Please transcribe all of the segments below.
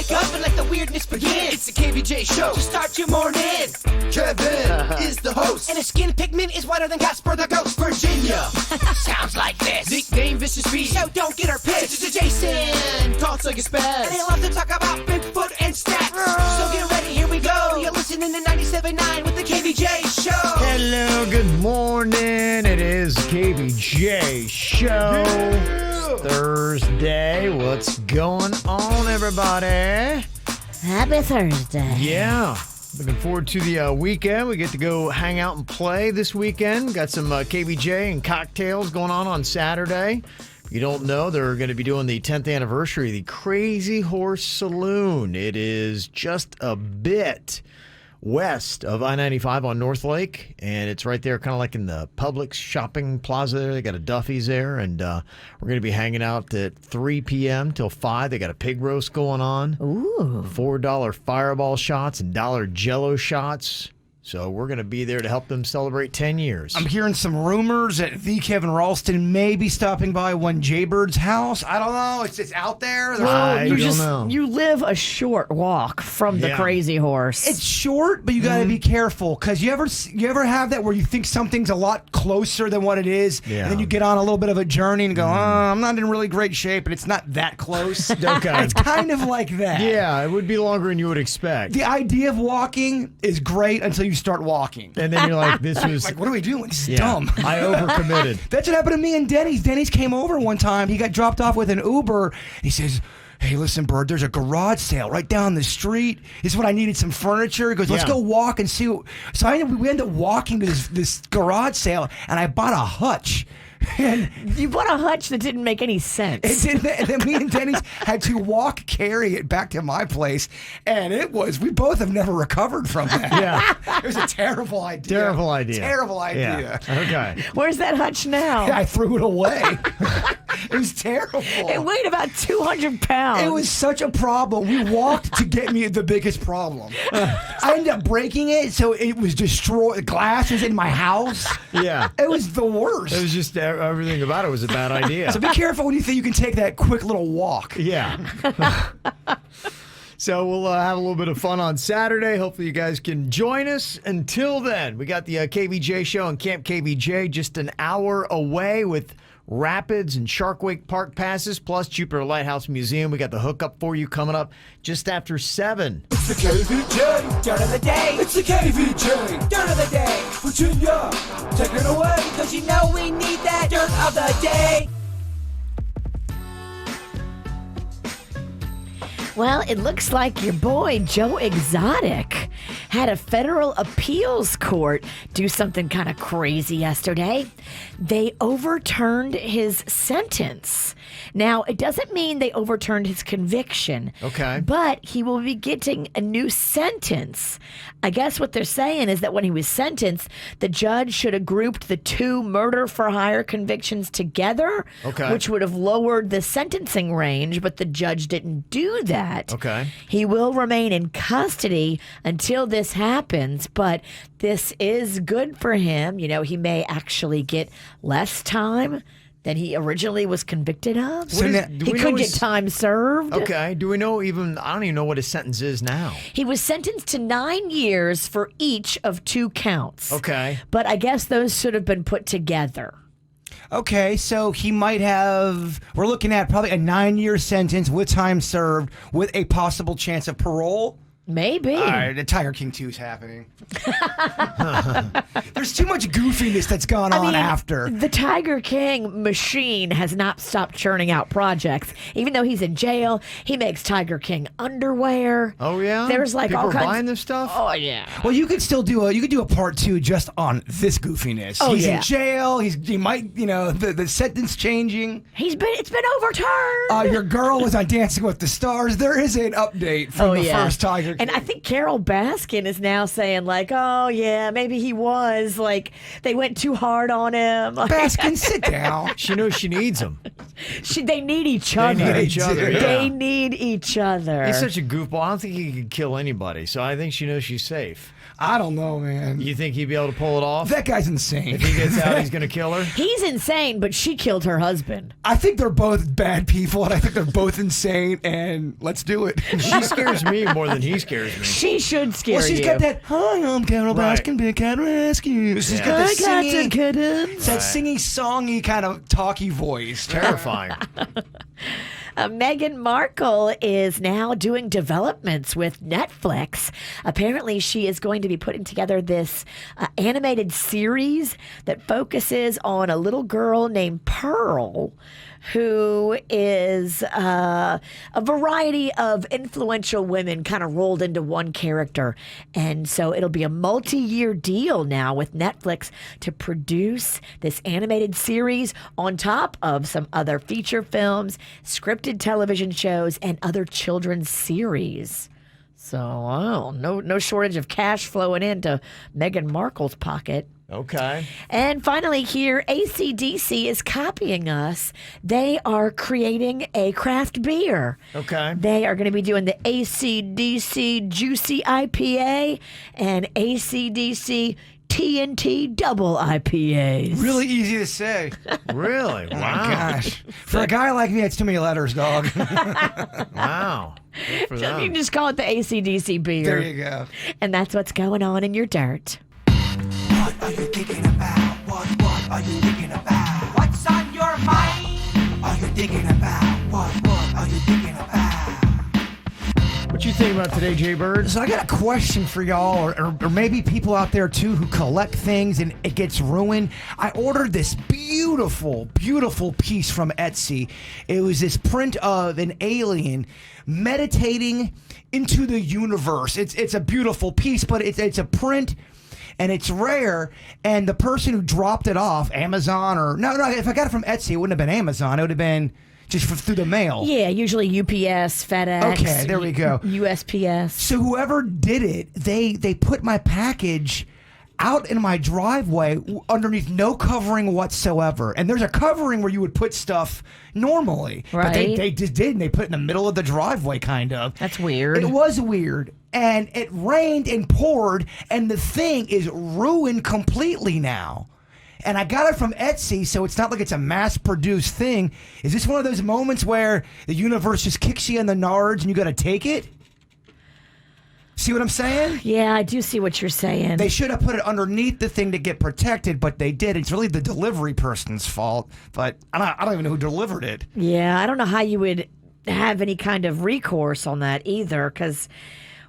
wake up and let the weirdness begin. It's the KVJ Show to start your morning. Kevin is the host, and his skin pigment is whiter than Casper the Ghost. Virginia sounds like this. Nickname Vicious Beast, so don't get her pissed. Jason talks like a spaz, and they love to talk about Bigfoot and stats. So get ready, here we go. You're listening to 97.9 with the KVJ Show. Hello, good morning. It is KVJ Show. Thursday. What's going on, everybody? Happy Thursday. Yeah. Looking forward to the weekend. We get to go hang out and play this weekend. Got some KVJ and cocktails going on Saturday. If you don't know, they're going to be doing the 10th anniversary of the Crazy Horse Saloon. It is just a bit west of I-95 on North Lake, and it's right there kind of like in the Publix shopping plaza there. They got a Duffy's there, and we're going to be hanging out at 3 p.m. till 5. They got a pig roast going on. Ooh. $4 Fireball shots and $1 Jello shots. So we're going to be there to help them celebrate 10 years. I'm hearing some rumors that the Kevin Ralston may be stopping by one Jaybird's house. I don't know. It's out there. I don't know. You live a short walk from the Crazy Horse. It's short, but you got to be careful, because you ever have that where you think something's a lot closer than what it is, and then you get on a little bit of a journey and go, I'm not in really great shape, and it's not that close. Okay. It's kind of like that. Yeah, it would be longer than you would expect. The idea of walking is great until you start walking. And then you're like, this was... Like, what are we doing? This is dumb. I overcommitted. That's what happened to me and Dennys. Dennys came over one time. He got dropped off with an Uber. He says, hey, listen, Bird, there's a garage sale right down the street. This is what I needed, some furniture. He goes, let's go walk and see. So we ended up walking to this garage sale, and I bought a hutch. And you bought a hutch that didn't make any sense. and then me and Dennys had to carry it back to my place, and we both have never recovered from that. Yeah. It was a terrible idea. Terrible idea. Terrible idea. Yeah. Okay. Where's that hutch now? I threw it away. It was terrible. It weighed about 200 pounds. It was such a problem. We walked to get me the biggest problem. I ended up breaking it, so it was destroyed. Glass was in my house. Yeah. It was the worst. It was just everything about it was a bad idea. So be careful when you think you can take that quick little walk. Yeah. So we'll have a little bit of fun on Saturday. Hopefully you guys can join us. Until then, we got the KVJ Show and Camp KVJ just an hour away with Rapids and Sharkwake Park passes, plus Jupiter Lighthouse Museum. We got the hookup for you coming up just after 7. It's the KVJ Dirt of the Day. It's the KVJ Dirt of the Day. Virginia, take it away, because you know we need that Dirt of the Day. Well, it looks like your boy, Joe Exotic, had a federal appeals court do something kind of crazy yesterday. They overturned his sentence. Now, it doesn't mean they overturned his conviction. Okay. But he will be getting a new sentence. I guess what they're saying is that when he was sentenced, the judge should have grouped the 2 murder-for-hire convictions together, which would have lowered the sentencing range, but the judge didn't do that. Okay. He will remain in custody until this happens, but this is good for him. You know, he may actually get less time than he originally was convicted of. So he could get time served. Okay. Do we know I don't even know what his sentence is now. He was sentenced to 9 years for each of 2 counts. Okay. But I guess those should have been put together. Okay, so he might have, we're looking at probably a 9-year sentence with time served with a possible chance of parole. Maybe. All right, the Tiger King 2 is happening. There's too much goofiness that's gone on after. The Tiger King machine has not stopped churning out projects. Even though he's in jail, he makes Tiger King underwear. Oh, yeah? There's like People all kinds. buying this stuff? Oh, yeah. Well, you could still do a part 2 just on this goofiness. Oh, he's yeah. in jail. He might, the sentence changing. It's been overturned. Your girl was on Dancing with the Stars. There is an update from the first Tiger King. And I think Carol Baskin is now saying like, oh yeah, maybe he was like they went too hard on him. Baskin, sit down. She knows she needs him. They need each other. They need each other. Yeah. They need each other. He's such a goofball. I don't think he could kill anybody, so I think she knows she's safe. I don't know, man. You think he'd be able to pull it off? That guy's insane. If he gets out, he's going to kill her? He's insane, but she killed her husband. I think they're both bad people, and I think they're both insane, and let's do it. She scares me more than he scares me. She should scare you. Well, she's got that, hi, I'm Carol Right. Baskin, Big Cat Rescue. She's got I that got the singing, kittens. that singing, songy kind of talky voice. Terrifying. Meghan Markle is now doing developments with Netflix. Apparently, she is going to be putting together this animated series that focuses on a little girl named Pearl, who is a variety of influential women kind of rolled into one character. And so it'll be a multi-year deal now with Netflix to produce this animated series on top of some other feature films, scripted television shows, and other children's series. So, no shortage of cash flowing into Meghan Markle's pocket. Okay. And finally here, AC/DC is copying us. They are creating a craft beer. Okay. They are going to be doing the AC/DC Juicy IPA and AC/DC TNT Double IPAs. Really easy to say. Really? Oh, Wow. my gosh. For a guy like me, it's too many letters, dog. Wow. Good for You can them. just call it the AC/DC beer. There you go. And that's what's going on in your dirt. What are you thinking about? What are you thinking about? What's on your mind? Are you thinking about? What are you thinking about? What you think about today, Jaybird? So I got a question for y'all, or maybe people out there too who collect things and it gets ruined. I ordered this beautiful, beautiful piece from Etsy. It was this print of an alien meditating into the universe. It's a beautiful piece, but it's a print. And it's rare, and the person who dropped it off, Amazon or... No, if I got it from Etsy, it wouldn't have been Amazon. It would have been just through the mail. Yeah, usually UPS, FedEx. Okay, there we go. USPS. So whoever did it, they put my package out in my driveway underneath no covering whatsoever. And there's a covering where you would put stuff normally. But Right. they just did, and they put it in the middle of the driveway, kind of. That's weird. It was weird. And it rained and poured, and the thing is ruined completely now. And I got it from Etsy, so it's not like it's a mass-produced thing. Is this one of those moments where the universe just kicks you in the nards and you got to take it? See what I'm saying? Yeah, I do see what you're saying. They should have put it underneath the thing to get protected, but they did. It's really the delivery person's fault. But I don't even know who delivered it. Yeah, I don't know how you would have any kind of recourse on that either, because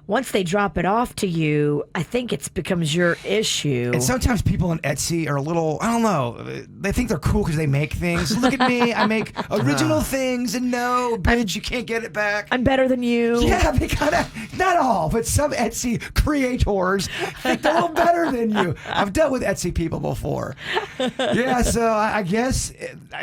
once they drop it off to you, I think it becomes your issue. And sometimes people on Etsy are a little, I don't know, they think they're cool because they make things. Look at me, I make original things, and no, bitch, you can't get it back. I'm better than you. Yeah, they kind of, not all, but some Etsy creators think they're a little better than you. I've dealt with Etsy people before. Yeah, so I guess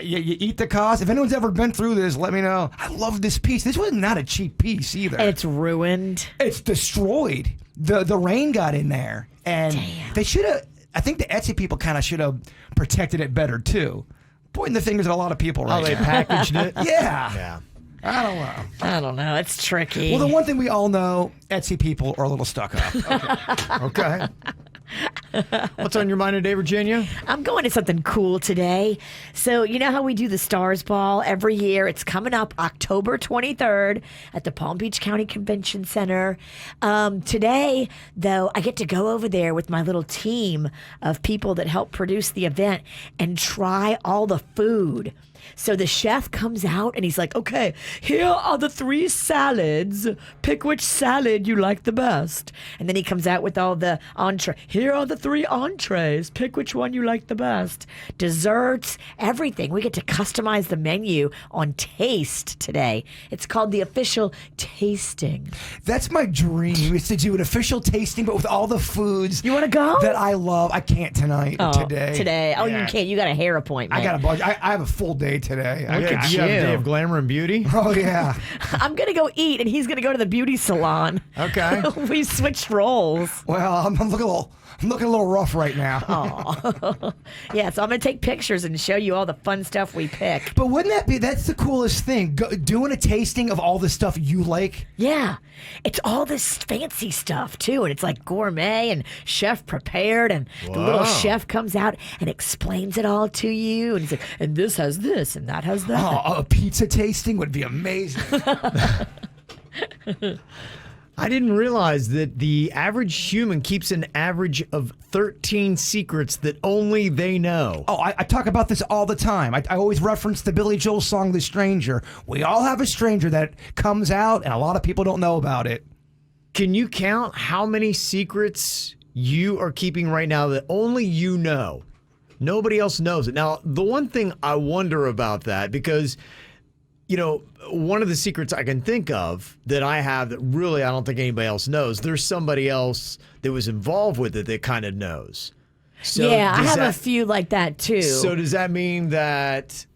you eat the cost. If anyone's ever been through this, let me know. I love this piece. This was not a cheap piece either. And it's ruined. It's destroyed. The rain got in there, and they should have. I think the Etsy people kind of should have protected it better too. Pointing the fingers at a lot of people right Oh, they now. packaged it? Yeah. Yeah. I don't know. I don't know. It's tricky. Well, the one thing we all know, Etsy people are a little stuck up. Okay. What's on your mind today, Virginia? I'm going to something cool today. So, you know how we do the Stars Ball every year? It's coming up October 23rd at the Palm Beach County Convention Center. Today, though, I get to go over there with my little team of people that help produce the event and try all the food. So the chef comes out and he's like, okay, here are the 3 salads. Pick which salad you like the best. And then he comes out with all the entree. Here are the 3 entrees. Pick which one you like the best. Desserts, everything. We get to customize the menu on taste today. It's called the official tasting. That's my dream, is to do an official tasting, but with all the foods You want to go? that I love. I can't tonight or today. Today. Oh, Yeah. you can't. You got a hair appointment. I got a budget. I have a full day day today. Okay, at you have a you. day of glamour and beauty. Oh yeah. I'm going to go eat, and he's going to go to the beauty salon. Okay. We switched roles. Well, I'm looking a little rough right now. Yeah, so I'm going to take pictures and show you all the fun stuff we pick. But that's the coolest thing, doing a tasting of all the stuff you like. Yeah, it's all this fancy stuff, too. And it's like gourmet and chef prepared. And the little Wow. chef comes out and explains it all to you. And he's like, and this has this and that has that. Oh, a pizza tasting would be amazing. I didn't realize that the average human keeps an average of 13 secrets that only they know. Oh, I talk about this all the time. I always reference the Billy Joel song, The Stranger. We all have a stranger that comes out, and a lot of people don't know about it. Can you count how many secrets you are keeping right now that only you know? Nobody else knows it. Now, the one thing I wonder about that, because, you know, one of the secrets I can think of that I have that really I don't think anybody else knows, there's somebody else that was involved with it that kind of knows. So yeah, I does have a that- few like that, too. So does that mean that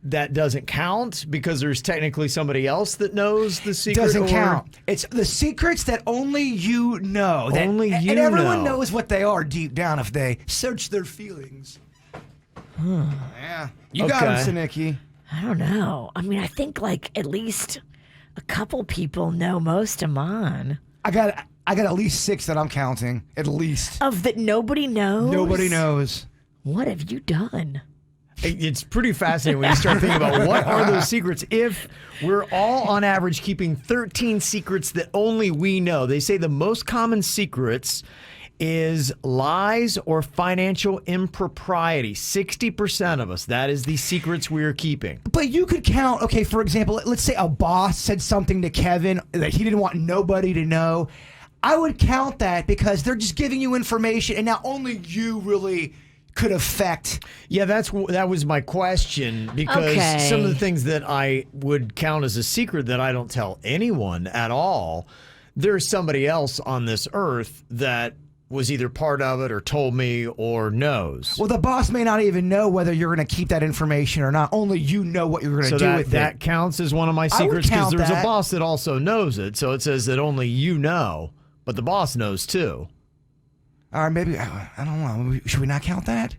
that doesn't count because there's technically somebody else that knows the secret? Doesn't or- count. It's the secrets that only you know. That, Only you and everyone know. knows what they are deep down if they search their feelings. Yeah. You got Okay. him, Sinicki. I don't know. I mean, I think like at least a couple people know most of mine. I got at least 6 that I'm counting. At least. Of that nobody knows? Nobody knows. What have you done? It's pretty fascinating when you start thinking about what are those secrets. If we're all on average keeping 13 secrets that only we know, they say the most common secrets is lies or financial impropriety. 60% of us, that is the secrets we're keeping. But you could count, okay, for example, let's say a boss said something to Kevin that he didn't want nobody to know. I would count that because they're just giving you information and now only you really could affect. Yeah, that was my question, because Okay. some of the things that I would count as a secret that I don't tell anyone at all, there's somebody else on this earth that was either part of it or told me or knows. Well, the boss may not even know whether you're going to keep that information or not. Only you know what you're going to So do that, with that it. counts as one of my I would secrets, because count there's that. a boss that also knows it. So it says that only you know, but the boss knows too. Or maybe, I don't know, should we not count that?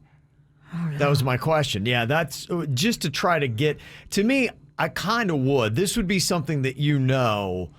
That was my question. Yeah, that's just to try to get, to me, I kind of would. This would be something that you know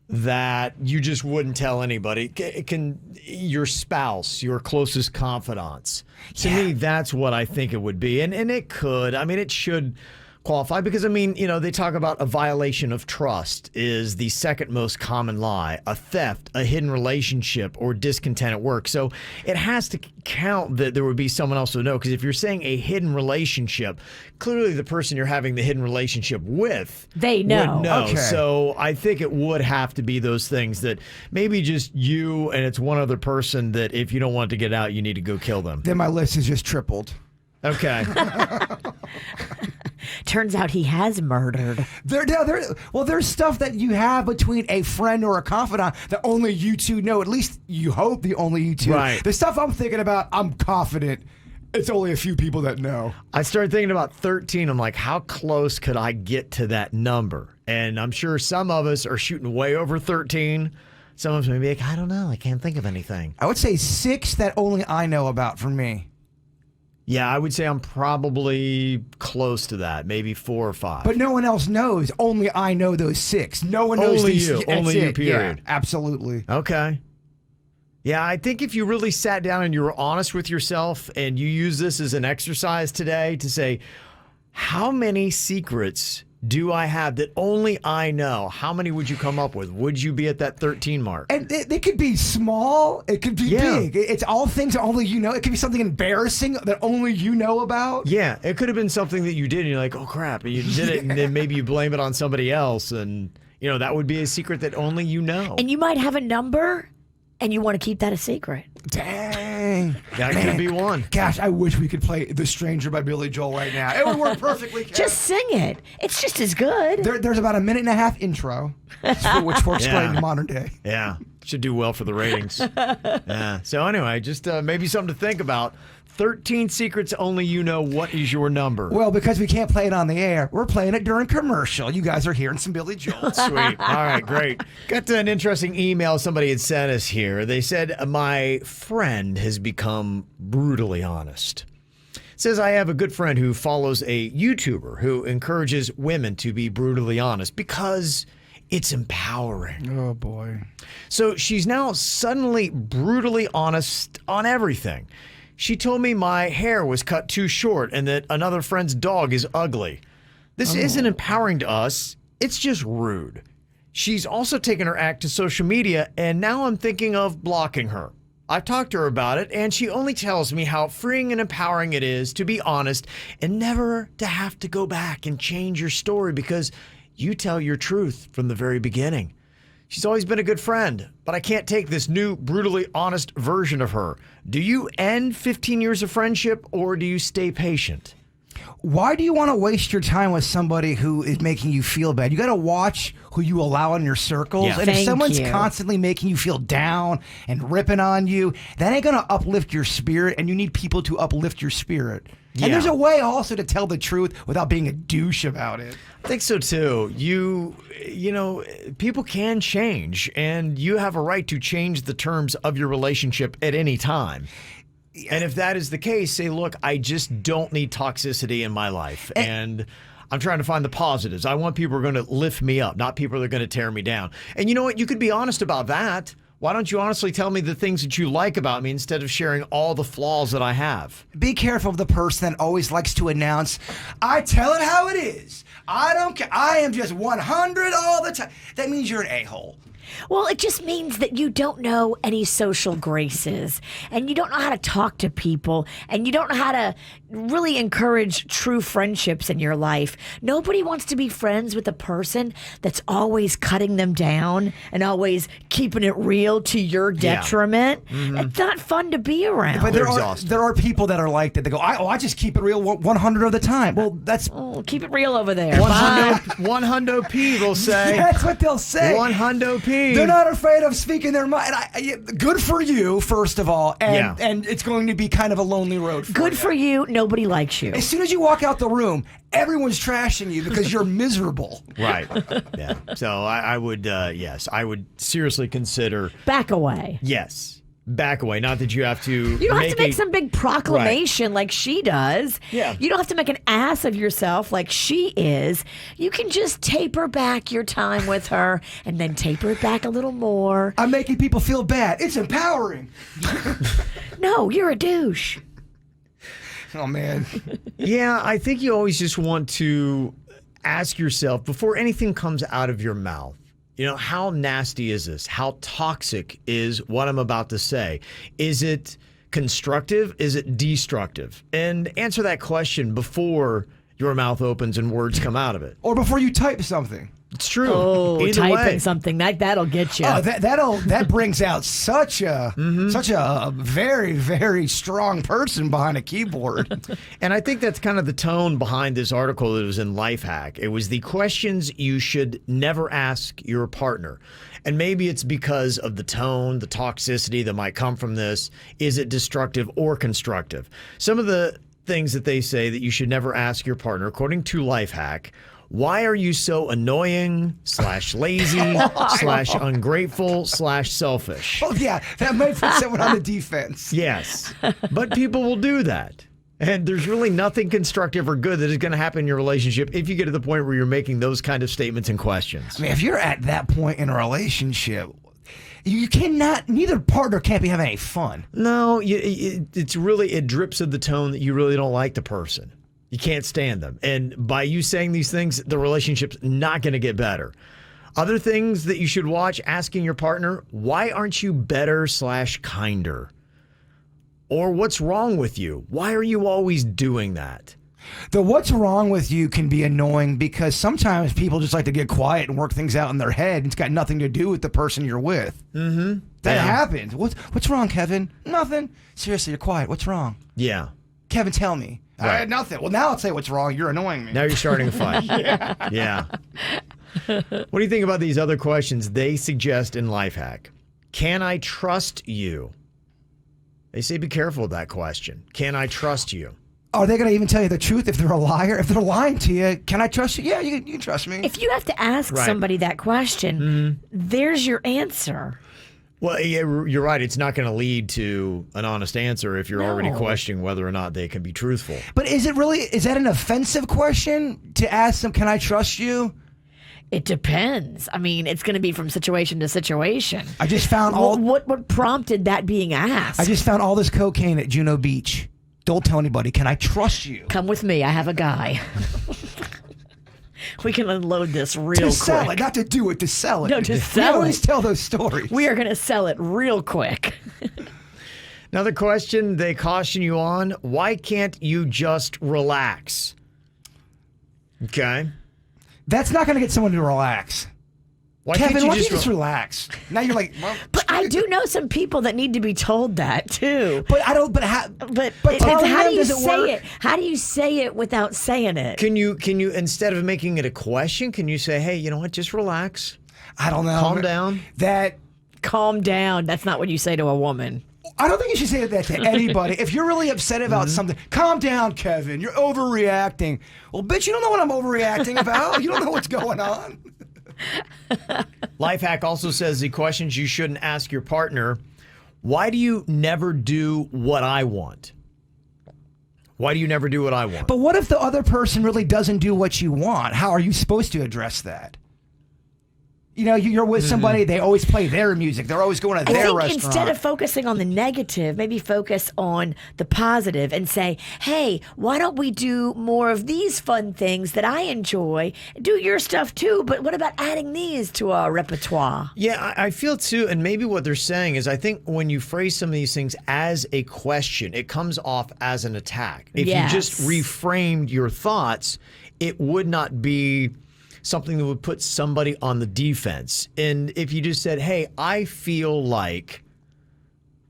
that you just wouldn't tell anybody. It can your spouse, your closest confidants. To me, that's what I think it would be. And it could. I mean, it should qualify, because, I mean, you know, they talk about a violation of trust is the second most common lie, a theft, a hidden relationship, or discontent at work. So it has to count that there would be someone else who would know, because if you're saying a hidden relationship, clearly the person you're having the hidden relationship with They know. would know. Okay. So I think it would have to be those things that maybe just you and it's one other person that if you don't want it to get out, you need to go kill them. Then my list is just tripled. Okay. Turns out he has murdered. There's stuff that you have between a friend or a confidant that only you two know. At least you hope the only you two. Right. The stuff I'm thinking about, I'm confident it's only a few people that know. I started thinking about 13. I'm like, how close could I get to that number? And I'm sure some of us are shooting way over 13. Some of us may be like, I don't know. I can't think of anything. I would say 6 that only I know about for me. Yeah, I would say I'm probably close to that. Maybe 4 or 5. But no one else knows. Only I know those 6. No one knows Only these. you. That's Only you, it. period. Yeah, absolutely. Okay. Yeah, I think if you really sat down and you were honest with yourself and you use this as an exercise today to say, how many secrets do I have that only I know? How many would you come up with? Would you be at that 13 mark? And it could be small. It could be Yeah. big. It's all things that only you know. It could be something embarrassing that only you know about. Yeah, it could have been something that you did and you're like, oh crap, and you did it, and then maybe you blame it on somebody else, and you know that would be a secret that only you know. And you might have a number and you want to keep that a secret. Dang. That Man, could be one. Gosh, I wish we could play The Stranger by Billy Joel right now. It would work perfectly. Kev. Just sing it. It's just as good. There's about a 1.5-minute intro, which works Yeah. great in modern day. Yeah, should do well for the ratings. Yeah. So anyway, just maybe something to think about. 13 secrets only you know. What is your number? Well, because we can't play it on the air, we're playing it during commercial. You guys are hearing some Billy Joel. Sweet. All right, great. Got to an interesting email somebody had sent us here. They said, my friend has become brutally honest. Says, I have a good friend who follows a YouTuber who encourages women to be brutally honest because it's empowering. Oh, boy. So she's now suddenly brutally honest on everything. She told me my hair was cut too short and that another friend's dog is ugly. This isn't empowering to us. It's just rude. She's also taken her act to social media, and now I'm thinking of blocking her. I've talked to her about it, and she only tells me how freeing and empowering it is to be honest and never to have to go back and change your story because you tell your truth from the very beginning. She's always been a good friend, but I can't take this new brutally honest version of her. Do you end 15 years of friendship, or do you stay patient? Why do you want to waste your time with somebody who is making you feel bad? You got to watch who you allow in your circles. Yeah. And if Thank someone's you. constantly making you feel down and ripping on you, that ain't going to uplift your spirit, and you need people to uplift your spirit. Yeah. And there's a way also to tell the truth without being a douche about it. I think so too. You know, people can change, and you have a right to change the terms of your relationship at any time. And if that is the case, say, look, I just don't need toxicity in my life. And I'm trying to find the positives. I want people who are going to lift me up, not people that are going to tear me down. And you know what? You could be honest about that. Why don't you honestly tell me the things that you like about me instead of sharing all the flaws that I have? Be careful of the person that always likes to announce, I tell it how it is. I don't care. I am just 100 all the time. That means you're an a-hole. Well, it just means that you don't know any social graces, and you don't know how to talk to people, and you don't know how to really encourage true friendships in your life. Nobody wants to be friends with a person that's always cutting them down and always keeping it real to your detriment. It's not fun to be around. But They're there exhausted. are people that are like that. They go, I just keep it real 100 of the time. Well, that's Oh, keep it real over there. One Bye. hundo P, they'll say. that's what they'll say. One hundo P. They're not afraid of speaking their mind. Good for you, first of all, Yeah. and it's going to be kind of a lonely road. Good for you. Nobody likes you. As soon as you walk out the room, everyone's trashing you because you're miserable. Right. Yeah. So I would, yes, I would seriously consider, Back away. yes, back away. Not that you have to. You don't have to make some big proclamation like she does. Yeah. You don't have to make an ass of yourself like she is. You can just taper back your time with her and then taper it back a little more. I'm making people feel bad. It's empowering. No, you're a douche. Oh, man. Yeah, I think you always just want to ask yourself before anything comes out of your mouth, you know, how nasty is this? How toxic is what I'm about to say? Is it constructive? Is it destructive? And answer that question before your mouth opens and words come out of it. Or before you type something. It's true. Oh, Either typing way. something. That'll get you. Oh, that brings out such a very, very strong person behind a keyboard. And I think that's kind of the tone behind this article that was in Lifehack. It was the questions you should never ask your partner. And maybe it's because of the tone, the toxicity that might come from this. Is it destructive or constructive? Some of the things that they say that you should never ask your partner, according to Lifehack: why are you so annoying / lazy / ungrateful / selfish? Oh, yeah, that might put someone on the defense. Yes, but people will do that. And there's really nothing constructive or good that is going to happen in your relationship if you get to the point where you're making those kind of statements and questions. I mean, if you're at that point in a relationship, you cannot, neither partner can't be having any fun. No, it's really, it drips of the tone that you really don't like the person. You can't stand them. And by you saying these things, the relationship's not going to get better. Other things that you should watch: asking your partner, why aren't you better / kinder? Or what's wrong with you? Why are you always doing that? The what's wrong with you can be annoying because sometimes people just like to get quiet and work things out in their head. It's got nothing to do with the person you're with. Mm-hmm. That happens. What's wrong, Kevin? Nothing. Seriously, you're quiet. What's wrong? Yeah. Kevin, tell me. I Right. had nothing. Well, now I'll say what's wrong. You're annoying me. Now you're starting a fight. Yeah. What do you think about these other questions they suggest in Lifehack? Can I trust you? They say be careful with that question. Can I trust you? Are they going to even tell you the truth if they're a liar? If they're lying to you, can I trust you? Yeah, you can trust me. If you have to ask somebody that question, there's your answer. Well, yeah, you're right. It's not going to lead to an honest answer if you're already questioning whether or not they can be truthful. But is that an offensive question to ask them, can I trust you? It depends. I mean, it's going to be from situation to situation. I just found what prompted that being asked? I just found all this cocaine at Juno Beach. Don't tell anybody. Can I trust you? Come with me. I have a guy. We can unload this real quick. To sell it, not to do it, to sell it. No, to sell it. We always tell those stories. We are going to sell it real quick. Another question they caution you on, why can't you just relax? Okay. That's not going to get someone to relax. Why Kevin, can't you why don't you just relax? Now you're like, well, but I do know some people that need to be told that too. But I don't. But how? But telling how them, do you does it say work? it? How do you say it without saying it? Can you instead of making it a question, can you say, hey, you know what, just relax? I don't know. Calm down. Calm down. That's not what you say to a woman. I don't think you should say that to anybody. If you're really upset about something, calm down, Kevin. You're overreacting. Well, bitch, you don't know what I'm overreacting about. You don't know what's going on. Lifehack also says the questions you shouldn't ask your partner, why do you never do what I want? Why do you never do what I want? But what if the other person really doesn't do what you want? How are you supposed to address that? You know, you're with somebody, they always play their music. They're always going to their restaurant. Instead of focusing on the negative, maybe focus on the positive and say, hey, why don't we do more of these fun things that I enjoy? Do your stuff too, but what about adding these to our repertoire? Yeah, I feel too, and maybe what they're saying is I think when you phrase some of these things as a question, it comes off as an attack. If you just reframed your thoughts, it would not be something that would put somebody on the defense. And if you just said, hey, I feel like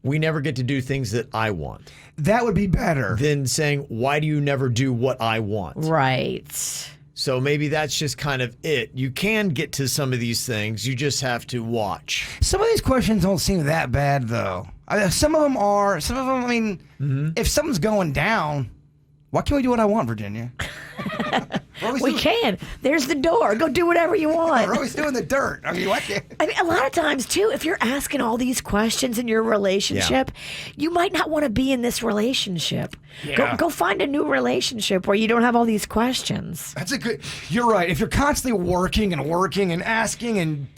we never get to do things that I want. That would be better than saying, why do you never do what I want? Right. So maybe that's just kind of it. You can get to some of these things. You just have to watch. Some of these questions don't seem that bad, though. Some of them are. Some of them, I mean, if something's going down, why can't we do what I want, Virginia? We can. There's the door. Go do whatever you want. We're always doing the dirt. I mean, why can't? I mean, a lot of times, too, if you're asking all these questions in your relationship, you might not want to be in this relationship. Yeah. Go find a new relationship where you don't have all these questions. That's a good. You're right. If you're constantly working and asking and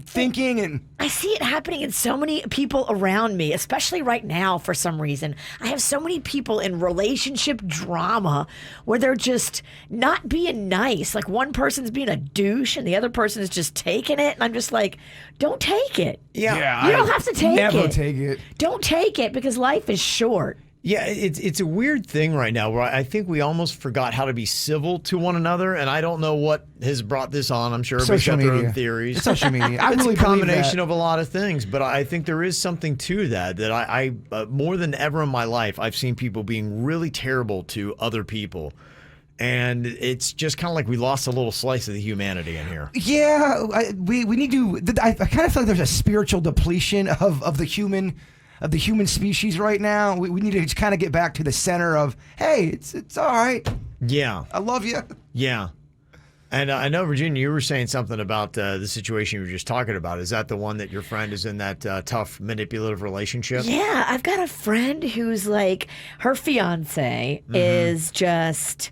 thinking and. I see it happening in so many people around me, especially right now for some reason. I have so many people in relationship drama where they're just not being nice. Like one person's being a douche and the other person is just taking it. And I'm just like, don't take it. Yeah. You don't have to take it. Never take it. Don't take it because life is short. Yeah, it's a weird thing right now where I think we almost forgot how to be civil to one another, and I don't know what has brought this on. I'm sure everybody's got their own theories. Social media. I It's really a combination believe of a lot of things, but I think there is something to that I more than ever in my life, I've seen people being really terrible to other people. And it's just kind of like we lost a little slice of the humanity in here. Yeah, we need to. I kind of feel like there's a spiritual depletion of the human species right now. We need to kind of get back to the center of, hey, it's all right. Yeah, I love you. Yeah, and I know, Virginia, you were saying something about the situation you were just talking about. Is that the one that your friend is in that tough, manipulative relationship? Yeah, I've got a friend who's like, her fiance is just.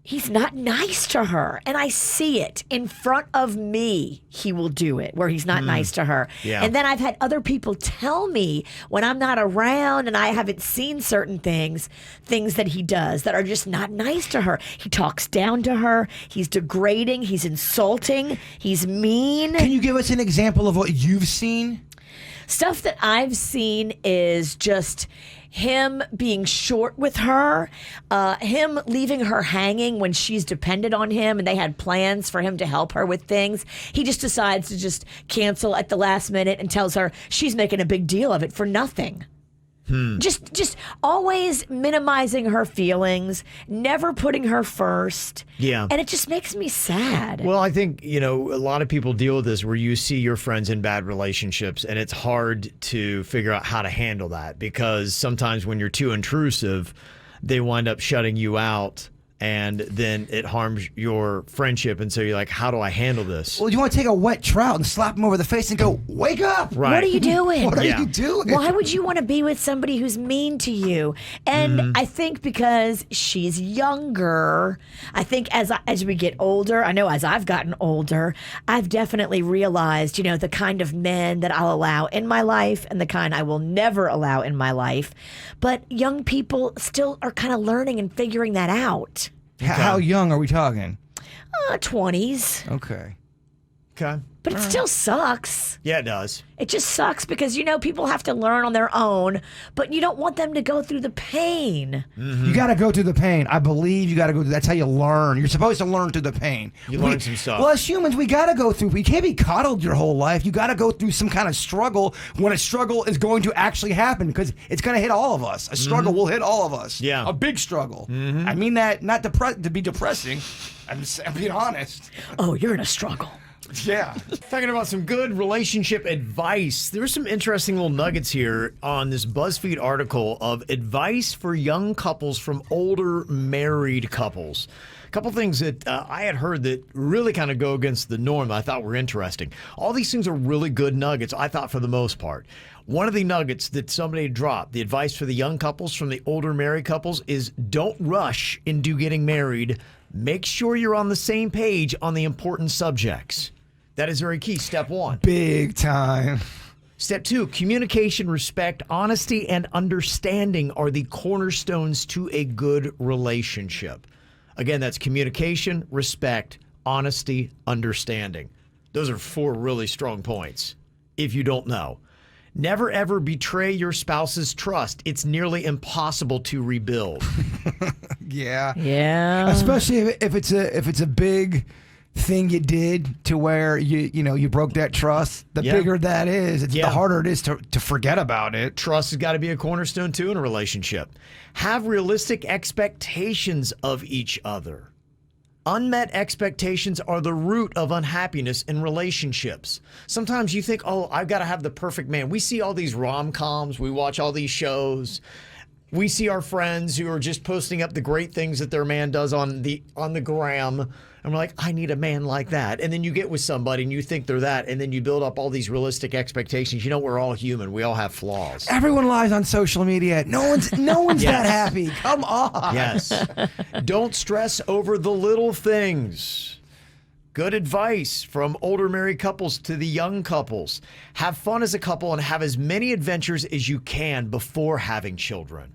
He's not nice to her. And I see it in front of me. He will do it where he's not nice to her. Yeah. And then I've had other people tell me when I'm not around and I haven't seen certain things that he does that are just not nice to her. He talks down to her. He's degrading. He's insulting. He's mean. Can you give us an example of what you've seen? Stuff that I've seen is just him being short with her, him leaving her hanging when she's dependent on him and they had plans for him to help her with things. He just decides to just cancel at the last minute and tells her she's making a big deal of it for nothing. Just always minimizing her feelings, never putting her first. Yeah. And it just makes me sad. Well, I think, a lot of people deal with this where you see your friends in bad relationships and it's hard to figure out how to handle that because sometimes when you're too intrusive, they wind up shutting you out. And then it harms your friendship. And so you're like, how do I handle this? Well, you want to take a wet trout and slap him over the face and go, wake up. Right. What are you doing? What are you doing? Why would you want to be with somebody who's mean to you? And I think because she's younger, I think as we get older, I know as I've gotten older, I've definitely realized, the kind of men that I'll allow in my life and the kind I will never allow in my life. But young people still are kind of learning and figuring that out. How young are we talking? 20s. Okay. Okay. But it still sucks. Yeah, it does. It just sucks because, people have to learn on their own, but you don't want them to go through the pain. You got to go through the pain. I believe you got to go through. That's how you learn. You're supposed to learn through the pain. You learn some stuff. Well, as humans, we got to go through. We can't be coddled your whole life. You got to go through some kind of struggle when a struggle is going to actually happen because it's going to hit all of us. A struggle will hit all of us. Yeah. A big struggle. I mean that not to be depressing. I'm being honest. Oh, you're in a struggle. Yeah. Talking about some good relationship advice. There's some interesting little nuggets here on this BuzzFeed article of advice for young couples from older married couples. A couple things that I had heard that really kind of go against the norm that I thought were interesting. All these things are really good nuggets, I thought, for the most part. One of the nuggets that somebody dropped, the advice for the young couples from the older married couples, is don't rush into getting married. Make sure you're on the same page on the important subjects. That is very key. Step one. Big time. Step two, communication, respect, honesty, and understanding are the cornerstones to a good relationship. Again, that's communication, respect, honesty, understanding. Those are 4 really strong points, if you don't know. Never, ever betray your spouse's trust. It's nearly impossible to rebuild. Yeah. Yeah. Especially if it's a big thing you did to where you broke that trust. The bigger that is, the harder it is to forget about it. Trust has got to be a cornerstone too in a relationship. Have realistic expectations of each other. Unmet expectations are the root of unhappiness in relationships. Sometimes you think, oh, I've got to have the perfect man. We see all these rom-coms. We watch all these shows. We see our friends who are just posting up the great things that their man does on the gram. And we're like, I need a man like that. And then you get with somebody and you think they're that. And then you build up all these realistic expectations. We're all human. We all have flaws. Everyone lies on social media. No one's that happy. Come on. Yes. Don't stress over the little things. Good advice from older married couples to the young couples. Have fun as a couple and have as many adventures as you can before having children.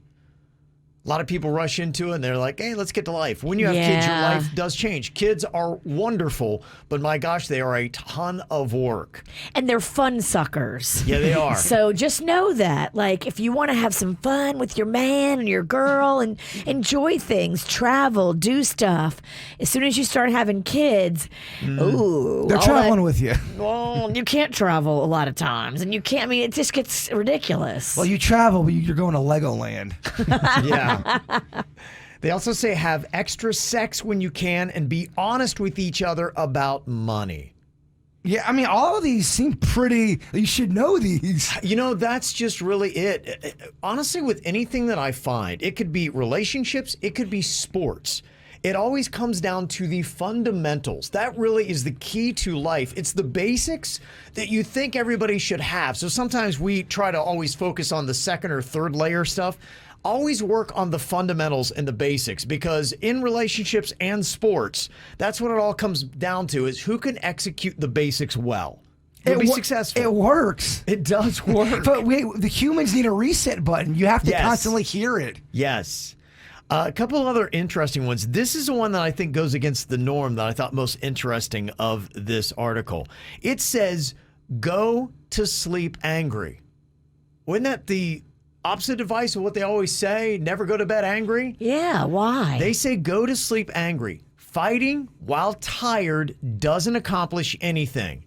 A lot of people rush into it and they're like, hey, let's get to life. When you have kids, your life does change. Kids are wonderful, but my gosh, they are a ton of work. And they're fun suckers. Yeah, they are. So just know that. Like, if you want to have some fun with your man and your girl and enjoy things, travel, do stuff, as soon as you start having kids, they're traveling with you. Well, you can't travel a lot of times. And you can't, it just gets ridiculous. Well, you travel, but you're going to Legoland. Yeah. They also say have extra sex when you can and be honest with each other about money. Yeah, all of these seem pretty. You should know these. That's just really it. Honestly, with anything that I find, it could be relationships, it could be sports. It always comes down to the fundamentals. That really is the key to life. It's the basics that you think everybody should have. So sometimes we try to always focus on the second or third layer stuff. Always work on the fundamentals and the basics, because in relationships and sports, that's what it all comes down to, is who can execute the basics well. You'll be successful. It works. It does work. But the humans need a reset button. You have to constantly hear it. Yes. A couple of other interesting ones. This is the one that I think goes against the norm that I thought most interesting of this article. It says, go to sleep angry. Wasn't that the opposite advice of what they always say? Never go to bed angry? Yeah, why? They say go to sleep angry. Fighting while tired doesn't accomplish anything.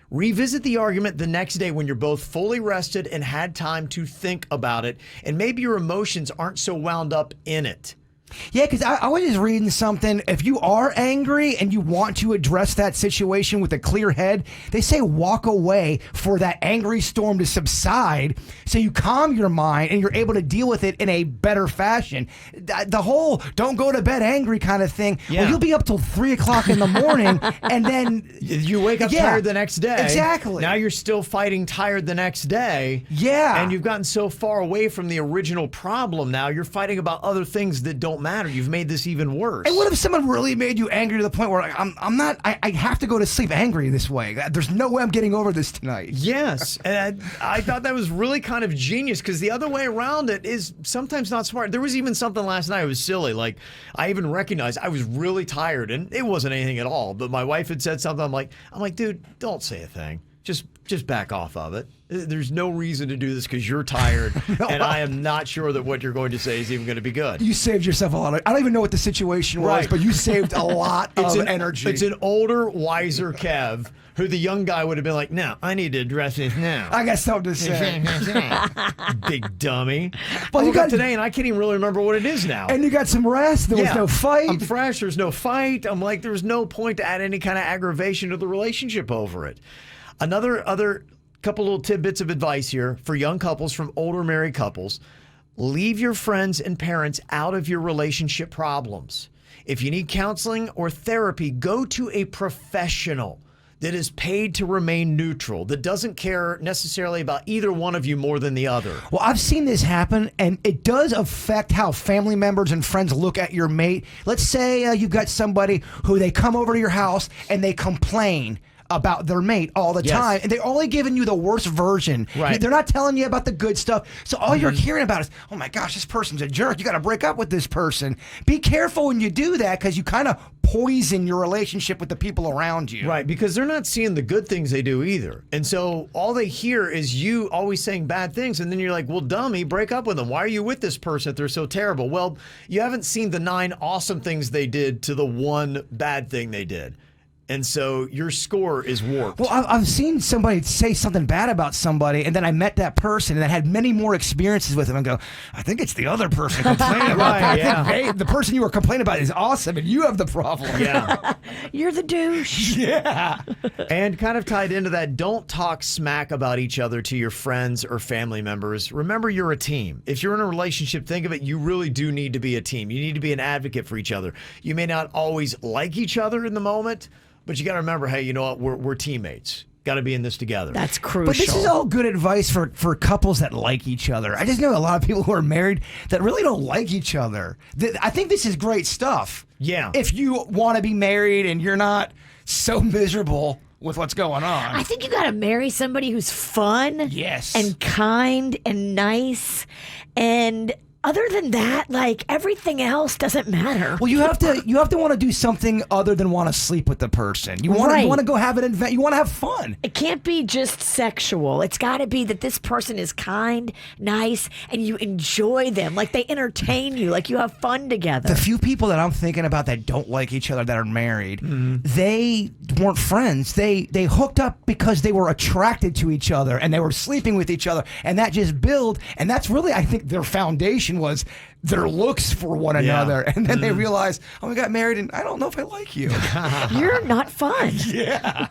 Revisit the argument the next day when you're both fully rested and had time to think about it, and maybe your emotions aren't so wound up in it. Yeah, because I was just reading something. If you are angry and you want to address that situation with a clear head, they say walk away for that angry storm to subside so you calm your mind and you're able to deal with it in a better fashion. The whole don't go to bed angry kind of thing, well, you'll be up till 3 o'clock in the morning and then you wake up tired the next day. Exactly. Now you're still fighting tired the next day. Yeah. And you've gotten so far away from the original problem now, you're fighting about other things that don't matter. You've made this even worse. And what if someone really made you angry to the point where I have to go to sleep angry this way? There's no way I'm getting over this tonight. Yes. And I thought that was really kind of genius because the other way around it is sometimes not smart. There was even something last night. It was silly. Like, I even recognized I was really tired and it wasn't anything at all. But my wife had said something. I'm like, dude, don't say a thing. Just back off of it. There's no reason to do this because you're tired, and I am not sure that what you're going to say is even going to be good. You saved yourself a lot of... I don't even know what the situation was, but you saved a lot of energy. It's an older, wiser Kev who the young guy would have been like, no, I need to address this now. I got something to say. Big dummy. Well, I woke up today, and I can't even really remember what it is now. And you got some rest. There was no fight. I'm fresh. There's no fight. I'm like, there's no point to add any kind of aggravation to the relationship over it. Other couple little tidbits of advice here for young couples from older married couples. Leave your friends and parents out of your relationship problems. If you need counseling or therapy, go to a professional that is paid to remain neutral, that doesn't care necessarily about either one of you more than the other. Well, I've seen this happen, and it does affect how family members and friends look at your mate. Let's say you've got somebody who they come over to your house and they complain about their mate all the time, and they're only giving you the worst version. Right. They're not telling you about the good stuff. So all you're hearing about is, oh my gosh, this person's a jerk. You got to break up with this person. Be careful when you do that because you kind of poison your relationship with the people around you. Right, because they're not seeing the good things they do either. And so all they hear is you always saying bad things, and then you're like, well, dummy, break up with them. Why are you with this person if they're so terrible? Well, you haven't seen the 9 awesome things they did to the 1 bad thing they did. And so your score is warped. Well, I've seen somebody say something bad about somebody, and then I met that person, and I had many more experiences with them, and go, I think it's the other person complaining about that. I think, hey, the person you were complaining about is awesome, and you have the problem. Yeah. You're the douche. Yeah. And kind of tied into that, don't talk smack about each other to your friends or family members. Remember, you're a team. If you're in a relationship, think of it, you really do need to be a team. You need to be an advocate for each other. You may not always like each other in the moment, but you got to remember, hey, you know what? We're teammates. Got to be in this together. That's crucial. But this is all good advice for couples that like each other. I just know a lot of people who are married that really don't like each other. I think this is great stuff. Yeah. If you want to be married and you're not so miserable with what's going on. I think you got to marry somebody who's fun. Yes. And kind and nice. And other than that, like, everything else doesn't matter. Well, you have to want to do something other than want to sleep with the person. You want to go have an event. You want to have fun. It can't be just sexual. It's got to be that this person is kind, nice, and you enjoy them. Like, they entertain you. Like, you have fun together. The few people that I'm thinking about that don't like each other that are married, they weren't friends. They hooked up because they were attracted to each other and they were sleeping with each other, and that just built. And that's really, I think, their foundation was their looks for one another. And then they realized, oh, we got married and I don't know if I like you. You're not fun. Yeah.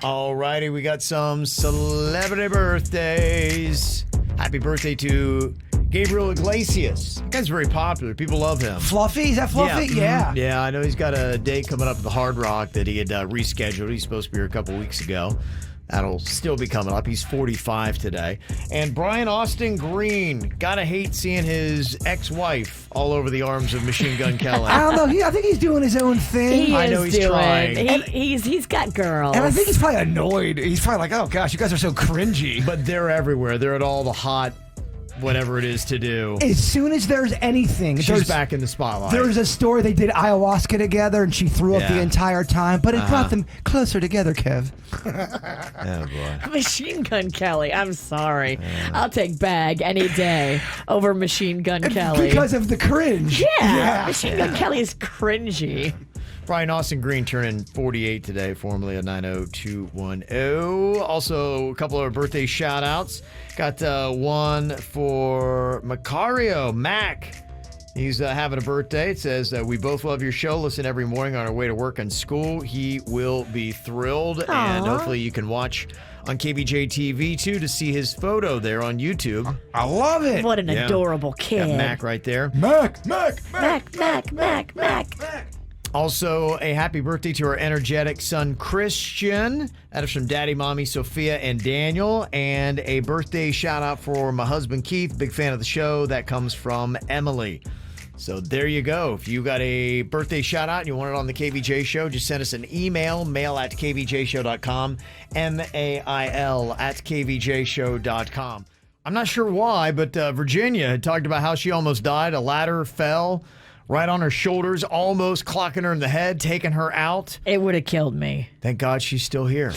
All righty, we got some celebrity birthdays. Happy birthday to Gabriel Iglesias. That guy's very popular. People love him. Fluffy? Is that Fluffy? Yeah. Yeah, I know he's got a date coming up at the Hard Rock that he had rescheduled. He's supposed to be here a couple weeks ago. That'll still be coming up. He's 45 today. And Brian Austin Green. Gotta hate seeing his ex-wife all over the arms of Machine Gun Kelly. I don't know. I think he's doing his own thing. I know he's trying. He's got girls. And I think he's probably annoyed. He's probably like, oh, gosh, you guys are so cringy. But they're everywhere. They're at all the hot whatever it is to do. As soon as there's anything, she's back in the spotlight. There's a story they did ayahuasca together, and she threw up the entire time, but it brought them closer together, Kev. Oh, boy. Machine Gun Kelly. I'm sorry. I'll take Bag any day over Machine Gun Kelly. Because of the cringe. Yeah. Machine Gun Kelly is cringy. Brian Austin Green turning 48 today, formerly a 90210. Also, a couple of birthday shout-outs. Got one for Macario, Mac. He's having a birthday. It says, we both love your show. Listen every morning on our way to work and school. He will be thrilled. Aww. And hopefully you can watch on KVJ TV, too, to see his photo there on YouTube. I love it. What an adorable kid. Got Mac right there. Mac. Also, a happy birthday to our energetic son, Christian. That is from Daddy, Mommy, Sophia, and Daniel. And a birthday shout out for my husband, Keith. Big fan of the show. That comes from Emily. So there you go. If you got a birthday shout out and you want it on the KVJ Show, just send us an email, mail@kvjshow.com, mail@kvjshow.com. I'm not sure why, but Virginia had talked about how she almost died. A ladder fell right on her shoulders, almost clocking her in the head, taking her out. It would have killed me. Thank God she's still here.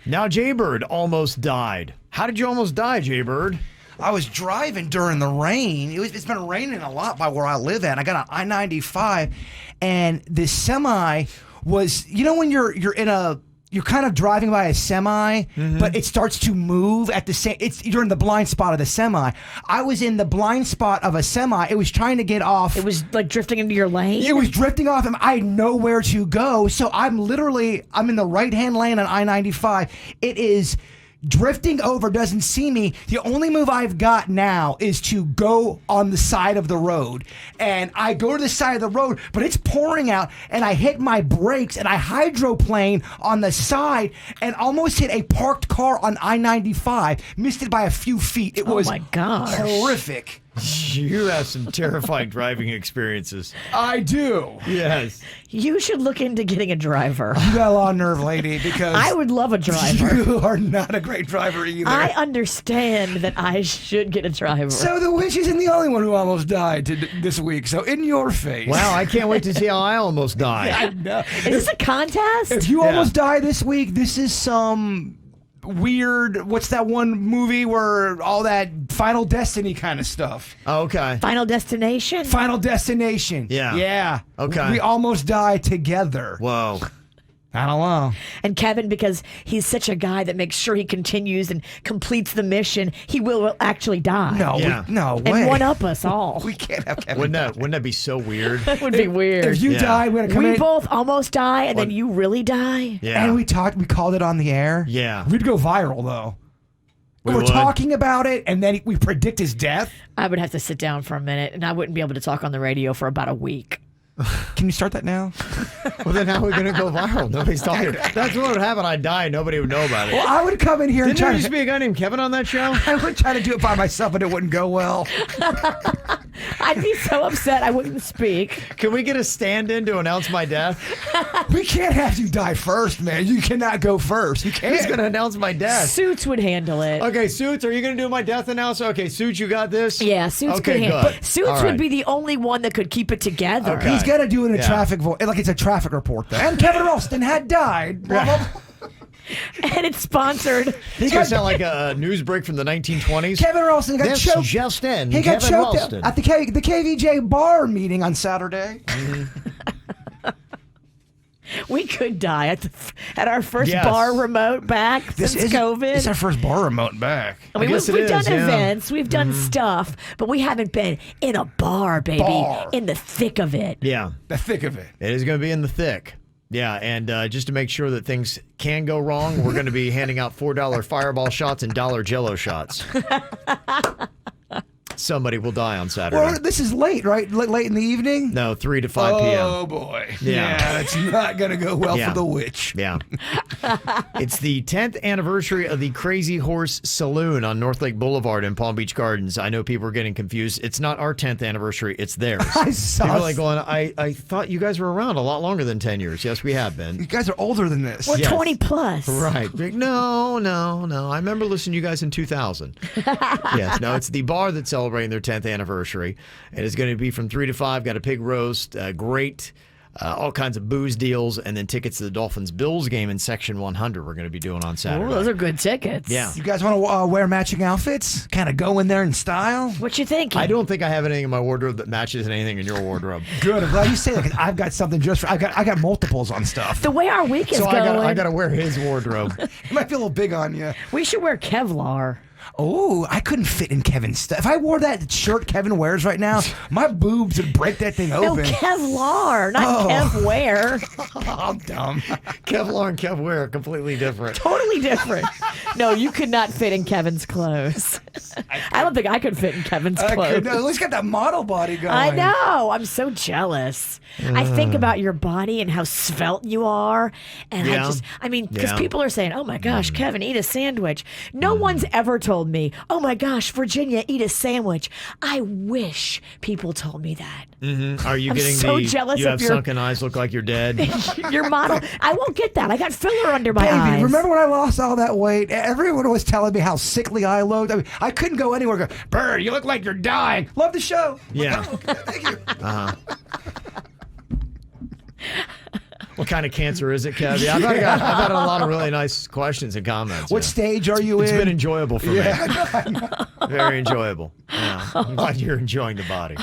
Now Jaybird almost died. How did you almost die, Jaybird? I was driving during the rain. It's been raining a lot by where I live at. I got on I-95, and this semi was, when you're kind of driving by a semi, but it starts to move at the same. You're in the blind spot of the semi. I was in the blind spot of a semi. It was trying to get off. It was like drifting into your lane. It was drifting off, and I had nowhere to go. So I'm in the right-hand lane on I-95. It is drifting over, doesn't see me. The only move I've got now is to go on the side of the road. And I go to the side of the road, but it's pouring out, and I hit my brakes, and I hydroplane on the side and almost hit a parked car on I-95. Missed it by a few feet. It was my gosh. horrific. You have some terrifying driving experiences. I do. Yes. You should look into getting a driver. You got a lot of nerve, lady, because I would love a driver. you are not a great driver either. I understand that I should get a driver. So the witch isn't the only one who almost died this week. So in your face. Wow, I can't wait to see how I almost die. I know. Is this a contest? If you almost die this week, this is some weird, what's that one movie where all that Final Destiny kind of stuff? Okay. Final Destination? Final Destination. Yeah. Yeah. Okay. We almost die together. Whoa. I don't know. And Kevin, because he's such a guy that makes sure he continues and completes the mission, he will actually die. No, Yeah. no way. And one up us all. We can't have Kevin. Wouldn't that be so weird? That would be weird. If you Yeah. die, we're gonna come We in. both almost die, and then you really die. Yeah. And we called it on the air. Yeah. We'd go viral though. We We're would? talking about it, and then we predict his death. I would have to sit down for a minute, and I wouldn't be able to talk on the radio for about a week. Can you start that now? Well, then how are we going to go viral? Nobody's talking. That's what would happen. I'd die. Nobody would know about it. Well, I would come in here and Didn't there try used to to be a guy named Kevin on that show? I would try to do it by myself, but it wouldn't go well. I'd be so upset I wouldn't speak. Can we get a stand-in to announce my death? We can't have you die first, man. You cannot go first. You can't. Who's going to announce my death? Suits would handle it. Okay, Suits, are you going to do my death announcement? Okay, Suits, you got this? Yeah, Suits okay, could handle good. it. Suits All right. would be the only one that could keep it together. Okay. He's got to do it in a Yeah. traffic voice. Like it's a traffic report, though. And Kevin Ralston had died. Blah, blah, blah. And it's sponsored. He's going to sound like a news break from the 1920s. Kevin Ralston got This choked. just in. He got Kevin choked Ralston. at the KVJ bar meeting on Saturday. We could die at our first Yes. bar remote back since COVID. It's our first bar remote back. I mean, guess it we've done is, yeah. events, we've done stuff, but we haven't been in a bar, baby, Bar. in the thick of it. Yeah, The thick of it. it is going to be in the thick. Yeah, and just to make sure that things can go wrong, we're going to be handing out $4 Fireball shots and $1 Jello shots. Somebody will die on Saturday. Well, this is late, right? Late in the evening? No, 3 to 5 p.m. Oh, boy. Yeah. That's not going to go well Yeah. for the witch. Yeah. It's the 10th anniversary of the Crazy Horse Saloon on North Lake Boulevard in Palm Beach Gardens. I know people are getting confused. It's not our 10th anniversry. It's theirs. I saw People are like going, I thought you guys were around a lot longer than 10 years. Yes, we have been. You guys are older than this. We're Yes. 20 plus. Right. Like, no. I remember listening to you guys in 2000. Yes. No, it's the bar that's celebrating their 10th anniversary. And it's going to be from 3 to 5. Got a pig roast, great all kinds of booze deals, and then tickets to the Dolphins-Bills game in Section 100 we're going to be doing on Saturday. Oh, those are good tickets. Yeah. You guys want to wear matching outfits? Kind of go in there in style? What you thinking? I don't think I have anything in my wardrobe that matches anything in your wardrobe. Good. I'm glad you say that, 'cause I've got something just for... I got multiples on stuff. The way our week is So going, I got to wear his wardrobe. It might be a little big on you. we should wear Kevlar. Oh, I couldn't fit in Kevin's stuff. If I wore that shirt Kevin wears right now, my boobs would break that thing No, open. Kevlar, not Kevwear. I'm dumb. Kevlar and Kevwear are completely different. Totally different. No, you could not fit in Kevin's clothes. I don't think I could fit in Kevin's I clothes. could, at least got that model body going. I know. I'm so jealous. I think about your body and how svelte you are. And Yeah. because Yeah. people are saying, oh my gosh, Kevin, eat a sandwich. No one's ever told me, oh my gosh, Virginia, eat a sandwich. I wish people told me that. Are you I'm getting so the jealous you of have your- sunken eyes, look like you're dead? Your model. I won't get that. I got filler under my Baby, eyes. remember when I lost all that weight? Everyone was telling me how sickly I looked. I mean, I couldn't go anywhere. Go, Bird, you look like you're dying. Love the show. Yeah. Thank you. What kind of cancer is it, Kev? Yeah, I've had a lot of really nice questions and comments. What yeah. stage are you It's in? been enjoyable for Yeah, me. Very enjoyable. Yeah. I'm glad you're enjoying the body.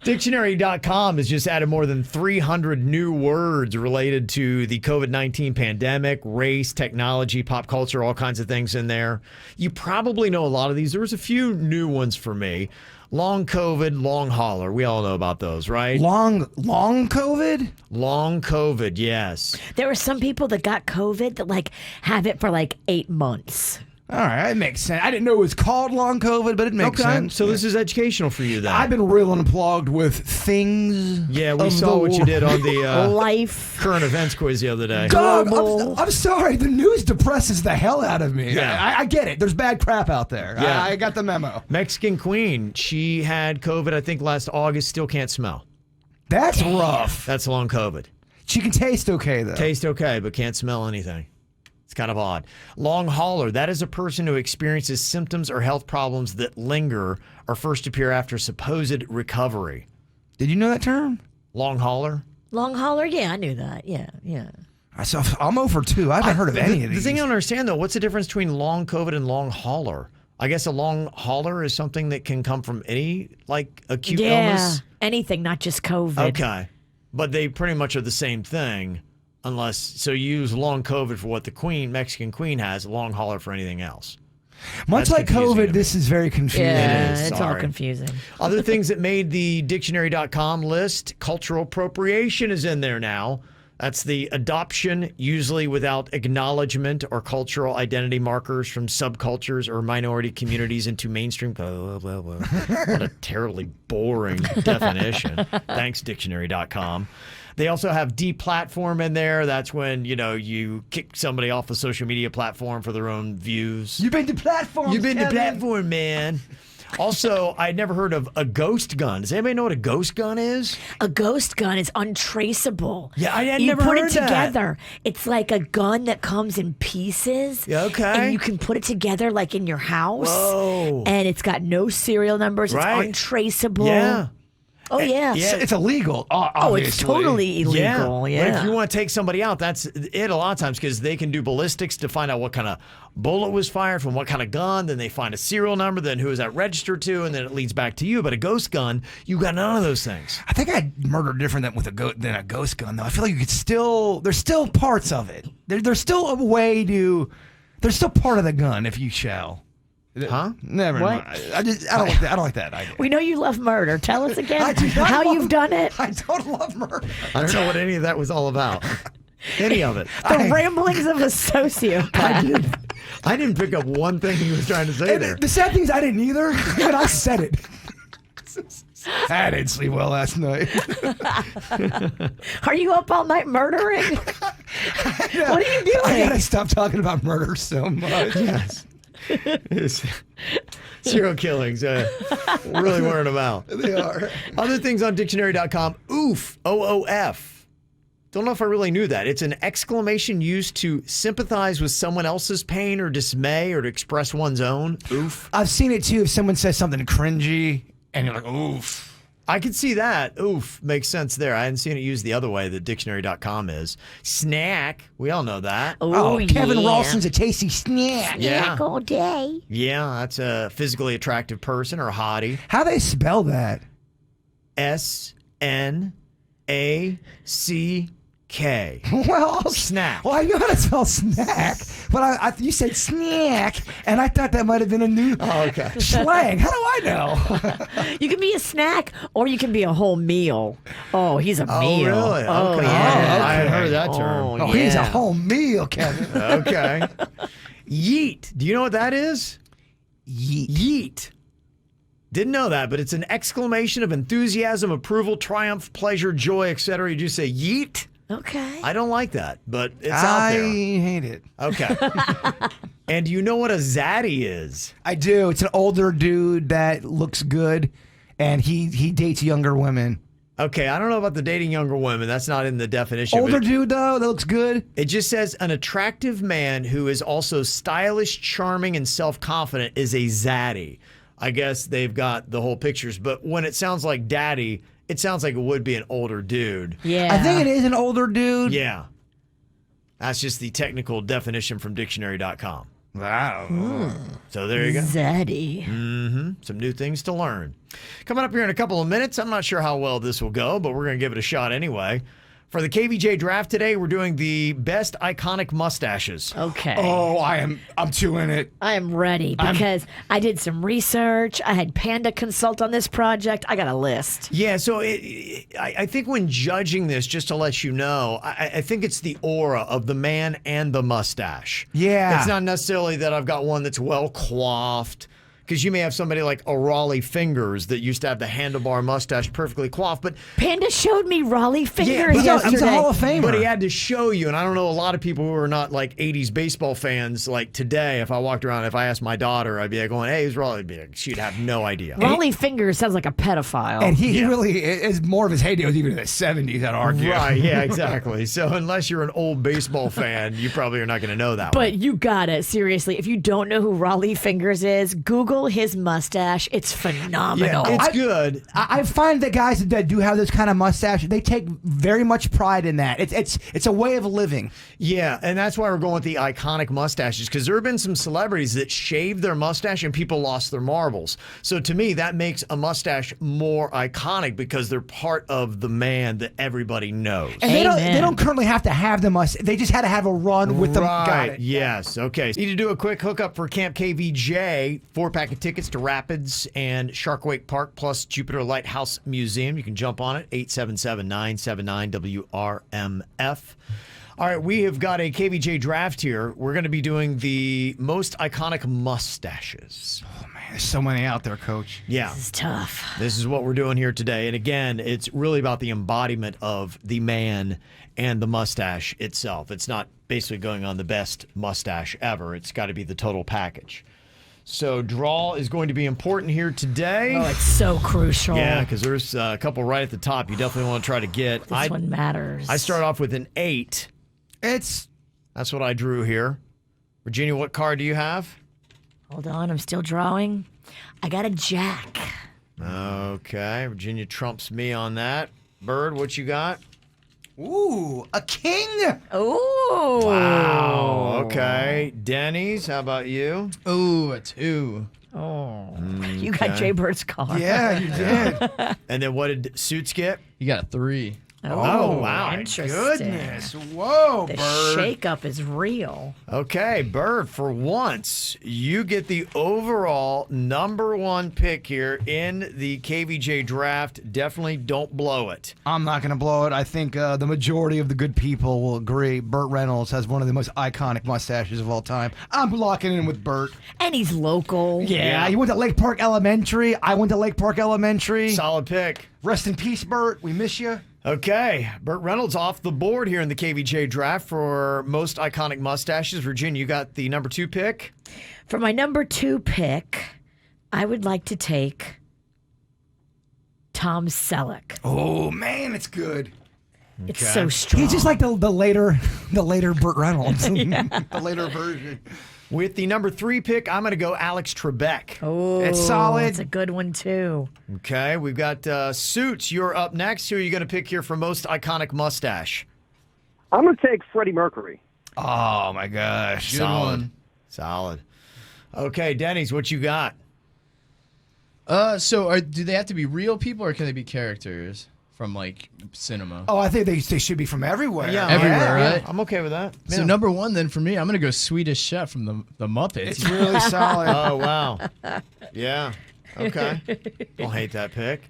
Dictionary.com has just added more than 300 new words related to the COVID-19 pandemic, race, technology, pop culture, all kinds of things in there. You probably know a lot of these. There was a few new ones for me. Long COVID, long hauler. We all know about those, right? Long COVID? Long COVID, yes. There were some people that got COVID that have it for 8 months. All right, that makes sense. I didn't know it was called long COVID, but it makes sense. So this is educational for you then. I've been real unplugged with things. Yeah, we of saw the what you world. did on the Life. current events quiz the other day. Dog, Global. I'm sorry. The news depresses the hell out of me. Yeah. I get it. There's bad crap out there. Yeah. I got the memo. Mexican Queen, she had COVID, I think, last August, still can't smell. That's rough. That's long COVID. She can taste okay, though. Taste okay, but can't smell anything. It's kind of odd. Long hauler, that is a person who experiences symptoms or health problems that linger or first appear after supposed recovery. Did you know that term? Long hauler? Long hauler? Yeah, I knew that. Yeah. I'm over 2. I haven't heard of any of The these. thing I don't understand, though, what's the difference between long COVID and long hauler? I guess a long hauler is something that can come from any, acute illness? Anything, not just COVID. Okay. But they pretty much are the same thing, so you use long COVID for what the Mexican Queen has, long hauler for anything else. Much That's like confusing to COVID, me. this is very confusing. Yeah, It is, it's all sorry. confusing. Other things that made the Dictionary.com list, cultural appropriation is in there now. That's the adoption, usually without acknowledgement or cultural identity markers from subcultures or minority communities into mainstream. Blah, blah, blah. What a terribly boring definition. Thanks, Dictionary.com. They also have deplatform in there. That's when, you kick somebody off a social media platform for their own views. You've been to platforms, You've been to Kevin. platform, man. Also, I'd never heard of a ghost gun. Does anybody know what a ghost gun is? A ghost gun is untraceable. Yeah, I had you never put heard it that. together. It's like a gun that comes in pieces. Yeah, okay. And you can put it together in your house. Whoa. And it's got no serial numbers. Right. It's untraceable. Yeah. Oh yeah. Yeah. It's illegal. Oh, it's Obviously. totally illegal. But Yeah. if you want to take somebody out, that's it a lot of times because they can do ballistics to find out what kind of bullet was fired from what kind of gun. Then they find a serial number, then who is that registered to, and then it leads back to you. But a ghost gun, you got none of those things. I think I'd murder different than a ghost gun, though. I feel like you could still. There's still parts of it. There's still a way to. There's still part of the gun, if you shall. Huh? Never What? mind. I don't like that. I don't like that idea. We know you love murder. Tell us again I do not how love- you've done it. I don't love murder. I don't know what any of that was all about. Any of it. The ramblings of a sociopath. I didn't pick up one thing he was trying to say there. The sad thing is I didn't either, but I said it. I didn't sleep well last night. Are you up all night murdering? What are you doing? I gotta stop talking about murder so much. Yes. It's- serial killings. Really wearing them out. They are. Other things on dictionary.com. Oof. OOF. Don't know if I really knew that. It's an exclamation used to sympathize with someone else's pain or dismay or to express one's own. Oof. I've seen it too. If someone says something cringy and you're like, oof. I could see that. Oof, makes sense there. I hadn't seen it used the other way that Dictionary.com is. Snack. We all know that. Oh, Kevin yeah. Ralston's a tasty snack. Yeah. Snack all day. Yeah, that's a physically attractive person or a hottie. How do they spell that? S-N-A-C-K. Well, Snack. Well, I know how to spell snack, but you said snack, and I thought that might have been a new slang. How do I know? You can be a snack or you can be a whole meal. Oh, he's a meal. Oh, really? Oh, Okay. yeah. I hadn't heard that term. Oh, Oh, he's a yeah. whole meal, Kevin. Okay. Yeet. Do you know what that is? Yeet. Yeet. Didn't know that, but it's an exclamation of enthusiasm, approval, triumph, pleasure, joy, etc. You just say yeet. Okay. I don't like that, but it's out I there. hate it. Okay. And do you know what a zaddy is? I do. It's an older dude that looks good, and he dates younger women. Okay, I don't know about the dating younger women. That's not in the definition. Older but dude, though, that looks good. it just says an attractive man who is also stylish, charming, and self-confident is a zaddy. I guess they've got the whole pictures, but when it sounds like daddy, it sounds like it would be an older dude. Yeah. I think it is an older dude. Yeah. That's just the technical definition from dictionary.com. Wow. So there you go. Zaddy. Some new things to learn. Coming up here in a couple of minutes, I'm not sure how well this will go, but we're going to give it a shot anyway. For the KVJ Draft today, we're doing the best iconic mustaches. Okay. Oh, I'm too in it. I am ready because I did some research. I had Panda consult on this project. I got a list. Yeah, so I think when judging this, just to let you know, I think it's the aura of the man and the mustache. Yeah. It's not necessarily that I've got one that's well coiffed, because you may have somebody like a Raleigh Fingers that used to have the handlebar mustache perfectly coiffed, but Panda showed me Raleigh Fingers but yesterday. he's a Hall of Famer. But he had to show you, and I don't know a lot of people who are not like 80s baseball fans like today. If I walked around, if I asked my daughter, I'd be like going, hey, who's Raleigh? I'd be like, she'd have no idea. Raleigh Fingers sounds like a pedophile. And he really is more of his heyday was even in the 70s, I'd argue. Right, yeah, exactly. So unless you're an old baseball fan, you probably are not going to know that one. But you got it. Seriously, if you don't know who Raleigh Fingers is, Google his mustache. It's phenomenal. It's good. I find that guys that do have this kind of mustache, they take very much pride in that. It's a way of living. Yeah, and that's why we're going with the iconic mustaches, because there have been some celebrities that shaved their mustache and people lost their marbles. So to me, that makes a mustache more iconic because they're part of the man that everybody knows. And they don't currently have to have the mustache. They just had to have a run with them. Got Right. it. Yes. Okay. Need to do a quick hookup for Camp KVJ. 4-pack of tickets to Rapids and Sharkwake Park plus Jupiter Lighthouse Museum. You can jump on it. 877-979-WRMF. All right. We have got a KVJ draft here. We're going to be doing the most iconic mustaches. Oh, man, there's so many out there, Coach. Yeah. This is tough. This is what we're doing here today. And again, it's really about the embodiment of the man and the mustache itself. It's not basically going on the best mustache ever. It's got to be the total package. So draw is going to be important here today. Oh, it's so crucial. Yeah, because there's a couple right at the top you definitely want to try to get. This one matters. I start off with an 8. That's what I drew here. Virginia, what card do you have? Hold on, I'm still drawing. I got a jack. Okay, Virginia trumps me on that. Bird, what you got? ooh, a king. Oh. Wow. Okay. Dennys, how about you? Ooh, a 2. Oh. You got Jaybird's card. Yeah, you did. And then what did Suits get? You got a 3. Oh, wow. Interesting. Goodness. Whoa, The Bird. shakeup is real. Okay, Bird, for once, you get the overall #1 pick here in the KVJ draft. Definitely don't blow it. I'm not going to blow it. I think the majority of the good people will agree. Burt Reynolds has one of the most iconic mustaches of all time. I'm locking in with Burt. And he's local. Yeah, he went to Lake Park Elementary. I went to Lake Park Elementary. Solid pick. Rest in peace, Burt. We miss you. Okay, Burt Reynolds off the board here in the KVJ draft for most iconic mustaches. Virginia, you got the #2 pick. For my #2 pick, I would like to take Tom Selleck. Oh, man, it's good. It's so strong. He's just like the later Burt Reynolds. The later version. With the number 3 pick, I'm going to go Alex Trebek. Oh, It's solid. It's a good one, too. Okay, we've got Suits. You're up next. Who are you going to pick here for most iconic mustache? I'm going to take Freddie Mercury. Oh, my gosh. Good one. Solid. Okay, Dennys, what you got? So do they have to be real people or can they be characters from like cinema? Oh, I think they should be from everywhere. Yeah, Everywhere, right? I'm okay with that. So Yeah. number 1 then for me, I'm gonna go Swedish Chef from the Muppets. It's really solid. Oh, wow. Yeah. Okay. Don't hate that pick.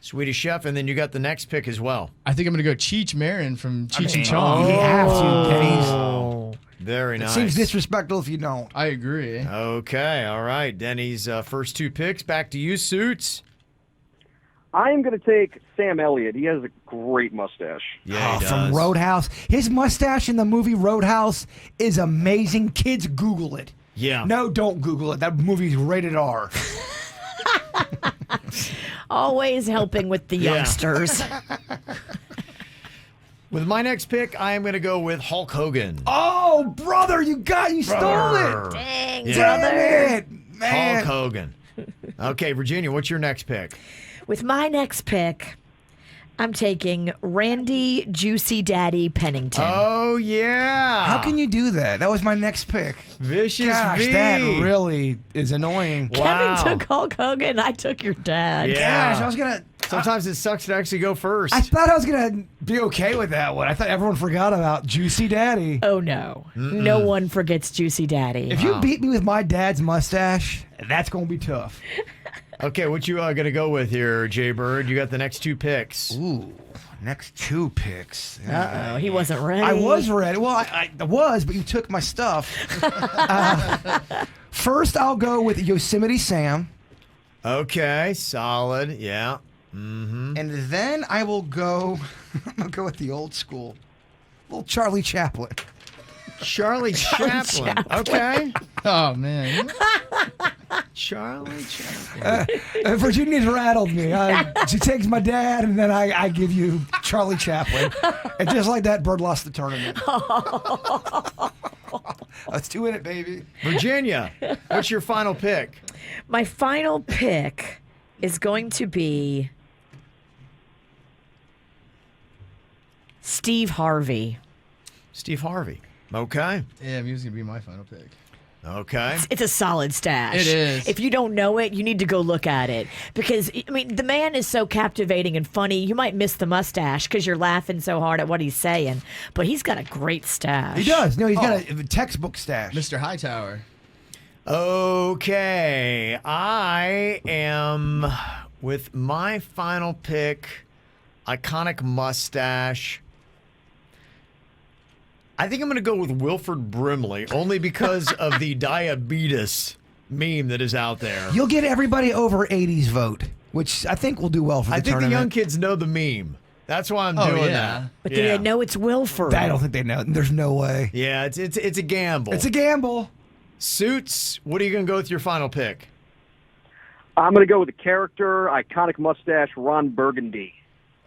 Swedish Chef, and then you got the next pick as well. I think I'm gonna go Cheech Marin from Cheech and You Chong. have to, Denny's. Oh, very It nice. seems disrespectful if you don't. I agree. Okay, all right. Denny's first 2 picks. Back to you, Suits. I am going to take Sam Elliott. He has a great mustache. Yeah, he From does. Roadhouse. His mustache in the movie Roadhouse is amazing. Kids, Google it. Yeah. No, don't Google it. That movie's rated R. Always helping with the Yeah. youngsters. With my next pick, I am going to go with Hulk Hogan. Oh, brother, you stole it. Dang, Yeah. brother. Damn it, man. Hulk Hogan. Okay, Virginia, what's your next pick? With my next pick, I'm taking Randy Juicy Daddy Pennington. Oh, yeah. How can you do that? That was my next pick. Vicious Gosh, V. that really is annoying. Wow. Kevin took Hulk Hogan. I took your dad. Yeah. Gosh, I was gonna. Sometimes it sucks to actually go first. I thought I was gonna be okay with that one. I thought everyone forgot about Juicy Daddy. Oh, no. No one forgets Juicy Daddy. If you beat me with my dad's mustache, that's gonna be tough. Okay, what you going to go with here, Jaybird? You got the next 2 picks. Ooh, next 2 picks. Uh-oh, he wasn't ready. I was ready. Well, I was, but you took my stuff. First, I'll go with Yosemite Sam, Okay, solid. Yeah. and then I will go. I'm gonna go with the old school, little Charlie Chaplin. Charlie Chaplin. Okay. Oh man. Charlie Chaplin. Virginia's rattled me. She takes my dad, and then I give you Charlie Chaplin, and just like that, Bird lost the tournament. Let's do it, baby. Virginia, what's your final pick? My final pick is going to be Steve Harvey. Steve Harvey. Okay. Yeah, he was gonna be my final pick. Okay. It's a solid stash. It is. If you don't know it, you need to go look at it. Because, I mean, the man is so captivating and funny. You might miss the mustache because you're laughing so hard at what he's saying. But he's got a great stash. He does. No, he's got a textbook stash. Mr. Hightower. Okay. I am with my final pick, iconic mustache. I think I'm going to go with Wilford Brimley, only because of the diabetes meme that is out there. You'll get everybody over 80s vote, which I think will do well for the I think tournament. the young kids know the meme. That's why I'm doing that. But do they know it's Wilford? I don't think they know. There's no way. Yeah, it's a gamble. It's a gamble. Suits, what are you going to go with your final pick? I'm going to go with the character, iconic mustache, Ron Burgundy.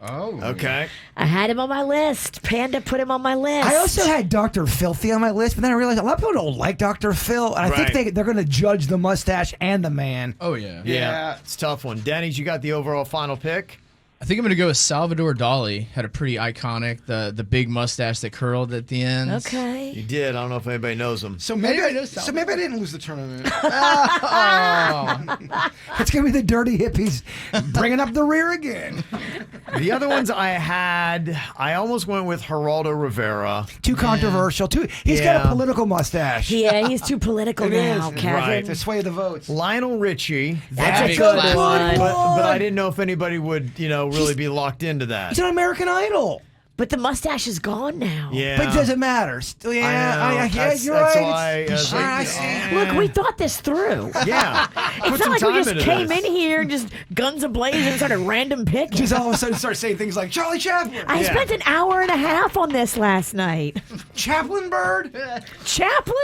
Oh. Okay. I had him on my list. Panda put him on my list. I also had Dr. Filthy on my list, but then I realized a lot of people don't like Dr. Phil, and I Right. think they're going to judge the mustache and the man. Oh yeah. Yeah, it's a tough one. Denny's, you got the overall final pick? I think I'm gonna go with Salvador Dali. Had a pretty iconic, the big mustache that curled at the end. You Okay. did. I don't know if anybody knows him. So maybe, Anybody knows so maybe I didn't lose the tournament. Oh. It's going to be the dirty hippies bringing up the rear again. The other ones I had, I almost went with Geraldo Rivera. Too controversial. He's got Yeah. a political mustache. Yeah, he's too political It now, is. Kevin. Right. To sway the votes. Lionel Richie. That's a Big good classic. one. But I didn't know if anybody would, really be locked into that. He's on American Idol. But the mustache is gone now. Yeah. But it doesn't matter. Still, I know. yeah, That's- you're that's right. why I was like, I see. Look, we thought this through. Yeah. It's Put not some like we time just into came this. in here and just guns a-blazing and started random picking. Just all of a sudden start saying things like Charlie Chaplin. I spent an hour and a half on this last night. Chaplin Bird? Chaplin?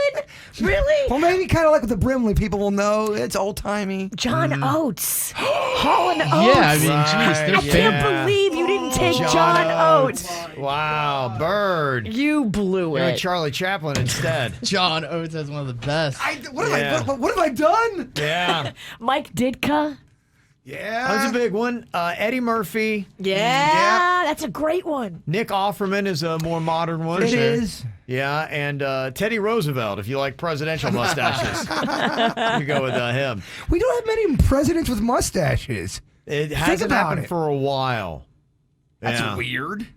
Really? Well, maybe kind of like with the Brimley, people will know it's old-timey. John Oates. Hall and Oates. Yeah, I mean, geez, they're I Yeah. can't believe you didn't take John Oates. Wow, Bird. You blew You're it. Charlie Chaplin instead. John Oates has one of the best. What Yeah. have I done? Yeah. Mike Ditka. Yeah. That was a big one. Eddie Murphy. Yeah, that's a great one. Nick Offerman is a more modern one. It is. Yeah, and Teddy Roosevelt, if you like presidential mustaches. You go with him. We don't have many presidents with mustaches. It hasn't about happened it. for a while. That's Yeah. weird.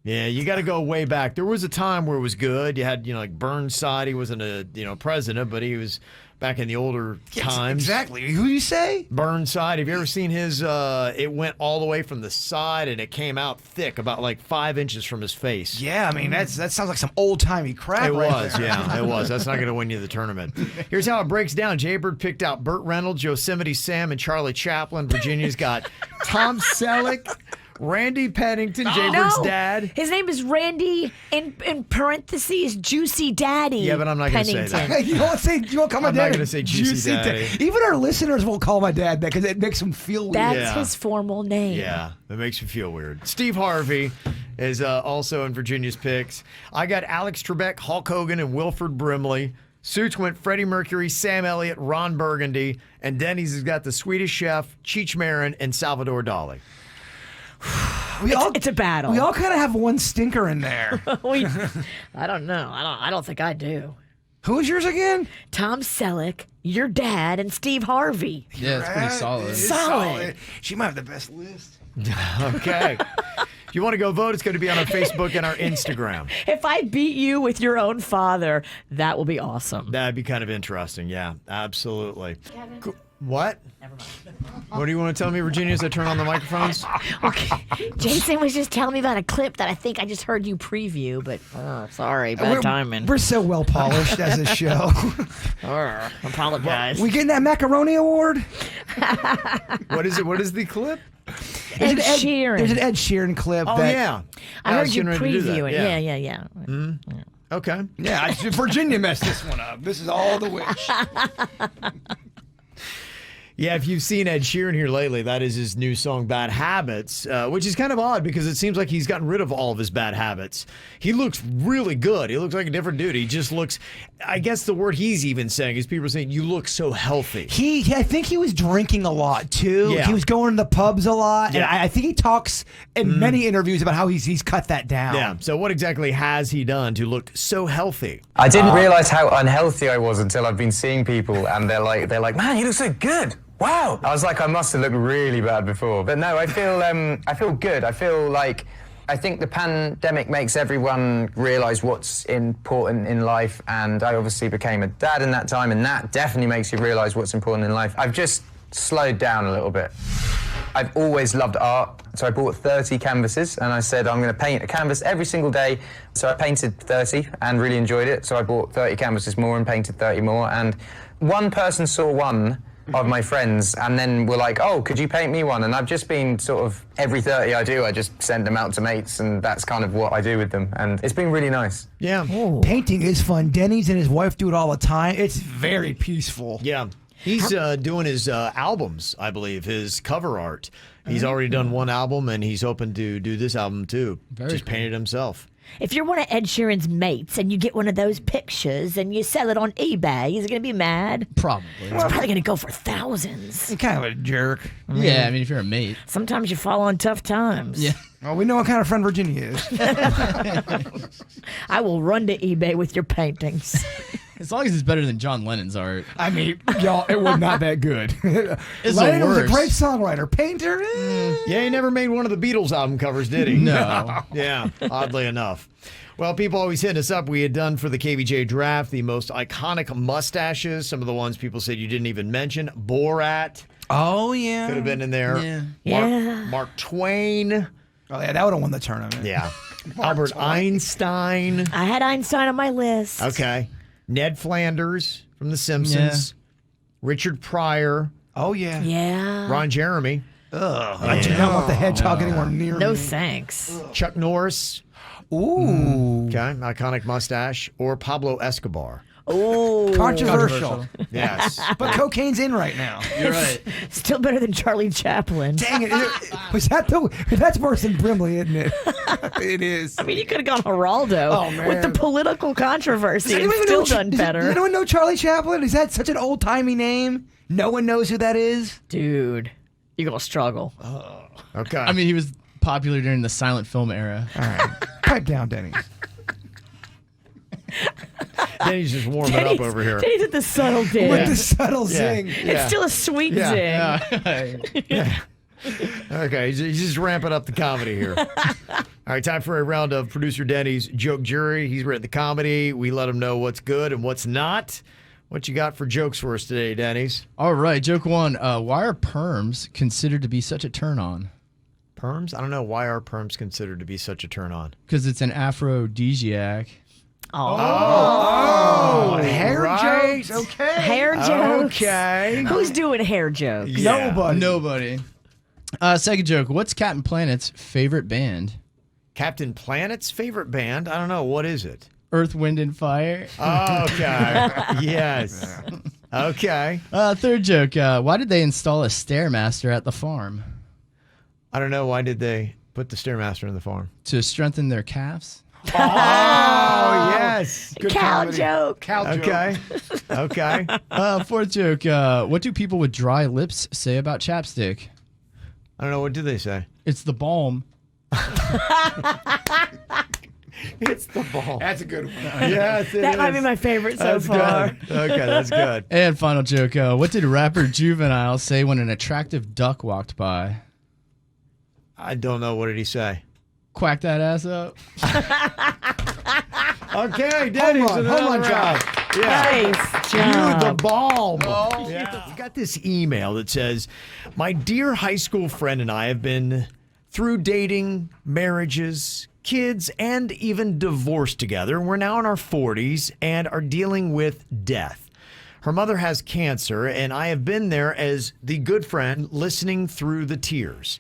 Yeah, you got to go way back. There was a time where it was good. You had, like Burnside. He wasn't a, president, but he was back in the older times. Exactly. Who do you say? Burnside. Have you ever seen his? It went all the way from the side, and it came out thick, about like 5 inches from his face. Yeah, I mean that sounds like some old timey crap. It right was, there. yeah, it was. That's not going to win you the tournament. Here's how it breaks down. Jaybird picked out Burt Reynolds, Yosemite Sam, and Charlie Chaplin. Virginia's got Tom Selleck, Randy Pennington, Jaybird's dad. His name is Randy, in parentheses, Juicy Daddy. Yeah, but I'm not going to say Pennington. that. You won't call my I'm dad. not gonna say Juicy Daddy. Even our listeners won't call my dad that because it makes them feel weird. That's Yeah. his formal name. Yeah, it makes you feel weird. Steve Harvey is also in Virginia's picks. I got Alex Trebek, Hulk Hogan, and Wilford Brimley. Suits went Freddie Mercury, Sam Elliott, Ron Burgundy, and Dennys has got the Swedish Chef, Cheech Marin, and Salvador Dali. It's a battle. We all kind of have one stinker in there. I don't know. I don't think I do. Who was yours again? Tom Selleck, your dad, and Steve Harvey. Yeah, it's pretty solid. It's Solid. She might have the best list. Okay. If you want to go vote, it's going to be on our Facebook and our Instagram. If I beat you with your own father, that will be awesome. That'd be kind of interesting. Yeah, absolutely. Cool. What? Never mind. What do you want to tell me, Virginia, as I turn on the microphones? Okay. Jason was just telling me about a clip that I think I just heard you preview, but sorry, bad timing. We're so well polished as a show. Apologize. We getting that macaroni award? What is it? What is the clip? Ed Sheeran. There's an Ed Sheeran clip. Oh, that, yeah. I heard was you getting ready to do that. preview it. Yeah. Okay. Yeah, Virginia messed this one up. This is all the witch. Yeah, if you've seen Ed Sheeran here lately, that is his new song, Bad Habits, which is kind of odd because it seems like he's gotten rid of all of his bad habits. He looks really good. He looks like a different dude. He just looks, I guess the word he's even saying is people are saying, you look so healthy. I think he was drinking a lot, too. Yeah. He was going to the pubs a lot. Yeah. And I think he talks in many interviews about how he's cut that down. Yeah, so what exactly has he done to look so healthy? I didn't realize how unhealthy I was until I've been seeing people and they're like, man, you look so good. Wow. I was like, I must have looked really bad before. But no, I feel good. I feel like, I think the pandemic makes everyone realize what's important in life. And I obviously became a dad in that time, and that definitely makes you realize what's important in life. I've just slowed down a little bit. I've always loved art, so I bought 30 canvases, and I said I'm going to paint a canvas every single day. So I painted 30 and really enjoyed it. So I bought 30 canvases more and painted 30 more. And one person saw one of my friends and then were like, oh, could you paint me one? And I've just been sort of, every 30 I do, I just send them out to mates, and that's kind of what I do with them. And it's been really nice. Yeah. Painting is fun. Dennys and his wife do it all the time. It's very peaceful. Yeah. He's doing his albums, I believe, his cover art. He's already done one album, and he's hoping to do this album, too. Just painted himself. If you're one of Ed Sheeran's mates and you get one of those pictures and you sell it on eBay, he's going to be mad. Probably. It's probably going to go for thousands. You're kind of a jerk. Yeah, I mean, if you're a mate. Sometimes you fall on tough times. Yeah. Well, we know what kind of friend Virginia is. I will run to eBay with your paintings. As long as it's better than John Lennon's art. I mean, y'all, it was not that good. It's Lennon the was a worst. great songwriter. Painter, Yeah, he never made one of the Beatles album covers, did he? No. Yeah, oddly enough. Well, people always hitting us up. We had done for the KVJ Draft the most iconic mustaches. Some of the ones people said you didn't even mention. Borat Oh, yeah. could have been in there. Yeah. Yeah. Mark Twain. Oh, yeah, that would have won the tournament. Yeah. Albert Einstein. I had Einstein on my list. Okay. Ned Flanders from The Simpsons. Richard Pryor. Oh, yeah. Yeah. Ron Jeremy. I do not want the hedgehog anywhere near No me. thanks. Chuck Norris. Ooh. Okay. Iconic mustache. Or Pablo Escobar. Oh, Controversial. Yes. But cocaine's in right now. You're right. still better than Charlie Chaplin. Dang it. That's worse than Brimley, isn't it? It is. I mean, you could have gone Geraldo Oh, man. with the political controversy and still done better. Does anyone know Charlie Chaplin? Is that such an old-timey name? No one knows who that is? Dude, you're going to struggle. Okay. I mean, he was popular during the silent film era. All right. Pipe down, Denny. Denny's just warming up over here. Denny's at the subtle ding. With the subtle zing. It's still a sweet zing. Okay, he's just ramping up the comedy here. All right, time for a round of producer Denny's joke jury. He's written the comedy. We let him know what's good and what's not. What you got for jokes for us today, Denny's? All right, joke one. Why are perms considered to be such a turn on? Perms? I don't know. Why are perms considered to be such a turn on? Because it's an aphrodisiac. Hair right. jokes? Okay. Hair jokes. Okay. Who's doing hair jokes? Yeah. Nobody. Second joke. What's Captain Planet's favorite band? Captain Planet's favorite band? I don't know. What is it? Earth, Wind, and Fire. Okay. Yes. Okay. Third joke. Why did they install a Stairmaster at the farm? I don't know. Why did they put the Stairmaster in the farm? To strengthen their calves. Oh, yes. Good Cow comedy. joke. Cow joke. Okay. Okay. Fourth joke. What do people with dry lips say about chapstick? I don't know. What do they say? It's the balm. It's the ball. That's a good one. Yes, it That might is. be my favorite so That's far. good. Okay, that's good. And final joke. What did rapper Juvenile say when an attractive duck walked by? I don't know. What did he say? Quack that ass up. Okay, Denny's Home run job. Yeah. Nice You the job. balm. Yeah. You got this email that says, "My dear high school friend and I have been through dating, marriages, kids, and even divorce together. We're now in our 40s and are dealing with death. Her mother has cancer, and I have been there as the good friend listening through the tears.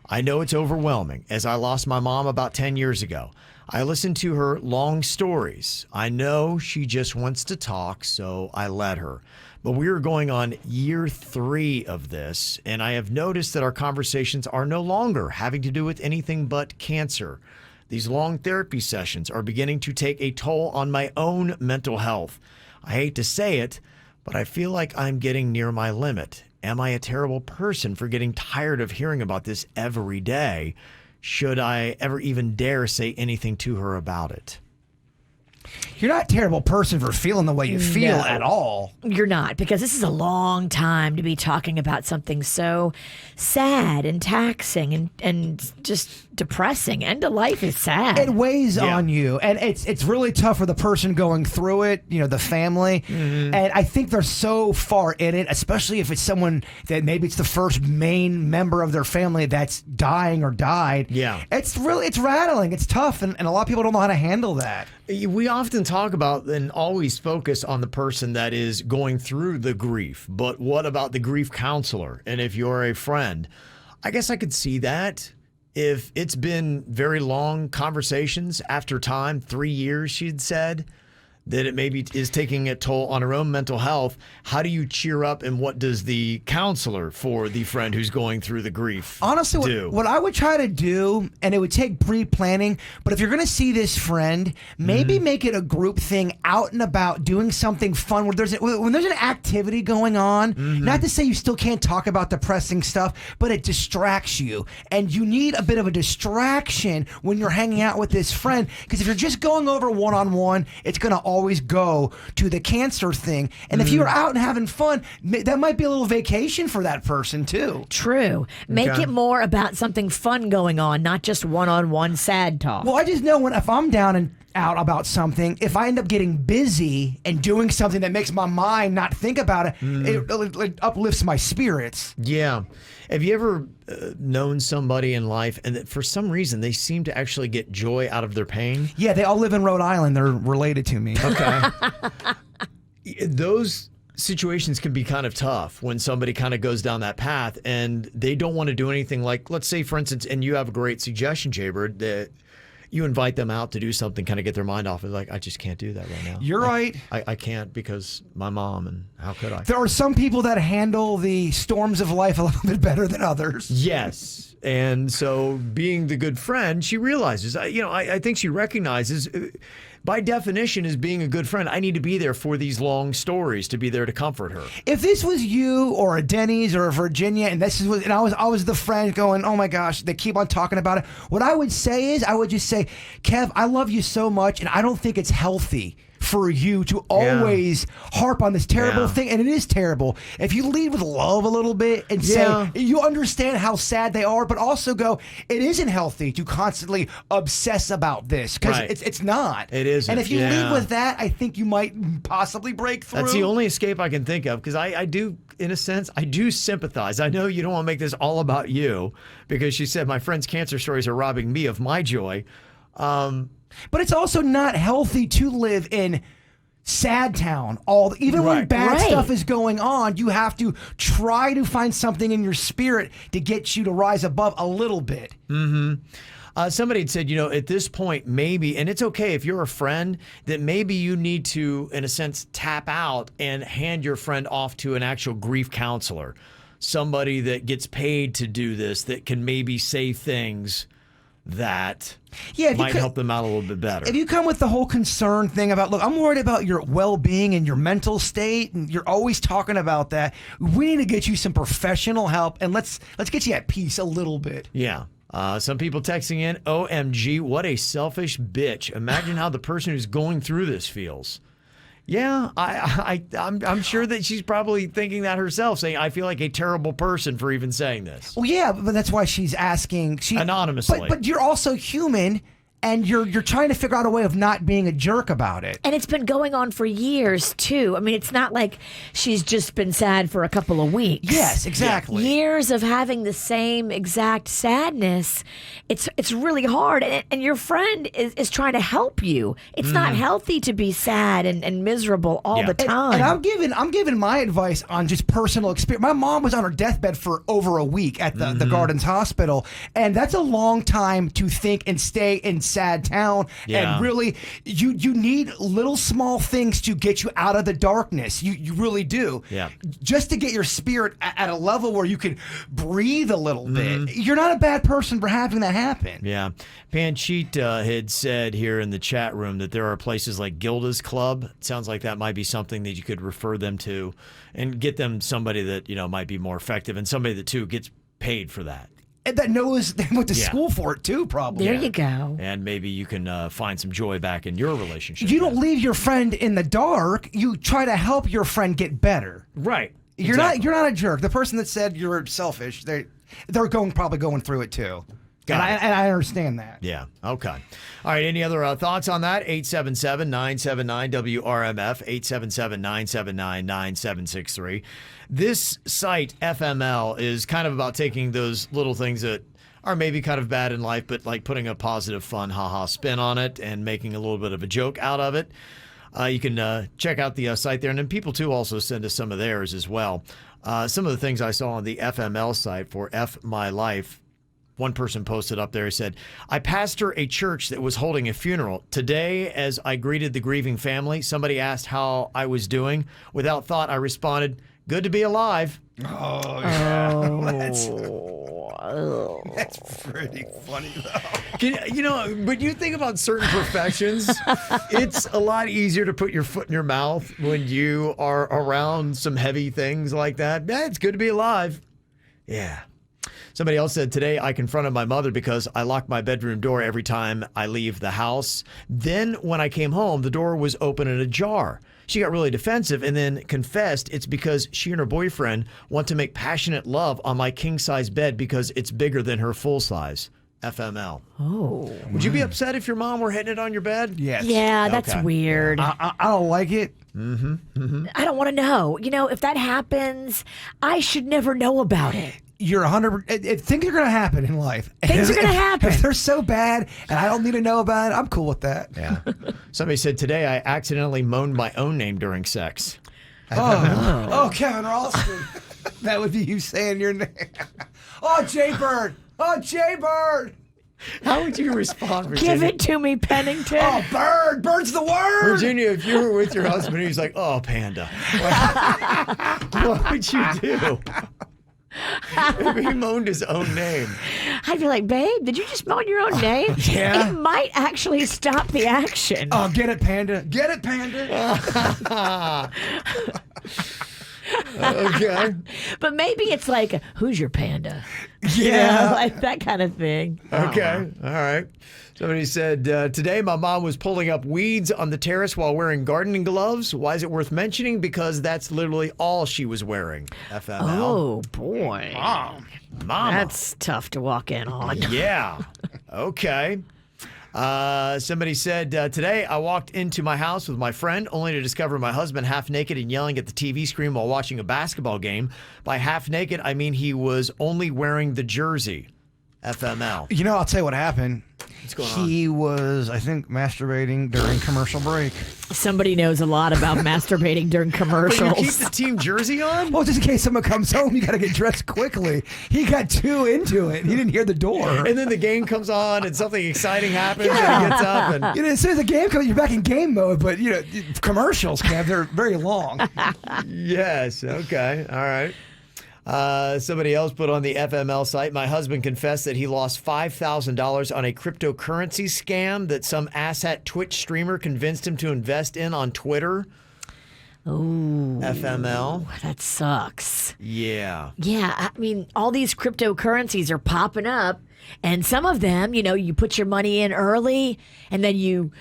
I know it's overwhelming, as I lost my mom about 10 years ago. I listen to her long stories. I know she just wants to talk, so I let her. But we are going on year 3 of this, and I have noticed that our conversations are no longer having to do with anything but cancer. These long therapy sessions are beginning to take a toll on my own mental health. I hate to say it, but I feel like I'm getting near my limit. Am I a terrible person for getting tired of hearing about this every day? Should I ever even dare say anything to her about it?" You're not a terrible person for feeling the way you feel No. at all. You're not, because this is a long time to be talking about something so sad and taxing and just depressing. End of life is sad. It weighs Yeah. on you, and it's really tough for the person going through it, you know, the family. And I think they're so far in it, especially if it's someone that maybe it's the first main member of their family that's dying or died. Yeah. It's rattling. It's tough, and a lot of people don't know how to handle that. We often talk about and always focus on the person that is going through the grief, but what about the grief counselor? And if you're a friend, I guess I could see that. If it's been very long conversations after time, 3 years, she'd said, that it maybe is taking a toll on her own mental health. How do you cheer up, and what does the counselor for the friend who's going through the grief Honestly, do? what I would try to do, and it would take pre-planning, but if you're going to see this friend, maybe make it a group thing, out and about, doing something fun where when there's an activity going on. Not to say you still can't talk about depressing stuff, but it distracts you, and you need a bit of a distraction when you're hanging out with this friend, because if you're just going over one-on-one, it's going to always go to the cancer thing. And if you're out and having fun, that might be a little vacation for that person too. True. Make Okay. it more about something fun going on, not just one-on-one sad talk. Well, I just know if I'm down and out about something, if I end up getting busy and doing something that makes my mind not think about it, it uplifts my spirits. Yeah. Have you ever known somebody in life and that for some reason they seem to actually get joy out of their pain? Yeah, they all live in Rhode Island. They're related to me. Okay. Those situations can be kind of tough when somebody kind of goes down that path and they don't want to do anything like, let's say, for instance, and you have a great suggestion, Jaybird, that you invite them out to do something, kind of get their mind off. It's like, I just can't do that right now. You're right. I can't because my mom, and how could I? There are some people that handle the storms of life a little bit better than others. Yes. And so being the good friend, she realizes, I think she recognizes, by definition, as being a good friend, I need to be there for these long stories, to be there to comfort her. If this was you or a Dennys or a Virginia, and I was the friend going, oh my gosh, they keep on talking about it. What I would say is, I would just say, Kev, I love you so much, and I don't think it's healthy for you to always harp on this terrible thing, and it is terrible. If you lead with love a little bit and say you understand how sad they are, but also go, it isn't healthy to constantly obsess about this, because it's not. It isn't. And if you lead with that, I think you might possibly break through. That's the only escape I can think of, because I do, in a sense, I do sympathize. I know you don't want to make this all about you, because she said my friend's cancer stories are robbing me of my joy. But it's also not healthy to live in sad town. Even when bad stuff is going on, you have to try to find something in your spirit to get you to rise above a little bit. Somebody had said, at this point, maybe, and it's okay if you're a friend, that maybe you need to, in a sense, tap out and hand your friend off to an actual grief counselor. Somebody that gets paid to do this, that can maybe say things that might help them out a little bit better. If you come with the whole concern thing about, look, I'm worried about your well-being and your mental state, and you're always talking about that, we need to get you some professional help, and let's get you at peace a little bit. Yeah. Some people texting in, OMG, what a selfish bitch. Imagine how the person who's going through this feels. Yeah, I'm sure that she's probably thinking that herself, saying, I feel like a terrible person for even saying this. Well, yeah, but that's why she's asking. Anonymously. But you're also human, and you're trying to figure out a way of not being a jerk about it. And it's been going on for years, too. I mean, it's not like she's just been sad for a couple of weeks. Yes, exactly. Years of having the same exact sadness. It's really hard. And your friend is trying to help you. It's not healthy to be sad and miserable all the time. And I'm giving my advice on just personal experience. My mom was on her deathbed for over a week at the Gardens Hospital. And that's a long time to think and stay in sad town. And really, you need little small things to get you out of the darkness. You really do. Yeah. Just to get your spirit at a level where you can breathe a little bit. You're not a bad person for having that happen. Yeah. Pancheet had said here in the chat room that there are places like Gilda's Club. It sounds like that might be something that you could refer them to and get them somebody that, might be more effective, and somebody that, too, gets paid for that. And that knows they went to school for it, too, probably. There you go. And maybe you can find some joy back in your relationship. You don't leave your friend in the dark. You try to help your friend get better. Right. You're not a jerk. The person that said you're selfish, they're probably going through it, too. And I understand that. Yeah. Okay. All right. Any other thoughts on that? 877-979-WRMF, 877-979-9763. This site, FML, is kind of about taking those little things that are maybe kind of bad in life, but like putting a positive, fun, haha spin on it and making a little bit of a joke out of it. You can check out the site there. And then people, too, also send us some of theirs as well. Some of the things I saw on the FML site for F My Life. One person posted up there, he said, I pastor a church that was holding a funeral. Today, as I greeted the grieving family, somebody asked how I was doing. Without thought, I responded, good to be alive. Oh, yeah. That's pretty funny, though. But you think about certain professions, it's a lot easier to put your foot in your mouth when you are around some heavy things like that. Yeah, it's good to be alive. Yeah. Somebody else said, today I confronted my mother because I lock my bedroom door every time I leave the house. Then when I came home, the door was open and ajar. She got really defensive and then confessed it's because she and her boyfriend want to make passionate love on my king-size bed because it's bigger than her full-size. FML. Oh. Would you be upset if your mom were hitting it on your bed? Yes. Yeah, that's weird. I don't like it. I don't want to know. If that happens, I should never know about it. You're 100%. Things are going to happen in life. Things are going to happen. If they're so bad and I don't need to know about it, I'm cool with that. Yeah. Somebody said, today I accidentally moaned my own name during sex. Oh, Kevin Ralston. That would be you saying your name. Oh, Jaybird. Oh, Jaybird. How would you respond, Virginia? Give it to me, Pennington. Oh, bird. Bird's the word. Virginia, if you were with your husband, he's like, "Oh, panda." What would you do? If he moaned his own name. I'd be like, babe, did you just moan your own name? Yeah. It might actually stop the action. Oh, get it, panda. Get it, panda. Okay. But maybe it's like, who's your panda? Yeah. Like that kind of thing. Okay. All right. Somebody said, today my mom was pulling up weeds on the terrace while wearing gardening gloves. Why is it worth mentioning? Because that's literally all she was wearing. FML. Oh, boy. Mama. That's tough to walk in on. Yeah. Okay. Somebody said, today I walked into my house with my friend only to discover my husband half naked and yelling at the TV screen while watching a basketball game. By half naked, I mean he was only wearing the jersey. FML. You know, I'll tell you what happened. What's going on? He was, I think, masturbating during commercial break. Somebody knows a lot about masturbating during But you commercials. keep the team jersey on? Well, just in case someone comes home, you got to get dressed quickly. He got too into it. He didn't hear the door. And then the game comes on and something exciting happens and he gets up and... You know, as soon as the game comes, you're back in game mode. But, you know, commercials, Kev, they're very long. Yes. Okay. All right. Somebody else put on the FML site, my husband confessed that he lost $5,000 on a cryptocurrency scam that some asshat Twitch streamer convinced him to invest in on Twitter. Ooh. FML. That sucks. Yeah. Yeah, I mean, all these cryptocurrencies are popping up, and some of them, you know, you put your money in early, and then you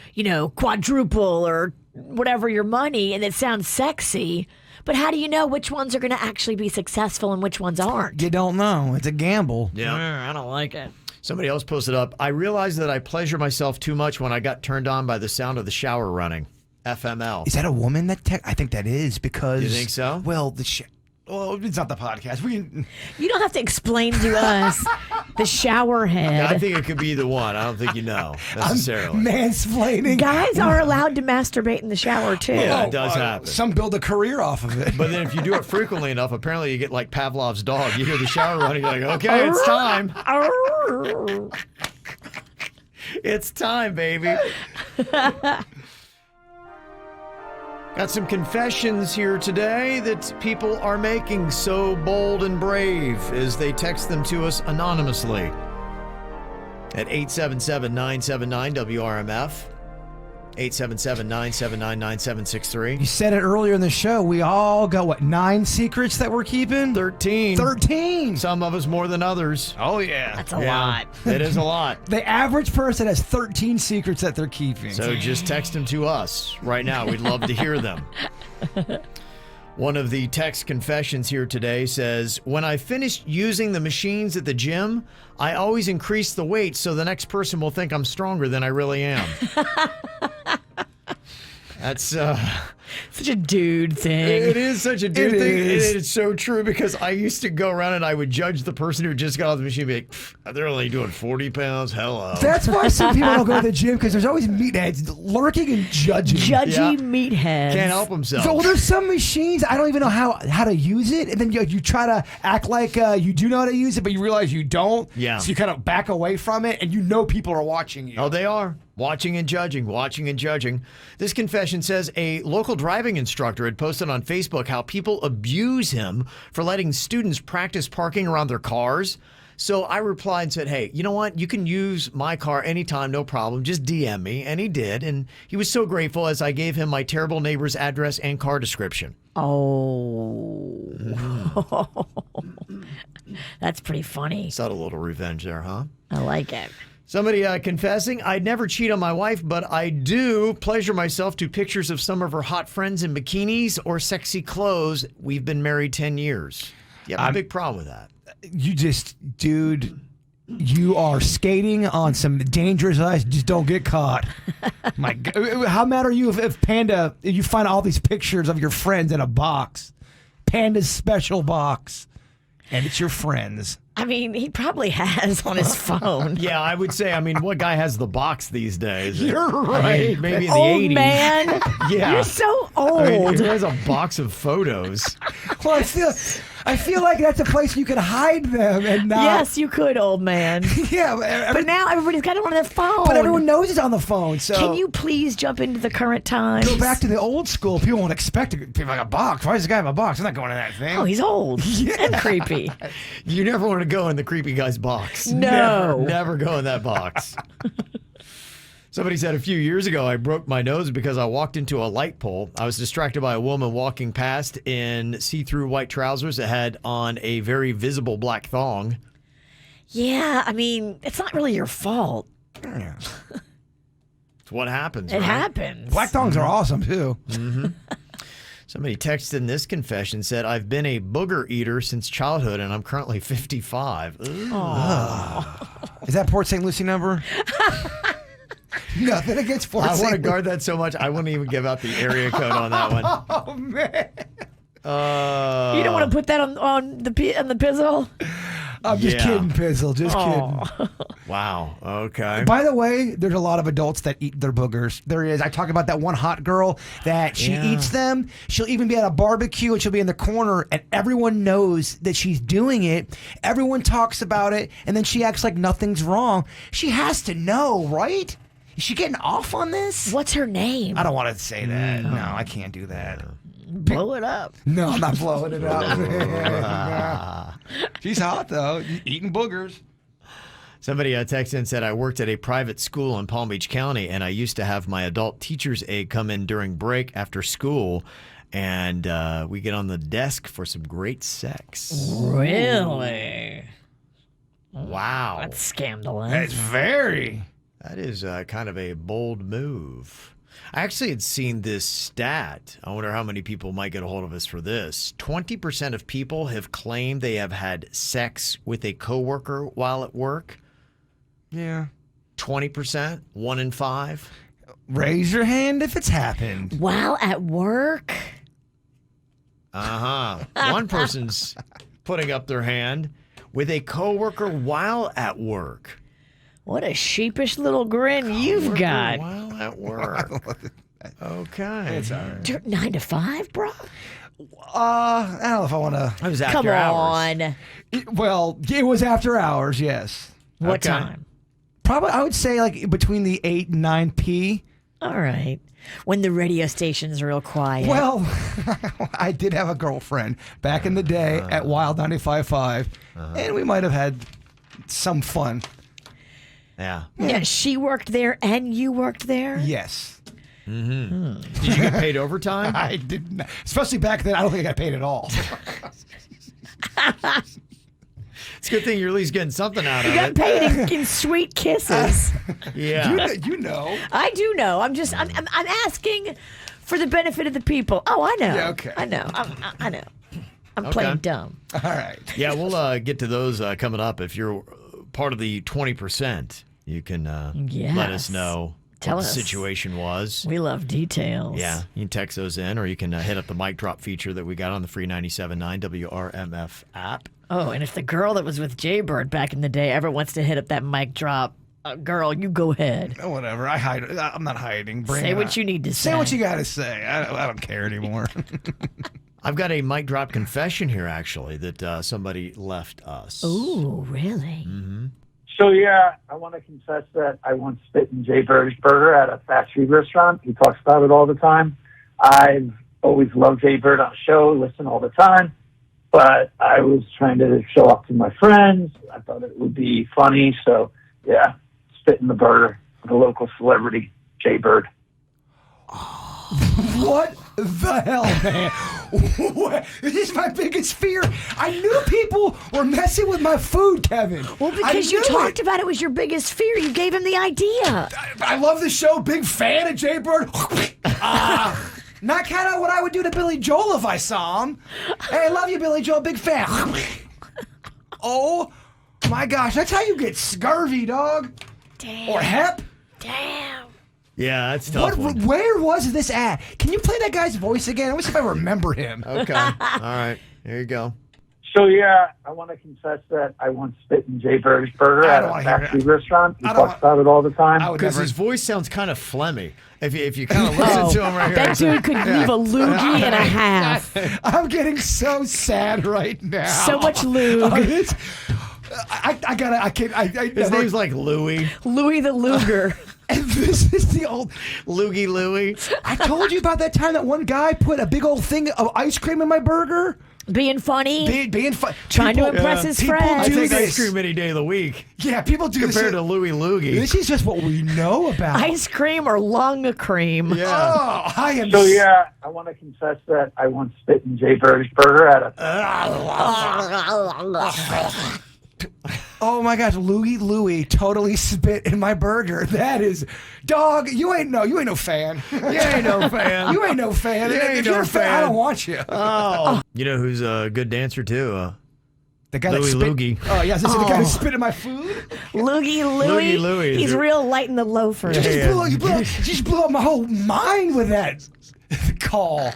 quadruple or whatever your money, and it sounds sexy. But how do you know which ones are going to actually be successful and which ones aren't? You don't know. It's a gamble. Yeah. I don't like it. Somebody else posted up, I realized that I pleasure myself too much when I got turned on by the sound of the shower running. FML. Is that a woman that I think that is because... You think so? Well, it's not the podcast. You don't have to explain to us the shower head. I think it could be either one. I don't think you know necessarily. Mansplaining. Guys are allowed to masturbate in the shower, too. Yeah, it does happen. Some build a career off of it. But then if you do it frequently enough, apparently you get like Pavlov's dog. You hear the shower running, you're like, okay, it's time. It's time, baby. Got some confessions here today that people are making so bold and brave as they text them to us anonymously at 877-979-WRMF, 877-979-9763. You said it earlier in the show. We all got, 9 secrets that we're keeping? 13. 13. Some of us more than others. Oh, yeah. That's a lot. It is a lot. The average person has 13 secrets that they're keeping. So just text them to us right now. We'd love to hear them. One of the text confessions here today says, when I finished using the machines at the gym, I always increase the weight so the next person will think I'm stronger than I really am. That's such a dude thing. It is such a dude It thing. is. It's so true because I used to go around and I would judge the person who just got off the machine and be like, they're only doing 40 pounds. Hello. That's why some people don't go to the gym, because there's always meatheads lurking and judging. Judgy meatheads. Can't help themselves. So there's some machines I don't even know how to use it, and then you try to act like you do know how to use it, but you realize you don't. Yeah. So you kind of back away from it, and you know people are watching you. Oh, they are. Watching and judging, watching and judging. This confession says a local driving instructor had posted on Facebook how people abuse him for letting students practice parking around their cars. So I replied and said, hey, you know what? You can use my car anytime, no problem. Just DM me. And he did. And he was so grateful as I gave him my terrible neighbor's address and car description. Oh. That's pretty funny. Subtle little revenge there, huh? I like it. Somebody confessing, I'd never cheat on my wife, but I do pleasure myself to pictures of some of her hot friends in bikinis or sexy clothes. We've been married 10 years. You have a big problem with that. You just, dude, you are skating on some dangerous ice. Just don't get caught. My God. How mad are you if Panda, you find all these pictures of your friends in a box? Panda's special box. And it's your friends. I mean, he probably has on his phone. Yeah, I would say, what guy has the box these days? You're right. Maybe in the Old 80s. man. Yeah. You're so old. Who has a box of photos? Well, I feel like that's a place you could hide them and not. Yes, you could, old man. Yeah, But now everybody's got it on their phone. but everyone knows it's on the phone. So Can you please jump into the current times? go back to the old school? People won't expect it. People like a box. Why does this guy have a box? I'm not going in that thing. Oh, he's old and creepy. You never want to go in the creepy guy's box. No. Never go in that box. Somebody said a few years ago, I broke my nose because I walked into a light pole. I was distracted by a woman walking past in see-through white trousers that had on a very visible black thong. Yeah, I mean, it's not really your fault. It's what happens. It right? happens. Black thongs are awesome too. Somebody texted in this confession, said, I've been a booger eater since childhood, and I'm currently 55. Ugh. Is that Port St. Lucie number? Nothing against Port I St. want to guard that so much, I wouldn't even give out the area code on that one. Oh man. You don't want to put that on the pizzle? I'm just Yeah. kidding, Pizzle. Just kidding. Wow. Okay. By the way, there's a lot of adults that eat their boogers. There is. I talk about that one hot girl that she eats them. She'll even be at a barbecue and she'll be in the corner and everyone knows that she's doing it. Everyone talks about it and then she acts like nothing's wrong. She has to know, right? Is she getting off on this? What's her name? I don't want to say that. No, I can't do that. Blow it up. No, I'm not blowing it up. Nah. She's hot, though. Eating boogers. Somebody texted and said, I worked at a private school in Palm Beach County, and I used to have my adult teacher's aide come in during break after school, and we get on the desk for some great sex. Really? Wow. That's scandalous. It's very. That is kind of a bold move. I actually had seen this stat. I wonder how many people might get a hold of us for this. 20% of people have claimed they have had sex with a coworker while at work. Yeah. 20%, 1 in 5. Raise your hand if it's happened. While at work? One person's putting up their hand with a coworker while at work. What a sheepish little grin you've got. While at work. Okay. It's all right. 9 to 5, bro? I don't know if I want to. That was after Come hours. on. Well, it was after hours, yes. What Okay. time? Probably, I would say like between the 8 and 9 p. All right. When the radio station's real quiet. Well, I did have a girlfriend back in the day at Wild 95.5, and we might have had some fun. Yeah. Yeah, she worked there and you worked there? Yes. Did you get paid overtime? I didn't. Especially back then, I don't think I got paid at all. It's a good thing you're at least getting something out of You got it. paid in sweet kisses. Yeah. You know. I do know. I'm asking for the benefit of the people. Oh, I know. Yeah, okay. I know. I know. I'm playing dumb. All right. Yeah, we'll get to those coming up. If you're part of the 20%, you can let us Yes. know Tell what the us. situation was. We love details. Yeah, you can text those in, or you can hit up the mic drop feature that we got on the free 97.9 WRMF app. Oh, and if the girl that was with Jaybird back in the day ever wants to hit up that mic drop, girl, you go ahead. Oh, whatever. I hide. I'm not hiding. Bring Say it what on. you need to say. Say what you got to say. I don't care anymore. I've got a mic drop confession here, actually, that somebody left us. Ooh, really? So, yeah, I want to confess that I once spit in Jaybird's burger at a fast food restaurant. He talks about it all the time. I've always loved Jaybird on the show, listen all the time. But I was trying to show off to my friends. I thought it would be funny. So, yeah, spit in the burger of a local celebrity, Jaybird. What the hell, man? This is my biggest fear. I knew people were messing with my food, Kevin. Well, because you talked about it was your biggest fear. You gave him the idea. I love the show. Big fan of Jaybird. Not kind of what I would do to Billy Joel if I saw him. Hey, I love you, Billy Joel. Big fan. Oh, my gosh. That's how you get scurvy, dog. Damn. Or hep. Damn. Yeah, that's tough. Where was this at? Can you play that guy's voice again? Let me see if I remember him. Okay. All right. Here you go. So yeah, I want to confess that I once spit in Jaybird's burger I at don't a wanna hear fast that. food restaurant. He I don't talks want- about it all the time. I would Because never. his voice sounds kind of phlegmy. If you kind of listen to him right here. That dude could leave a loogie and a half. I'm getting so sad right now. So much lube. His name's like Louie. Louis the Luger. And this is the old. Loogie Louie. I told you about that time that one guy put a big old thing of ice cream in my burger. Being funny. Being fun. Trying to impress his people friends. I do take this. ice cream any day of the week Yeah, people do this. compared to Louie Loogie. This is just what we know about. Ice cream or lung cream. Yeah. Oh, I am. So yeah, I want to confess that I once spit in Jaybird's burger at a Oh my gosh, Louie totally spit in my burger. That is, dog. You ain't no fan. You ain't no fan. You ain't no fan. You ain't If you're no a fan, I fan. don't want you. Oh. You know who's a good dancer too? The guy Louie that spit. Loogie. Oh yes, this is the guy that spit in my food. Loogie Louie. Louie. He's real light in the loafers. You just blew up my whole mind with that call.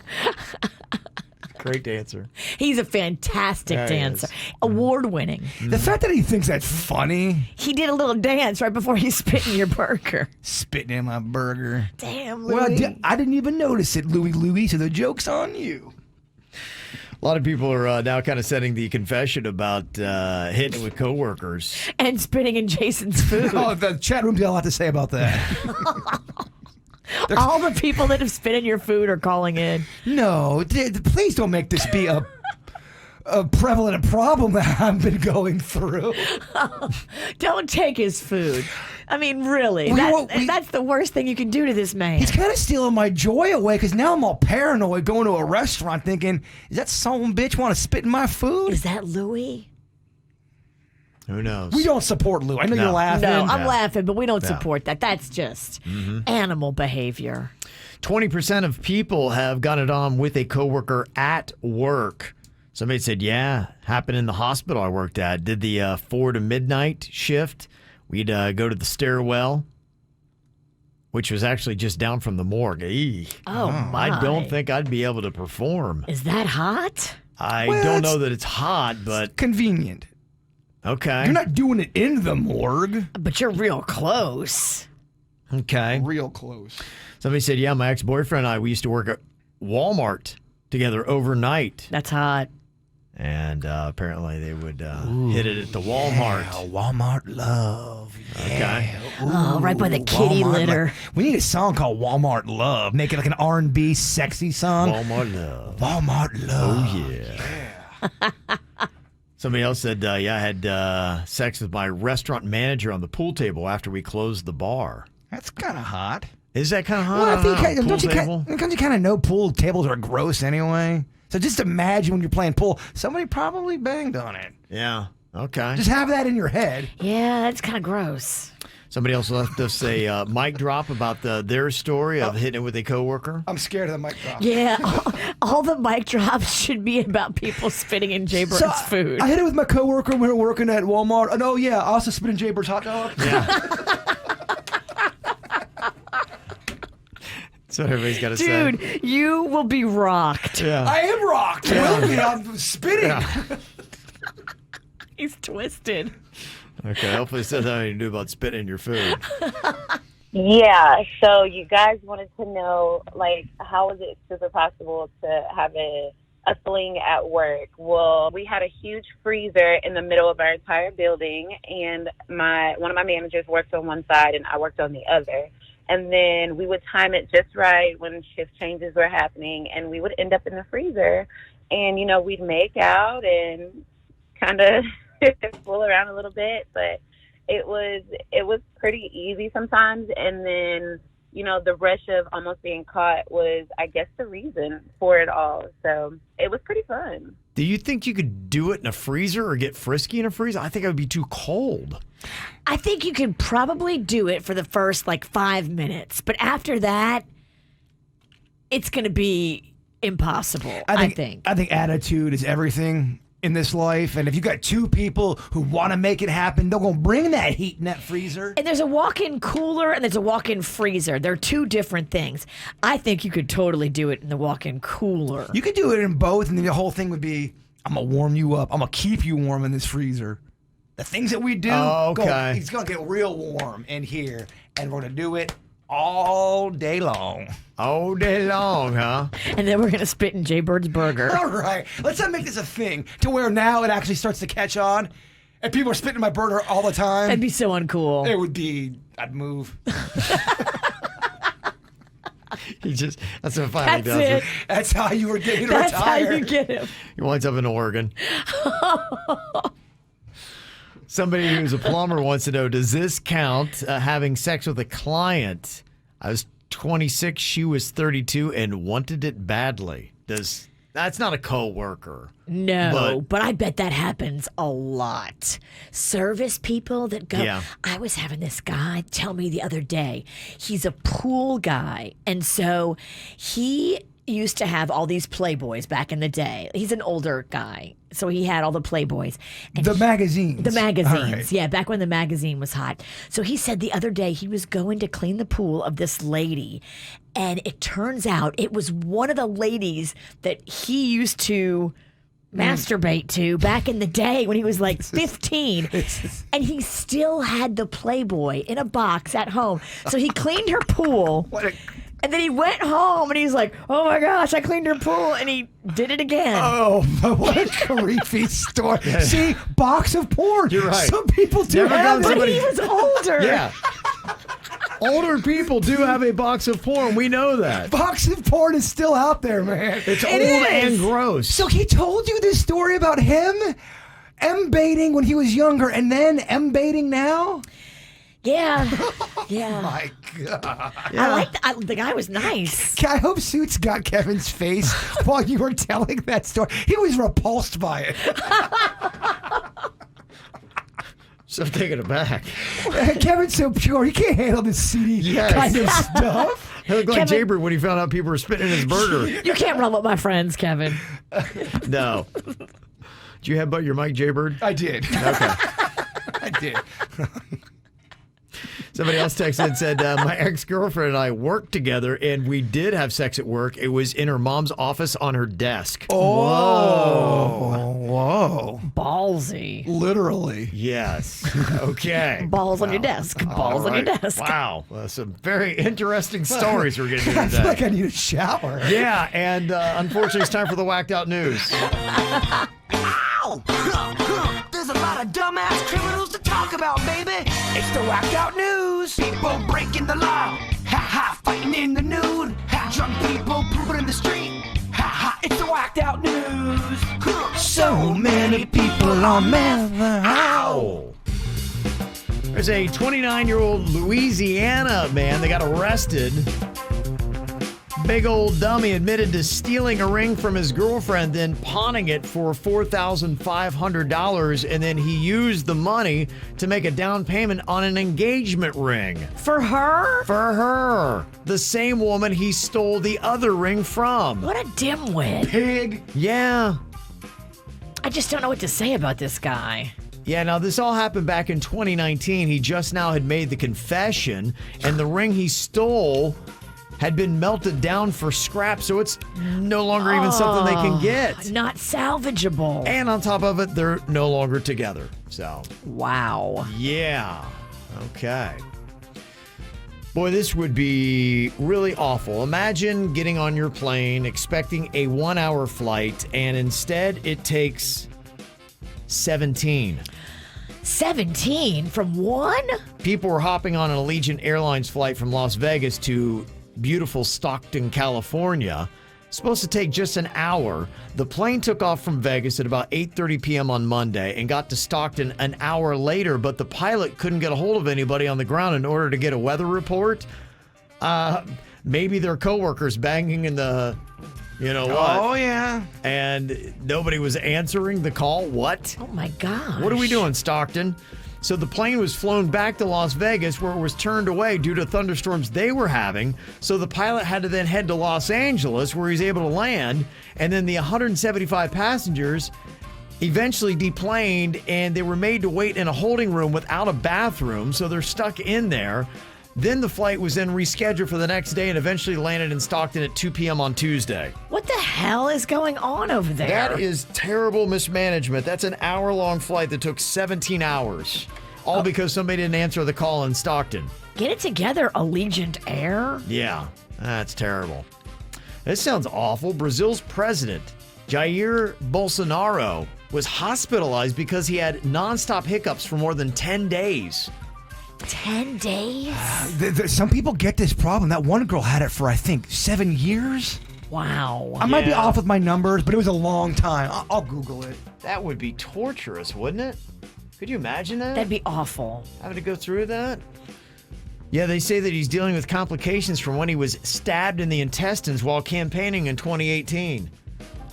Great dancer. He's a fantastic Yeah, he dancer. is. Award winning. The fact that he thinks that's funny, He did a little dance right before he spit in your burger. spitting in my burger. Damn, Louie. Well, I didn't even notice it, Louie. So the joke's on you. A lot of people are now kind of setting the confession about hitting it with coworkers. And spitting in Jason's food. Oh, the chat room's got a lot to say about that. All the people that have spit in your food are calling in. No, please don't make this be a prevalent problem that I've been going through. Don't take his food. I mean, really. That's the worst thing you can do to this man. He's kind of stealing my joy away because now I'm all paranoid going to a restaurant thinking, is that some bitch want to spit in my food? Is that Louie? Who knows? We don't support Lou. I know No. you're laughing. No, I'm Yeah. laughing, but we don't Yeah. support that. That's just animal behavior. 20% of people have got it on with a coworker at work. Somebody said, yeah, happened in the hospital I worked at. Did the 4 to midnight shift. We'd go to the stairwell, which was actually just down from the morgue. Eee. Oh, my. I don't think I'd be able to perform. Is that hot? I Well, don't it's- know that it's hot, but Convenient. okay. You're not doing it in the morgue. But you're real close. Okay. Real close. Somebody said, yeah, my ex-boyfriend and I, we used to work at Walmart together overnight. That's hot. And apparently they would hit it at the Walmart. Yeah, Walmart love. Okay. Oh, right by the kitty Walmart litter. love. We need a song called Walmart Love. Make it like an R&B sexy song. Walmart love. Walmart Love. Oh, yeah. Somebody else said, yeah, I had sex with my restaurant manager on the pool table after we closed the bar. That's kind of hot. Is that kind of hot? Well, I think don't know. Pool don't you kind of know pool tables are gross anyway? So just imagine when you're playing pool, somebody probably banged on it. Yeah. Okay. Just have that in your head. Yeah, that's kind of gross. Somebody else left us a mic drop about their story of hitting it with a coworker. I'm scared of the mic drop. Yeah, all the mic drops should be about people spitting in Jaybird's So food. I hit it with my coworker when we were working at Walmart. And oh yeah, I also spit in Jaybird's hot dog. Yeah. That's what everybody's got to say. Dude, you will be rocked. Yeah. I am rocked. I'm spitting. He's twisted. Okay. Hopefully it says nothing to do about spitting in your food. Yeah, so you guys wanted to know, like, how is it super possible to have a fling at work? Well, we had a huge freezer in the middle of our entire building, and one of my managers worked on one side and I worked on the other. And then we would time it just right when shift changes were happening, and we would end up in the freezer. And, you know, we'd make out and kind of fool around a little bit, but it was pretty easy sometimes. And then, you know, the rush of almost being caught was, I guess, the reason for it all. So it was pretty fun. Do you think you could do it in a freezer or get frisky in a freezer? I think it would be too cold. I think you can probably do it for the first, 5 minutes. But after that, it's going to be impossible, I think. I think attitude is everything in this life. And if you got two people who want to make it happen, they're going to bring that heat in that freezer. And there's a walk-in cooler and there's a walk-in freezer. They're two different things. I think you could totally do it in the walk-in cooler. You could do it in both, and then the whole thing would be I'm going to warm you up. I'm going to keep you warm in this freezer. The things that we do, it's going to get real warm in here. And we're going to do it all day long. All day long, huh? And then we're going to spit in Jaybird's burger. All right. Let's not make this a thing to where now it actually starts to catch on. And people are spitting in my burger all the time. That'd be so uncool. It would be, I'd move. That's what finally does it. That's how you were getting That's retired. how you get him. He winds up in Oregon. Somebody who's a plumber wants to know, does this count having sex with a client? I was 26, she was 32, and wanted it badly. That's not a coworker. No, but I bet that happens a lot. Service people that go, Yeah. I was having this guy tell me the other day, he's a pool guy. And so he used to have all these Playboys back in the day. He's an older guy, so he had all the Playboys. And The magazines. The magazines, All right. yeah, back when the magazine was hot. So he said the other day he was going to clean the pool of this lady, and it turns out it was one of the ladies that he used to masturbate to back in the day when he was like 15. And he still had the Playboy in a box at home. So he cleaned her pool. And then he went home and he's like, oh my gosh, I cleaned her pool. And he did it again. Oh, what a creepy story. See, box of porn. You're right. Some people do Never have gone it. But he was older. Yeah. Older people do have a box of porn. We know that. Box of porn is still out there, man. It's old and gross. So he told you this story about him M-baiting when he was younger and then M-baiting now? Yeah. Yeah. My God. The guy was nice. I hope Suits got Kevin's face while you were telling that story. He was repulsed by it. So I'm taking it back. Kevin's so pure. He can't handle this seedy kind of stuff. He looked like Kevin- Jaybird when he found out people were spitting in his burger. You can't run with my friends, Kevin. No. Did you headbutt your mic, Jaybird? I did. Okay. I did. Somebody else texted and said, my ex-girlfriend and I worked together, and we did have sex at work. It was in her mom's office on her desk. Oh. Whoa. Ballsy. Literally. Yes. Okay. Balls on your desk. Balls on your desk. Wow. Some very interesting stories we're getting I into feel today. like I need a shower. Yeah, and unfortunately, it's time for the Whacked Out News. There's a lot of dumbass criminals to talk about, baby. It's the Whacked Out News. People breaking the law. Ha ha, fighting in the nude. Ha, drunk people pooping in the street. Ha ha, it's the Whacked Out News. So many people on meth. Ow! There's a 29-year-old Louisiana man that got arrested. Big old dummy admitted to stealing a ring from his girlfriend, then pawning it for $4,500, and then he used the money to make a down payment on an engagement ring. For her? For her. The same woman he stole the other ring from. What a dimwit. Pig. Yeah. I just don't know what to say about this guy. Yeah, now this all happened back in 2019. He just now had made the confession, and the ring he stole had been melted down for scrap, so it's no longer even something they can get. Not salvageable. And on top of it, they're no longer together. So, wow. Yeah. Okay. Boy, this would be really awful. Imagine getting on your plane, expecting a 1-hour flight, and instead it takes 17. 17 from one? People were hopping on an Allegiant Airlines flight from Las Vegas to beautiful Stockton, California. Supposed to take just an hour. The plane took off from Vegas at about 8:30 p.m. on Monday and got to Stockton an hour later, but the pilot couldn't get a hold of anybody on the ground in order to get a weather report. Maybe their coworkers banging in the, you know what? Oh, yeah. And nobody was answering the call. What? Oh, my gosh. What are we doing, Stockton? So the plane was flown back to Las Vegas, where it was turned away due to thunderstorms they were having. So the pilot had to then head to Los Angeles, where he's able to land. And then the 175 passengers eventually deplaned, and they were made to wait in a holding room without a bathroom. So they're stuck in there. Then the flight was then rescheduled for the next day and eventually landed in Stockton at 2 p.m. on Tuesday. What the hell is going on over there? That is terrible mismanagement. That's an hour-long flight that took 17 hours. All because somebody didn't answer the call in Stockton. Get it together, Allegiant Air. Yeah, that's terrible. This sounds awful. Brazil's president, Jair Bolsonaro, was hospitalized because he had nonstop hiccups for more than 10 days. 10 days? Some people get this problem. That one girl had it for, I think, 7 years. Wow. I might be off with my numbers, but it was a long time. I'll Google it. That would be torturous, wouldn't it? Could you imagine that? That'd be awful. Having to go through that? Yeah, they say that he's dealing with complications from when he was stabbed in the intestines while campaigning in 2018.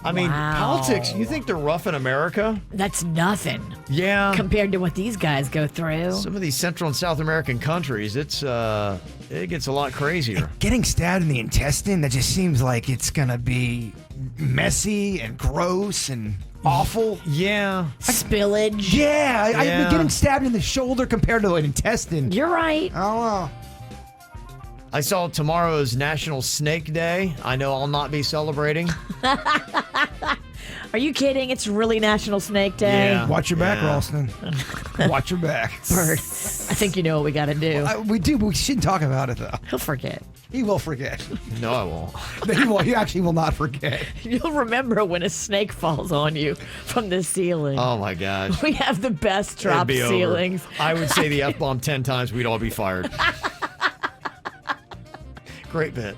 I mean, politics, you think they're rough in America? That's nothing. Yeah. Compared to what these guys go through. Some of these Central and South American countries, it gets a lot crazier. Getting stabbed in the intestine, that just seems like it's going to be messy and gross and awful. Yeah. I Spillage. mean, getting stabbed in the shoulder compared to an intestine. You're right. I don't know. I saw tomorrow's National Snake Day. I know I'll not be celebrating. Are you kidding? It's really National Snake Day. Yeah. Watch your back, Ralston. Watch your back. Bird, I think you know what we got to do. We do, but we shouldn't talk about it, though. He'll forget. He will forget. No, I won't. He actually will not forget. You'll remember when a snake falls on you from the ceiling. Oh, my gosh. We have the best It'd drop be over. ceilings. I would say the F-bomb 10 times, we'd all be fired. Great bit.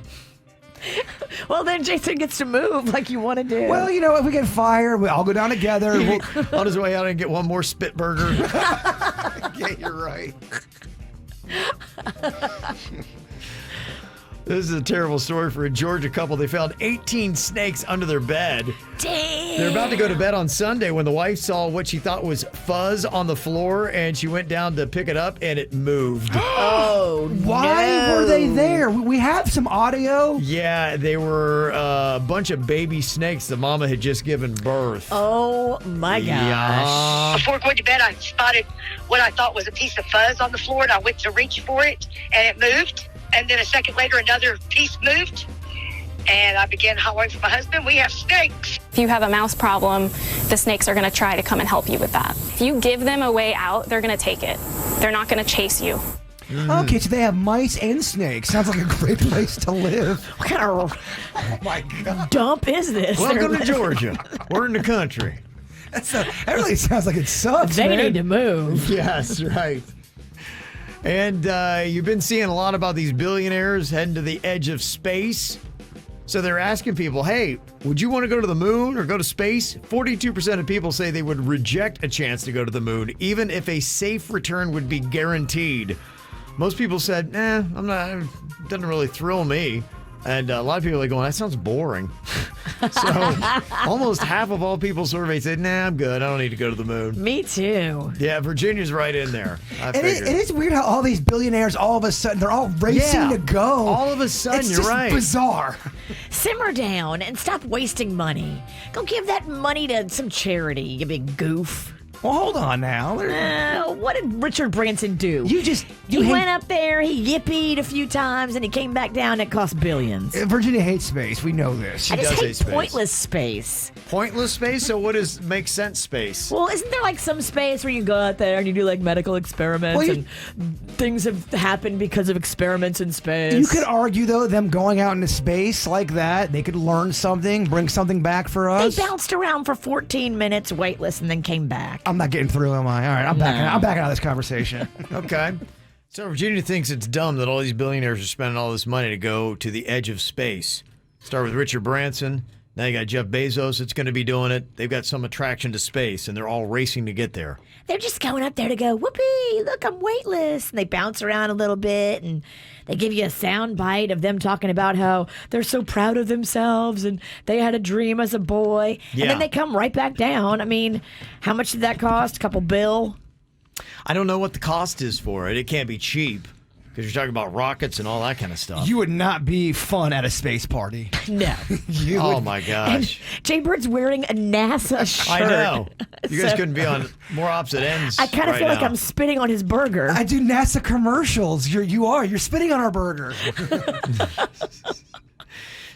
Well, then Jason gets to move like you want to do. Well, you know, if we get fired, we all go down together. On his way out and get one more spit burger. Yeah, you're right. This is a terrible story for a Georgia couple. They found 18 snakes under their bed. Dang. They're about to go to bed on Sunday when the wife saw what she thought was fuzz on the floor, and she went down to pick it up, and it moved. Oh, Why were they there? We have some audio. Yeah, they were a bunch of baby snakes. The mama had just given birth. Oh, my gosh. Yeah. Before going to bed, I spotted what I thought was a piece of fuzz on the floor, and I went to reach for it, and it moved. And then a second later, another piece moved, and I began hollering for my husband. We have snakes. If you have a mouse problem, the snakes are going to try to come and help you with that. If you give them a way out, they're going to take it. They're not going to chase you. Okay, so they have mice and snakes. Sounds like a great place to live. What kind of Oh, my God. dump is this? Welcome to Georgia. We're in the country. That really sounds like it sucks, They man. need to move. Yes, right. And you've been seeing a lot about these billionaires heading to the edge of space. So they're asking people, hey, would you want to go to the moon or go to space? 42% of people say they would reject a chance to go to the moon, even if a safe return would be guaranteed. Most people said, I'm not, it doesn't really thrill me. And a lot of people are going, that sounds boring. So almost half of all people surveyed said, I'm good. I don't need to go to the moon. Me too. Yeah, Virginia's right in there. It is weird how all these billionaires, all of a sudden, they're all racing to go. All of a sudden, it's you're just right. bizarre. Simmer down and stop wasting money. Go give that money to some charity, you big goof. Well, hold on now. What did Richard Branson do? You went up there, he yippied a few times, and he came back down. It cost billions. Virginia hates space. We know this. I just does hate hate space. pointless space. Pointless space? So what does make sense space? Well, isn't there like some space where you go out there and you do like medical experiments and things have happened because of experiments in space? You could argue, though, them going out into space like that, they could learn something, bring something back for us. They bounced around for 14 minutes weightless and then came back. I'm not getting through, am I? All right, I'm backing out of this conversation. Okay. So Virginia thinks it's dumb that all these billionaires are spending all this money to go to the edge of space. Start with Richard Branson. Now you got Jeff Bezos that's going to be doing it. They've got some attraction to space, and they're all racing to get there. They're just going up there to go, whoopee, look, I'm weightless. And they bounce around a little bit, and they give you a sound bite of them talking about how they're so proud of themselves, and they had a dream as a boy. Yeah. And then they come right back down. I mean, how much did that cost? A couple bill? I don't know what the cost is for it. It can't be cheap. Because you're talking about rockets and all that kind of stuff. You would not be fun at a space party. No. Oh, my gosh. Jaybird's wearing a NASA shirt. I know. You guys couldn't be on more opposite ends. I kind of feel like I'm spitting on his burger. I do NASA commercials. You're spitting on our burger.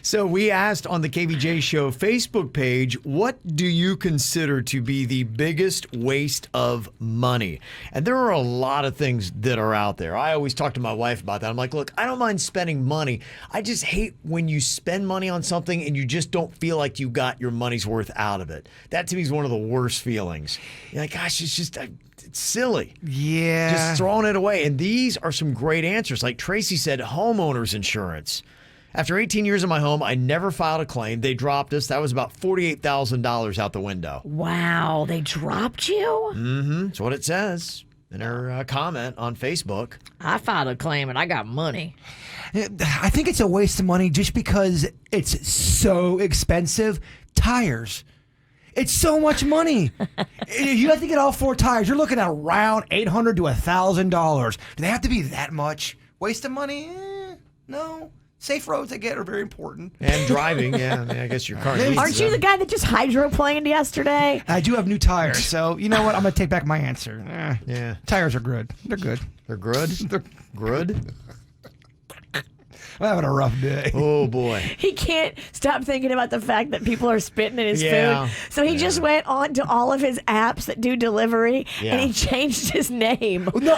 So we asked on the KVJ Show Facebook page, what do you consider to be the biggest waste of money? And there are a lot of things that are out there. I always talk to my wife about that. I'm like, look, I don't mind spending money. I just hate when you spend money on something and you just don't feel like you got your money's worth out of it. That to me is one of the worst feelings. You're like, gosh, it's just... It's silly. Yeah. Just throwing it away. And these are some great answers. Like Tracy said, homeowner's insurance. After 18 years in my home, I never filed a claim. They dropped us. That was about $48,000 out the window. Wow, they dropped you? Mm-hmm. That's what it says in her comment on Facebook. I filed a claim and I got money. I think it's a waste of money just because it's so expensive. Tires. It's so much money. You have to get all 4 tires. You're looking at around $800 to $1,000. Do they have to be that much? Waste of money? No. Safe roads, I get, are very important. And driving, yeah. I mean, I guess your car needs Aren't you the guy that just hydroplaned yesterday? I do have new tires, so you know what? I'm going to take back my answer. Yeah. Tires are good. They're good. They're good? They're good? I'm having a rough day. Oh, boy. He can't stop thinking about the fact that people are spitting in his Yeah. food. So he just went on to all of his apps that do delivery, and he changed his name on the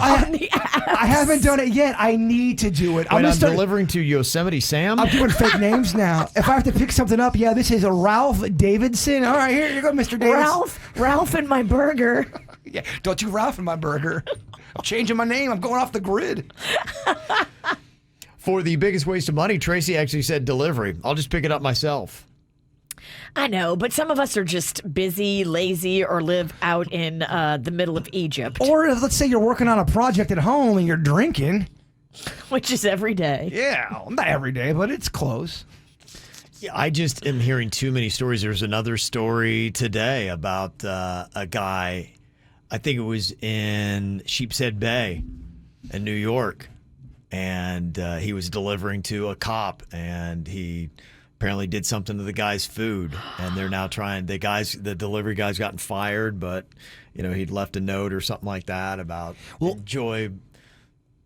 apps. I haven't done it yet. I need to do it. Wait, I'm delivering to Yosemite Sam? I'm doing fake names now. If I have to pick something up, this is a Ralph Davidson. All right, here you go, Mr. Davis. Ralph in my burger. Yeah, don't you Ralph in my burger. I'm changing my name. I'm going off the grid. For the biggest waste of money, Tracy actually said delivery. I'll just pick it up myself. I know, but some of us are just busy, lazy, or live out in the middle of Egypt. Or let's say you're working on a project at home and you're drinking. Which is every day. Yeah, not every day, but it's close. Yeah, I just am hearing too many stories. There's another story today about a guy, I think it was in Sheepshead Bay in New York. And he was delivering to a cop, and he apparently did something to the guy's food. And they're now trying. The delivery guy's gotten fired, but he'd left a note or something like that about enjoy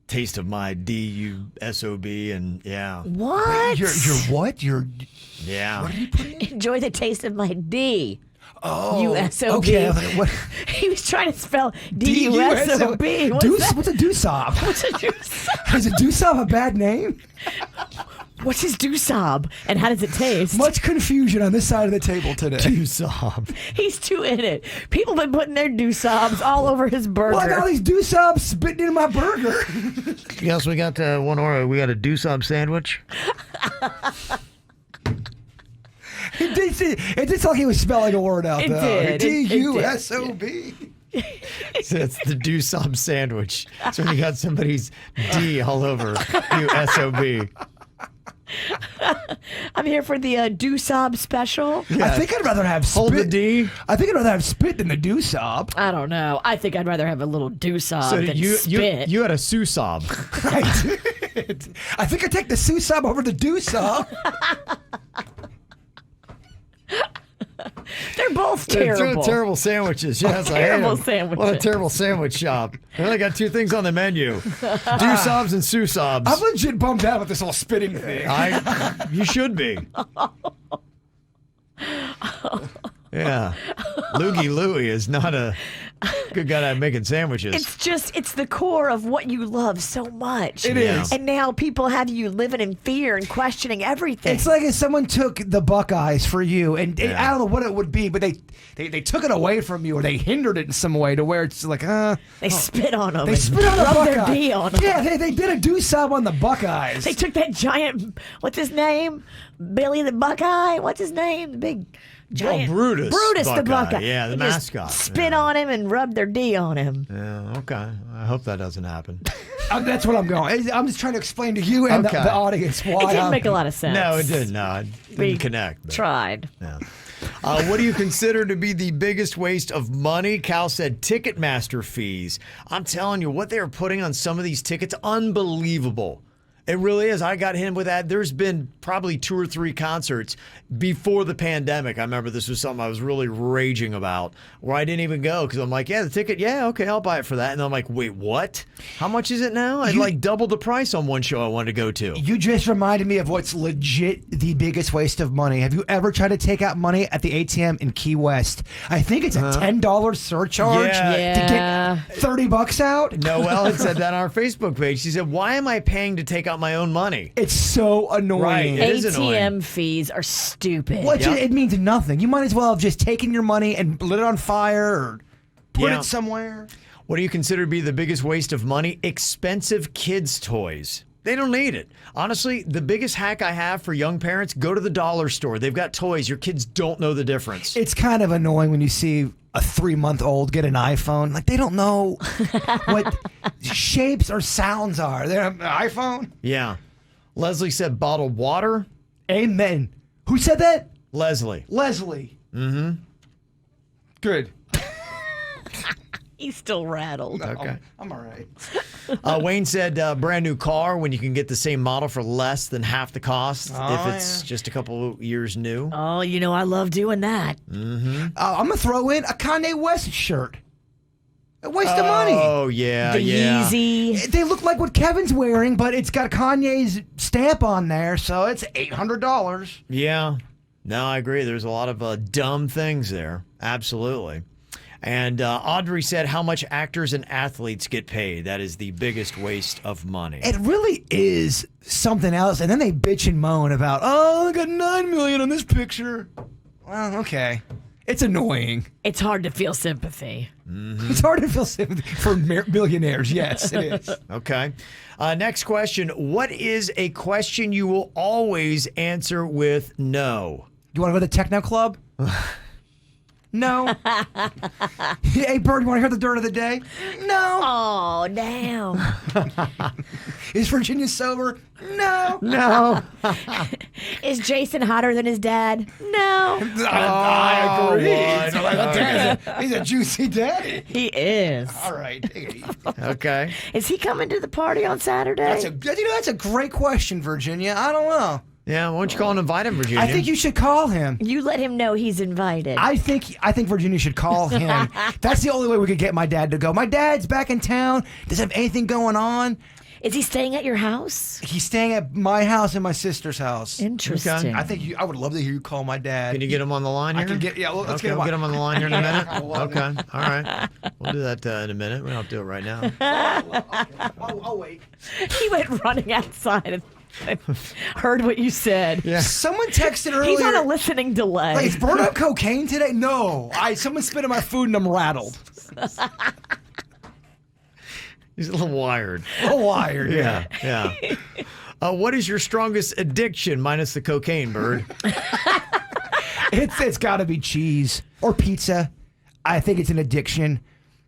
taste of my DUSOB, and yeah. What? Your what? Yeah. What did he put in? Enjoy the taste of my D. Oh, USOB. okay. He was trying to spell DUSOB. What's a doosob? What's a doosob? Is a doosob a bad name? What's his doosob, and how does it taste? Much confusion on this side of the table today. Doosob. He's too in it. People have been putting their doosobs all over his burger. Well, I got all these doosobs spitting in my burger. Yes, we got one order. We got a doosob sandwich. It did sound like he was spelling a word out, though. It did. DUSOB. So it's the doosob sandwich. So when you got somebody's D all over USOB. I'm here for the doosob special. Yeah. I think I'd rather have spit. Hold the D. I think I'd rather have spit than the doosob. I don't know. I think I'd rather have a little doosob So than spit. you had a susob. I did. I think I'd take the susob over the doosob. They're both They're terrible. terrible sandwiches. Yes, Terrible I hate 'em. sandwiches. What a terrible sandwich shop. They only got 2 things on the menu: doosobs and susobs. I'm legit bummed out with this whole spitting thing. You should be. Yeah, Loogie Louie is not a good guy at making sandwiches. It's the core of what you love so much. It is. And now people have you living in fear and questioning everything. It's like if someone took the Buckeyes for you, and I don't know what it would be, but they took it away from you, or they hindered it in some way to where it's like, they spit on them. They spit on the rubbed Buckeye. their D on them. Yeah, they did a doosob on the Buckeyes. They took that giant, what's his name? Billy the Buckeye? What's his name? The big giant. Brutus. Brutus the Buckeye. Buckeye. Yeah, the They just mascot. Spit on him and rubbed their D on him. Yeah, okay. I hope that doesn't happen. That's what I'm going. I'm just trying to explain to you and the audience why. It didn't make a lot of sense. No, it didn't. No, it didn't connect. But, Tried. yeah. What do you consider to be the biggest waste of money? Cal said Ticketmaster fees. I'm telling you, what they are putting on some of these tickets, unbelievable. It really is. I got hit with that. There's been probably 2 or 3 concerts before the pandemic. I remember this was something I was really raging about, where I didn't even go because I'm like, yeah, the ticket, yeah, okay, I'll buy it for that. And I'm like, wait, what? How much is it now? I like doubled the price on one show I wanted to go to. You just reminded me of what's legit the biggest waste of money. Have you ever tried to take out money at the ATM in Key West? I think it's a $10 surcharge to get $30 out. Noelle had said that on our Facebook page. She said, why am I paying to take out my own money? It's so annoying. Right, it is ATM annoying. fees are stupid. Well, it means nothing. You might as well have just taken your money and lit it on fire or put it somewhere. What do you consider to be the biggest waste of money? Expensive kids' toys. They don't need it. Honestly, the biggest hack I have for young parents, go to the dollar store. They've got toys. Your kids don't know the difference. It's kind of annoying when you see a 3-month-old get an iPhone. Like, they don't know what shapes or sounds are. They're an iPhone? Yeah. Leslie said bottled water. Amen. Who said that? Leslie. Mm-hmm. Good. He's still rattled. Okay. I'm all right. Wayne said brand new car when you can get the same model for less than half the cost if it's just a couple years new. Oh, you know, I love doing that. Mm-hmm. I'm going to throw in a Kanye West shirt. A waste of money. Oh, yeah, The Yeezy. They look like what Kevin's wearing, but it's got Kanye's stamp on there, so it's $800. Yeah. No, I agree. There's a lot of dumb things there. Absolutely. And Audrey said how much actors and athletes get paid. That is the biggest waste of money. It really is something else. And then they bitch and moan about, oh, I got $9 million on this picture. Well, okay. It's annoying. It's hard to feel sympathy. Mm-hmm. It's hard to feel sympathy for millionaires. Yes, it is. Okay. Next question. What is a question you will always answer with no? You want to go to the Techno Club? No. Hey, Bird, you want to hear the dirt of the day? No. Oh, damn. Is Virginia sober? No. No. Is Jason hotter than his dad? No. I agree. What? He's a juicy daddy. He is. All right. Take it easy. Okay. Is he coming to the party on Saturday? That's a great question, Virginia. I don't know. Yeah, why don't you call and invite him, Virginia? I think you should call him. You let him know he's invited. I think Virginia should call him. That's the only way we could get my dad to go. My dad's back in town. Doesn't have anything going on. Is he staying at your house? He's staying at my house and my sister's house. Interesting. Okay. I would love to hear you call my dad. Can you get him on the line here? I can get. Yeah, let's Okay, get him. we'll get him on the line here in a minute. Okay. All right. it. We'll do that in a minute. We don't have to do it right now. I'll wait. He went running outside and heard what you said. Yeah. Someone texted earlier. He's on a listening delay. Like, is Bird on cocaine today? No. Someone spit in my food and I'm rattled. He's a little wired. A little wired. Yeah. What is your strongest addiction minus the cocaine, Bird? It's got to be cheese or pizza. I think it's an addiction.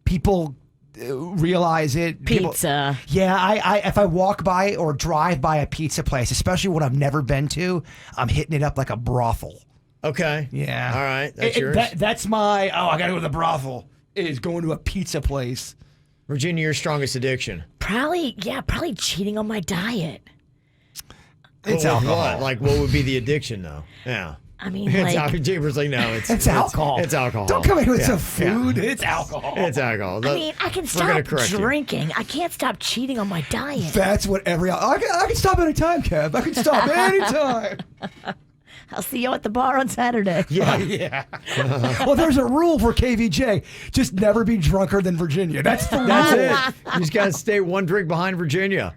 People realize it. Pizza. I if I walk by or drive by a pizza place, especially one I've never been to, I'm hitting it up like a brothel. Okay. Yeah. All right. That's yours. That's my, I got to go to the brothel, is going to a pizza place. Virginia, your strongest addiction? Probably cheating on my diet. It's Well, alcohol. What? Like, what would be the addiction, though? Yeah. I mean, It's like, Jaybir's like, no, it's alcohol. It's alcohol. Don't come in with Yeah, some food. yeah. It's alcohol. It's alcohol. I mean, I can We're gonna stop correct you. drinking. I can't stop cheating on my diet. That's what I can stop anytime, Kev. I can stop anytime. I'll see you at the bar on Saturday. Yeah. Well, there's a rule for KVJ. Just never be drunker than Virginia. That's the rule. That's it. You just got to stay one drink behind Virginia.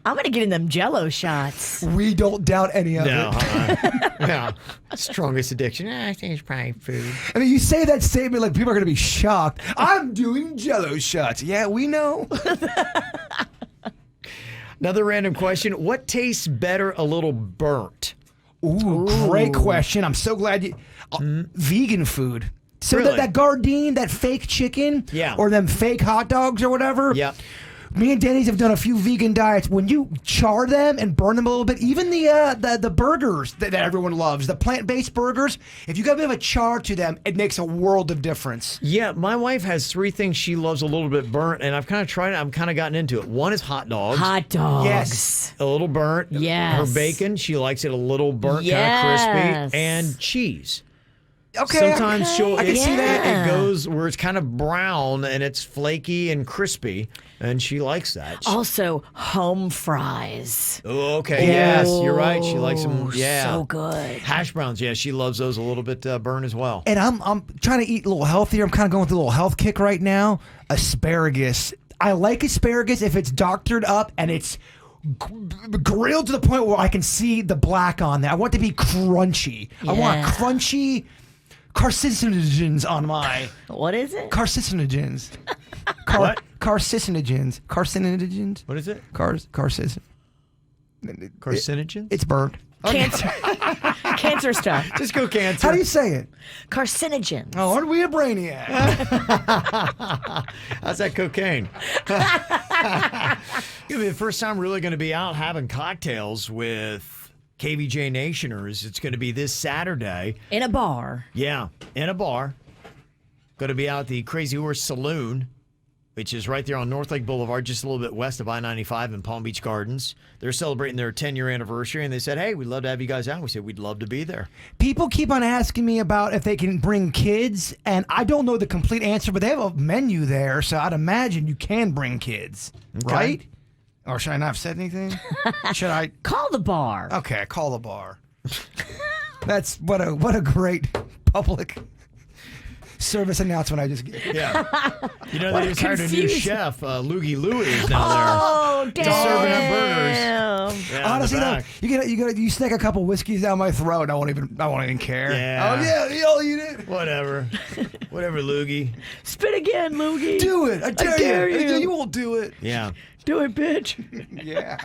I'm going to get in them Jell-O shots. We don't doubt any of No. it. Yeah. Strongest addiction? I think it's probably food. I mean, you say that statement like people are going to be shocked. I'm doing Jell-O shots. Yeah, we know. Another random question. What tastes better a little burnt? Ooh, great question. I'm so glad you... Vegan food. So Really? that Gardein, that fake chicken, Yeah. or them fake hot dogs or whatever. Yep. Me and Dennys have done a few vegan diets. When you char them and burn them a little bit, even the burgers that everyone loves, the plant-based burgers, if you got a bit of a char to them, it makes a world of difference. Yeah, my wife has 3 things she loves a little bit burnt, and I've kind of tried it. I've kind of gotten into it. One is hot dogs. Hot dogs. Yes. A little burnt. Yes. Her bacon, she likes it a little burnt, Yes. kind of crispy. And cheese. Okay. Sometimes I can see that. it goes where it's kind of brown and it's flaky and crispy, and she likes that. Also, home fries. Oh, okay. Yes, you're right. She likes them. Oh, Yeah. so good. Hash browns. Yeah, she loves those a little bit burnt as well. And I'm trying to eat a little healthier. I'm kind of going through a little health kick right now. Asparagus. I like asparagus if it's doctored up and it's grilled to the point where I can see the black on there. I want it to be crunchy. I want Yeah. crunchy carcinogens on my... What is it? Carcinogens. What? Carcinogens. Carcinogens. What is it? Carcinogens. Carcinogens? It's burnt. Cancer. Cancer stuff. Just go cancer. How do you say it? Carcinogens. Oh, aren't we a brainiac? How's that cocaine? It'll be the first time we're really going to be out having cocktails with KVJ Nationers. It's going to be this Saturday. In a bar. Yeah, in a bar. Going to be out at the Crazy Horse Saloon, which is right there on North Lake Boulevard, just a little bit west of I-95 in Palm Beach Gardens. They're celebrating their 10-year anniversary, and they said, hey, we'd love to have you guys out. We said, we'd love to be there. People keep on asking me about if they can bring kids, and I don't know the complete answer, but they have a menu there, so I'd imagine you can bring kids, right? Or should I not have said anything? Should I? Call the bar. Okay, call the bar. That's what a great public service announcement I just gave. Yeah. You know, they just hired a new confusion. chef, Loogie Louie is now Oh, there. Just serving up burgers. damn. Yeah, Honestly, in the though, back. you stick a couple whiskeys down my throat, and I won't even care. Yeah. Oh yeah, I'll eat it. Whatever. Whatever, Loogie. Spit again, Loogie. Do it. I dare you. You won't do it. Yeah. Do it, bitch. Yeah.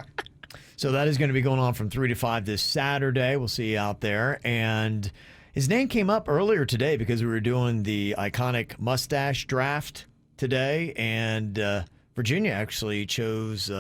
So that is going to be going on from 3 to 5 this Saturday. We'll see you out there. And his name came up earlier today because we were doing the iconic Mustache Draft today. And Virginia actually chose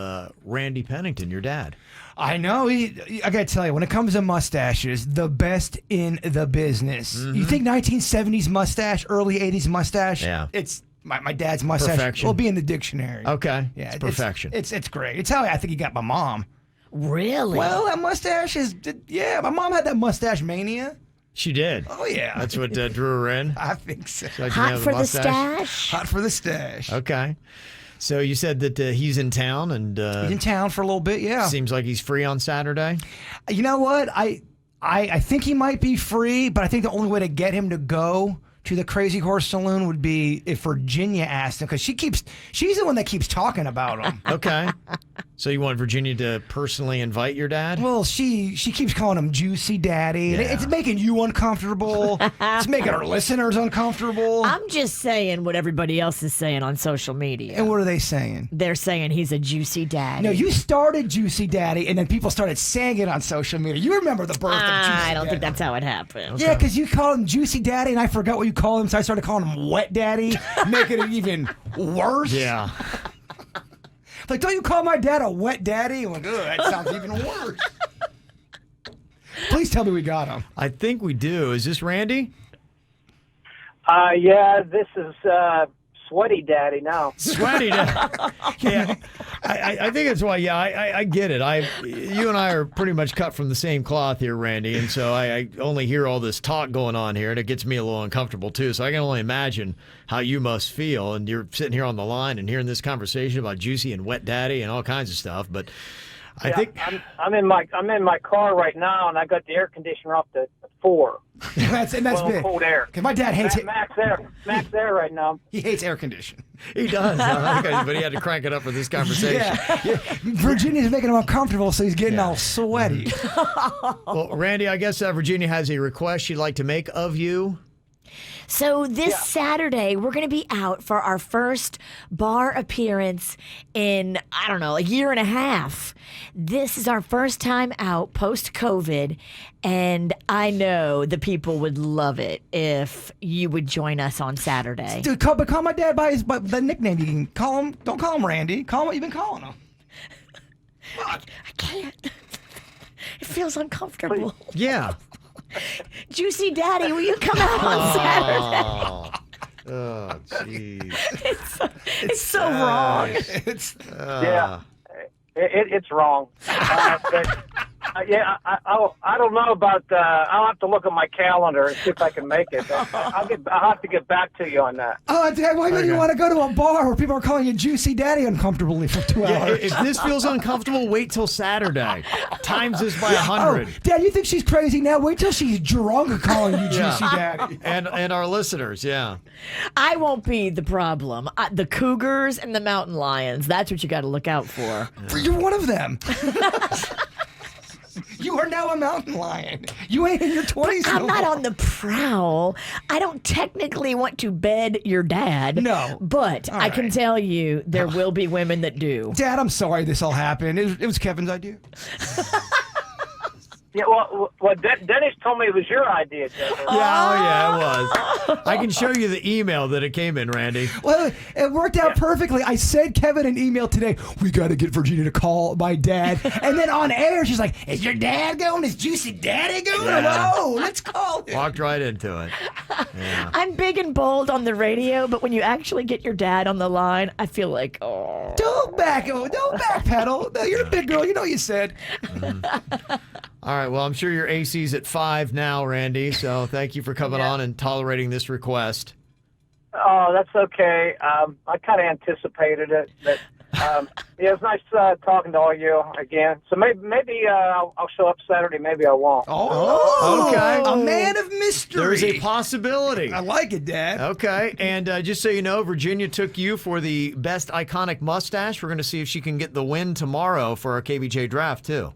Randy Pennington, your dad. I know. I got to tell you, when it comes to mustaches, the best in the business. You think 1970s mustache, early 80s mustache? Yeah. It's my dad's mustache. Perfection. Will be in the dictionary. Okay. Yeah, It's perfection. It's great. It's how I think he got my mom. Really? Well, that mustache is, yeah, my mom had that mustache mania. She did. Oh, yeah. That's what drew her in. I think so. Like Hot for the stash. Hot for the stash. Okay. So you said that he's in town and He's in town for a little bit, yeah. seems like he's free on Saturday. You know what? I think he might be free, but I think the only way to get him to go to the Crazy Horse Saloon would be if Virginia asked him, because she's the one that keeps talking about him. Okay. So you want Virginia to personally invite your dad? Well, she keeps calling him Juicy Daddy. Yeah. It's making you uncomfortable. It's making our listeners uncomfortable. I'm just saying what everybody else is saying on social media. And what are they saying? They're saying he's a juicy daddy. No, you started Juicy Daddy, and then people started saying it on social media. You remember the birth of Juicy I don't Daddy. think that's how it happened. Yeah, because you called him Juicy Daddy, and I forgot what you called him, so I started calling him Wet Daddy, making it even worse. Yeah. Like, don't you call my dad a wet daddy? I'm like, ugh, that sounds even worse. Please tell me we got him. I think we do. Is this Randy? Yeah, this is Sweaty Daddy now. Sweaty. Yeah. I think that's why, yeah, I get it. You and I are pretty much cut from the same cloth here, Randy, and so I only hear all this talk going on here, and it gets me a little uncomfortable, too. So I can only imagine how you must feel, and you're sitting here on the line and hearing this conversation about Juicy and Wet Daddy and all kinds of stuff, but I think... I'm in my car right now, and I got the air conditioner up to 4. that's big. Cold air. 'Cause my dad hates it. Max air right now. He hates air conditioning. He does, but he had to crank it up for this conversation. Yeah. Virginia's making him uncomfortable, so he's getting all sweaty. Well, Randy, I guess Virginia has a request she'd like to make of you. So this Saturday, we're going to be out for our first bar appearance in, I don't know, a year and a half. This is our first time out post-COVID, and I know the people would love it if you would join us on Saturday. Dude, call my dad by the nickname. You can call him. Don't call him Randy. Call him what you've been calling him. I can't. It feels uncomfortable. Yeah. Juicy Daddy, will you come out on Saturday? Oh, jeez. It's so wrong. Yeah, it's wrong. I don't know about. I'll have to look at my calendar and see if I can make it. I'll have to get back to you on that. Oh, Dad, why don't you want to go to a bar where people are calling you Juicy Daddy uncomfortably for 2 hours? If this feels uncomfortable, wait till Saturday. Times this by 100. Oh, Dad, you think she's crazy now? Wait till she's drunk calling you Juicy Daddy. And our listeners, yeah. I won't be the problem. The Cougars and the Mountain Lions. That's what you got to look out for. You're one of them. You are now a mountain lion. You ain't in your 20s. But I'm not on the prowl. I don't technically want to bed your dad. No. But I can tell you there will be women that do. Dad, I'm sorry this all happened. It was Kevin's idea. Yeah, well, Dennys told me it was your idea, Jaybird. Yeah, it was. I can show you the email that it came in, Randy. Well, it worked out perfectly. I sent Kevin an email today. We got to get Virginia to call my dad. And then on air, she's like, is your dad going? Is Juicy Daddy going? Yeah. Oh, let's call him. Walked right into it. Yeah. I'm big and bold on the radio, but when you actually get your dad on the line, I feel like, Don't backpedal. No, you're a big girl. You know what you said. All right, well, I'm sure your AC's at 5 now, Randy, so thank you for coming on and tolerating this request. Oh, that's okay. I kind of anticipated it. But, yeah, it's nice talking to all you again. So maybe I'll show up Saturday. Maybe I won't. Oh, okay. A man of mystery. There's a possibility. I like it, Dad. Okay, and just so you know, Virginia took you for the best iconic mustache. We're going to see if she can get the win tomorrow for our KVJ Draft, too.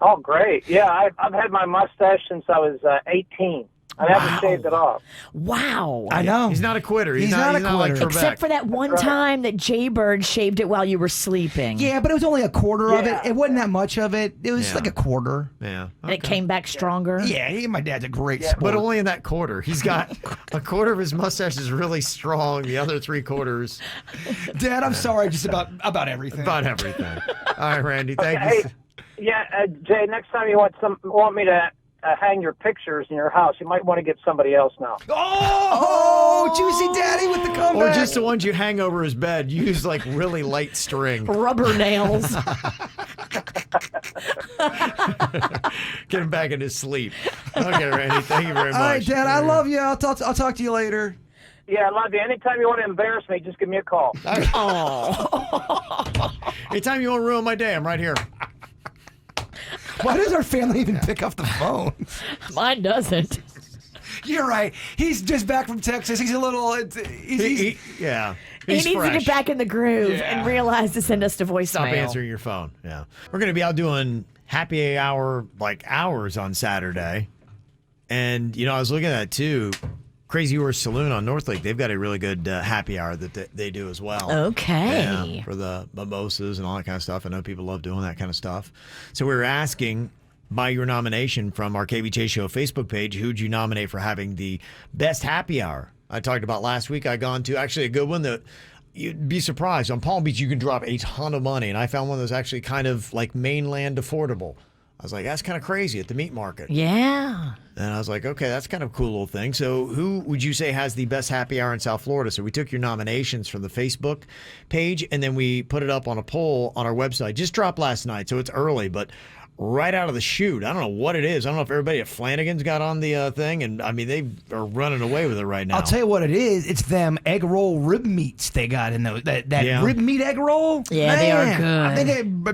Oh, great. Yeah, I've had my mustache since I was 18. I never shaved it off. wow. I know. He's not a quitter. He's not a like quitter. Trebek. Except for that one time that Jaybird shaved it while you were sleeping. Yeah, but it was only a quarter of it. It wasn't that much of it. It was like a quarter. Yeah. And it came back stronger. Yeah, my dad's a great sport. But only in that quarter. He's got a quarter of his mustache is really strong. The other 3/4. Dad, I'm sorry just about everything. About everything. All right, Randy. Thank you. Hey, yeah, Jay, next time you want me to hang your pictures in your house, you might want to get somebody else now. Oh, Juicy Daddy with the comeback. Or just the ones you hang over his bed. Use like really light string. Rubber nails. Get him back in his sleep. Okay, Randy. Thank you very much. All right, Dad, I love you. I'll talk to you later. Yeah, I love you. Anytime you want to embarrass me, just give me a call. Anytime you want to ruin my day, I'm right here. Why does our family even pick up the phone? Mine doesn't. You're right. He's just back from Texas. He's a little. Yeah. He needs to get back in the groove and realize to send us to voicemail. Stop answering your phone. Yeah. We're going to be out doing happy hour, like hours on Saturday. And, I was looking at that too. Crazy Horse Saloon on North Lake, they've got a really good happy hour that they do as well. Okay. Yeah, for the mimosas and all that kind of stuff. I know people love doing that kind of stuff. So we were asking, by your nomination from our KVJ Show Facebook page, who'd you nominate for having the best happy hour? I talked about last week. I gone to actually a good one that you'd be surprised. On Palm Beach, you can drop a ton of money. And I found one that was actually kind of like mainland affordable. I was like, that's kind of crazy at the meat market. Yeah. And I was like, okay, that's kind of a cool little thing. So who would you say has the best happy hour in South Florida? So we took your nominations from the Facebook page, and then we put it up on a poll on our website. Just dropped last night, so it's early, but right out of the chute. I don't know what it is. I don't know if everybody at Flanagan's got on the thing, and I mean, they are running away with it right now. I'll tell you what it is. It's them egg roll rib meats they got in those. That rib meat egg roll. Yeah, they are good. I think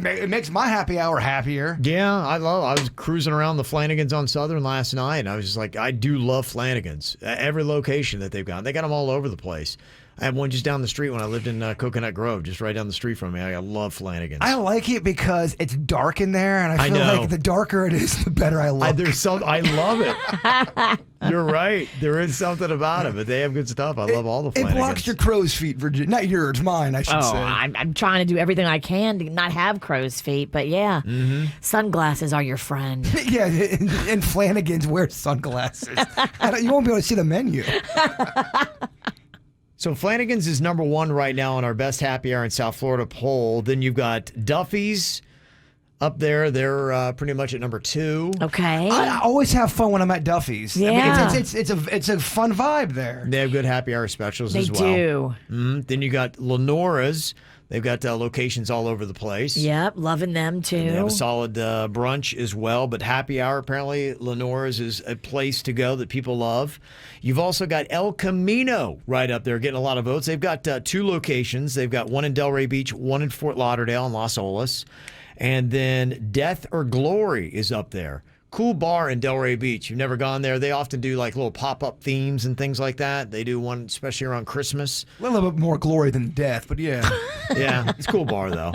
it makes my happy hour happier. Yeah, I was cruising around the Flanagan's on Southern last night, and I was just like, I do love Flanagan's. Every location that they've got. They got them all over the place. I had one just down the street when I lived in Coconut Grove, just right down the street from me. I love Flanagan's. I like it because it's dark in there, and I feel like the darker it is, the better I look. I love it. You're right. There is something about it, but they have good stuff. I love all the Flanagan's. It blocks your crow's feet, Virginia. Not yours, mine, I should say. I'm trying to do everything I can to not have crow's feet, but yeah, sunglasses are your friend. Yeah, and Flanagan's wear sunglasses. You won't be able to see the menu. So Flanagan's is number 1 right now on our best happy hour in South Florida poll. Then you've got Duffy's up there. They're pretty much at number 2. Okay. I always have fun when I'm at Duffy's. Yeah. I mean, it's a fun vibe there. They have good happy hour specials as well. They do. Then you got Lenora's. They've got locations all over the place. Yep, loving them too. And they have a solid brunch as well. But happy hour, apparently, Lenora's is a place to go that people love. You've also got El Camino right up there getting a lot of votes. They've got 2 locations. They've got one in Delray Beach, one in Fort Lauderdale and Las Olas. And then Death or Glory is up there. Cool bar in Delray Beach. You've never gone there. They often do like little pop-up themes and things like that. They do one especially around Christmas. A little bit more glory than death, but yeah. Yeah, it's a cool bar though.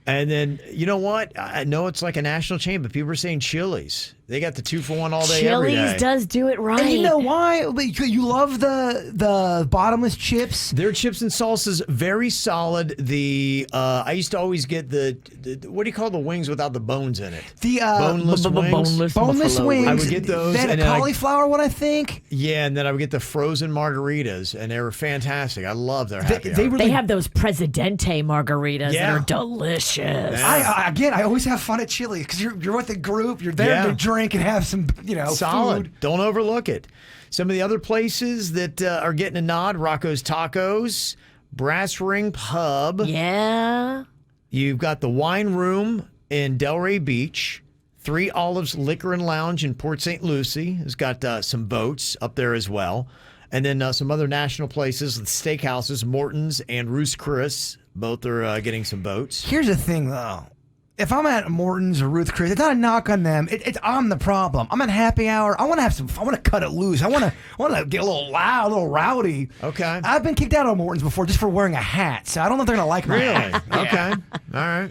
And then, you know what? I know it's like a national chain, but people are saying Chili's. They got the 2-for-1 all day, every day. Chili's does do it right. And you know why? You love the bottomless chips. Their chips and salsas very solid. The I used to always get the what do you call the wings without the bones in it? The boneless wings. Boneless wings. I would get those. They had a cauliflower one, I think. Yeah, and then I would get the frozen margaritas, and they were fantastic. I love their happy hour. They have those Presidente margaritas that are delicious. Yeah. I always have fun at Chili's because you're with a group. You're there to drink and have some, solid. food. Don't overlook it. Some of the other places that are getting a nod: Rocco's Tacos, Brass Ring Pub. Yeah. You've got the Wine Room in Delray Beach. 3 Olives Liquor and Lounge in Port St. Lucie has got some votes up there as well. And then some other national places, the steakhouses, Morton's and Ruth's Chris, both are getting some votes. Here's the thing, though. If I'm at Morton's or Ruth Chris, it's not a knock on them. I'm the problem. I'm at happy hour. I want to have some. I want to cut it loose. I want to get a little loud, a little rowdy. Okay. I've been kicked out of Morton's before just for wearing a hat, so I don't know if they're gonna like my hat. Okay. All right.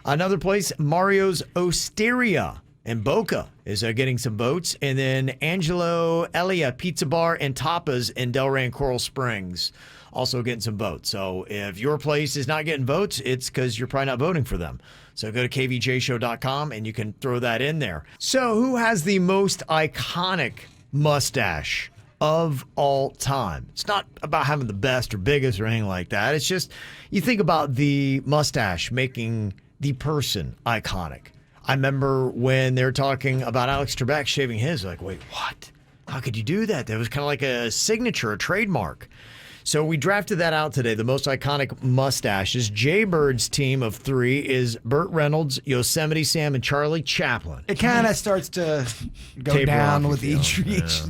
Another place, Mario's Osteria in Boca is getting some votes, and then Angelo Elia Pizza Bar and Tapas in Delray and Coral Springs also getting some votes. So if your place is not getting votes, it's because you're probably not voting for them. So go to kvjshow.com and you can throw that in there. So who has the most iconic mustache of all time? It's not about having the best or biggest or anything like that. It's just you think about the mustache making the person iconic. I remember when they were talking about Alex Trebek shaving his, like, wait, what? How could you do that? That was kind of like a signature, a trademark. So we drafted that out today, the most iconic mustaches. Jaybird's team of 3 is Burt Reynolds, Yosemite Sam, and Charlie Chaplin. It kind of starts to go Taper down off, with you each.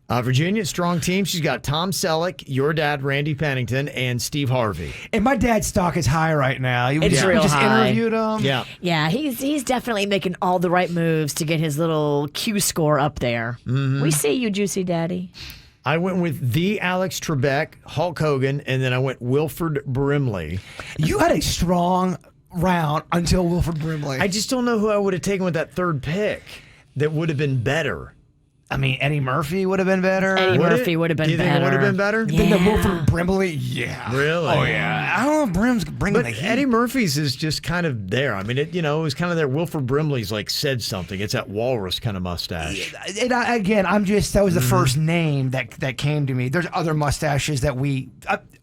Virginia, strong team. She's got Tom Selleck, your dad, Randy Pennington, and Steve Harvey. And my dad's stock is high right now. We It's real just high. interviewed him. Yeah. Yeah, he's definitely making all the right moves to get his little Q score up there. Mm-hmm. We see you, Juicy Daddy. I went with the Alex Trebek, Hulk Hogan, and then I went Wilford Brimley. You had a strong round until Wilford Brimley. I just don't know who I would have taken with that 3rd pick that would have been better. I mean, Eddie Murphy would have been better. Eddie Murphy would have been Do you better. think it would have been better? Than the Wilford Brimley? Yeah. Really? Oh, yeah. I don't know if Brim's bringing But the heat. Eddie Murphy's is just kind of there. I mean, it was kind of there. Wilford Brimley's like said something. It's that walrus kind of mustache. Again, that was the first name that came to me. There's other mustaches that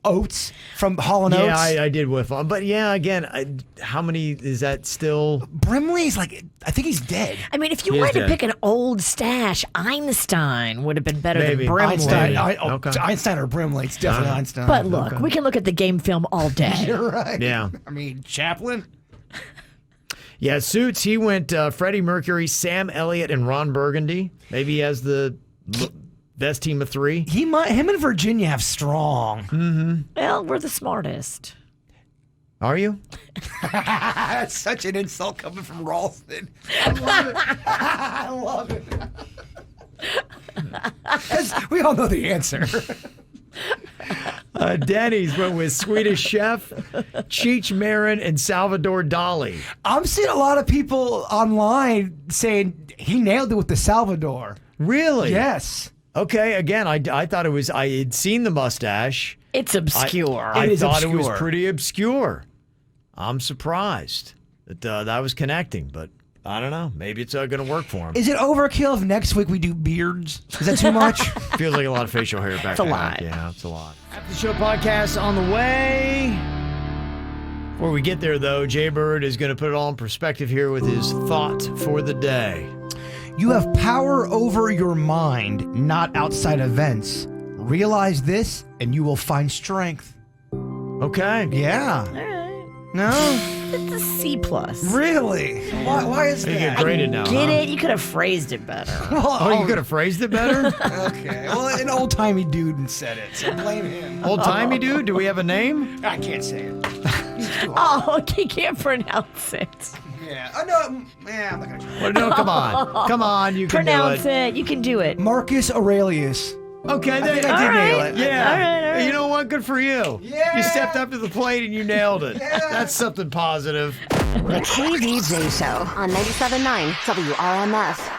Oates from Hall & Oates. Yeah, I did whiff on. But yeah, again, how many is that still? Brimley's I think he's dead. I mean, if you He were is to dead. pick an old stash, Einstein would have been better Maybe. than Brimley. Einstein, Okay. Einstein or Brimley. It's definitely Einstein. But look, we can look at the game film all day. You're right. Yeah. I mean, Chaplin. Yeah, Suits, he went Freddie Mercury, Sam Elliott, and Ron Burgundy. Maybe he has the best team of 3. Him and Virginia have strong. Mm-hmm. Well, we're the smartest. Are you? That's such an insult coming from Ralston. I love it. I love it. 'Cause we all know the answer. Dennys went with Swedish Chef, Cheech Marin, and Salvador Dali. I'm seeing a lot of people online saying he nailed it with the Salvador. Really? Yes. Okay, again, I thought it was, I had seen the mustache. It's obscure. I thought obscure. it was pretty obscure. I'm surprised that that was connecting, but I don't know. Maybe it's going to work for him. Is it overkill if next week we do beards? Is that too much? Feels like a lot of facial hair back there. a lot. Yeah, it's a lot. After the show podcast on the way. Before we get there, though, Jaybird is going to put it all in perspective here with his thought for the day. You have power over your mind, not outside events. Realize this, and you will find strength. Okay. Yeah. All right. No? It's a C+. Really? Why is You that? get graded now, Get huh? it? You could have phrased it better. Oh, you could have phrased it better? Okay. Well, an old-timey dude said it, so blame him. Old-timey dude? Do we have a name? I can't say it. He's too hard. Oh, he can't pronounce it. Yeah. I know. Yeah, I'm not going to try. Well, no, come on. Come on, you can Pronounce do it. it. You can do it. Marcus Aurelius. Okay, I then. think I did nail it. Yeah. All right. You know what? Good for you. Yeah. You stepped up to the plate and you nailed it. That's something positive. The KVJ Show on 97.9 WRMF.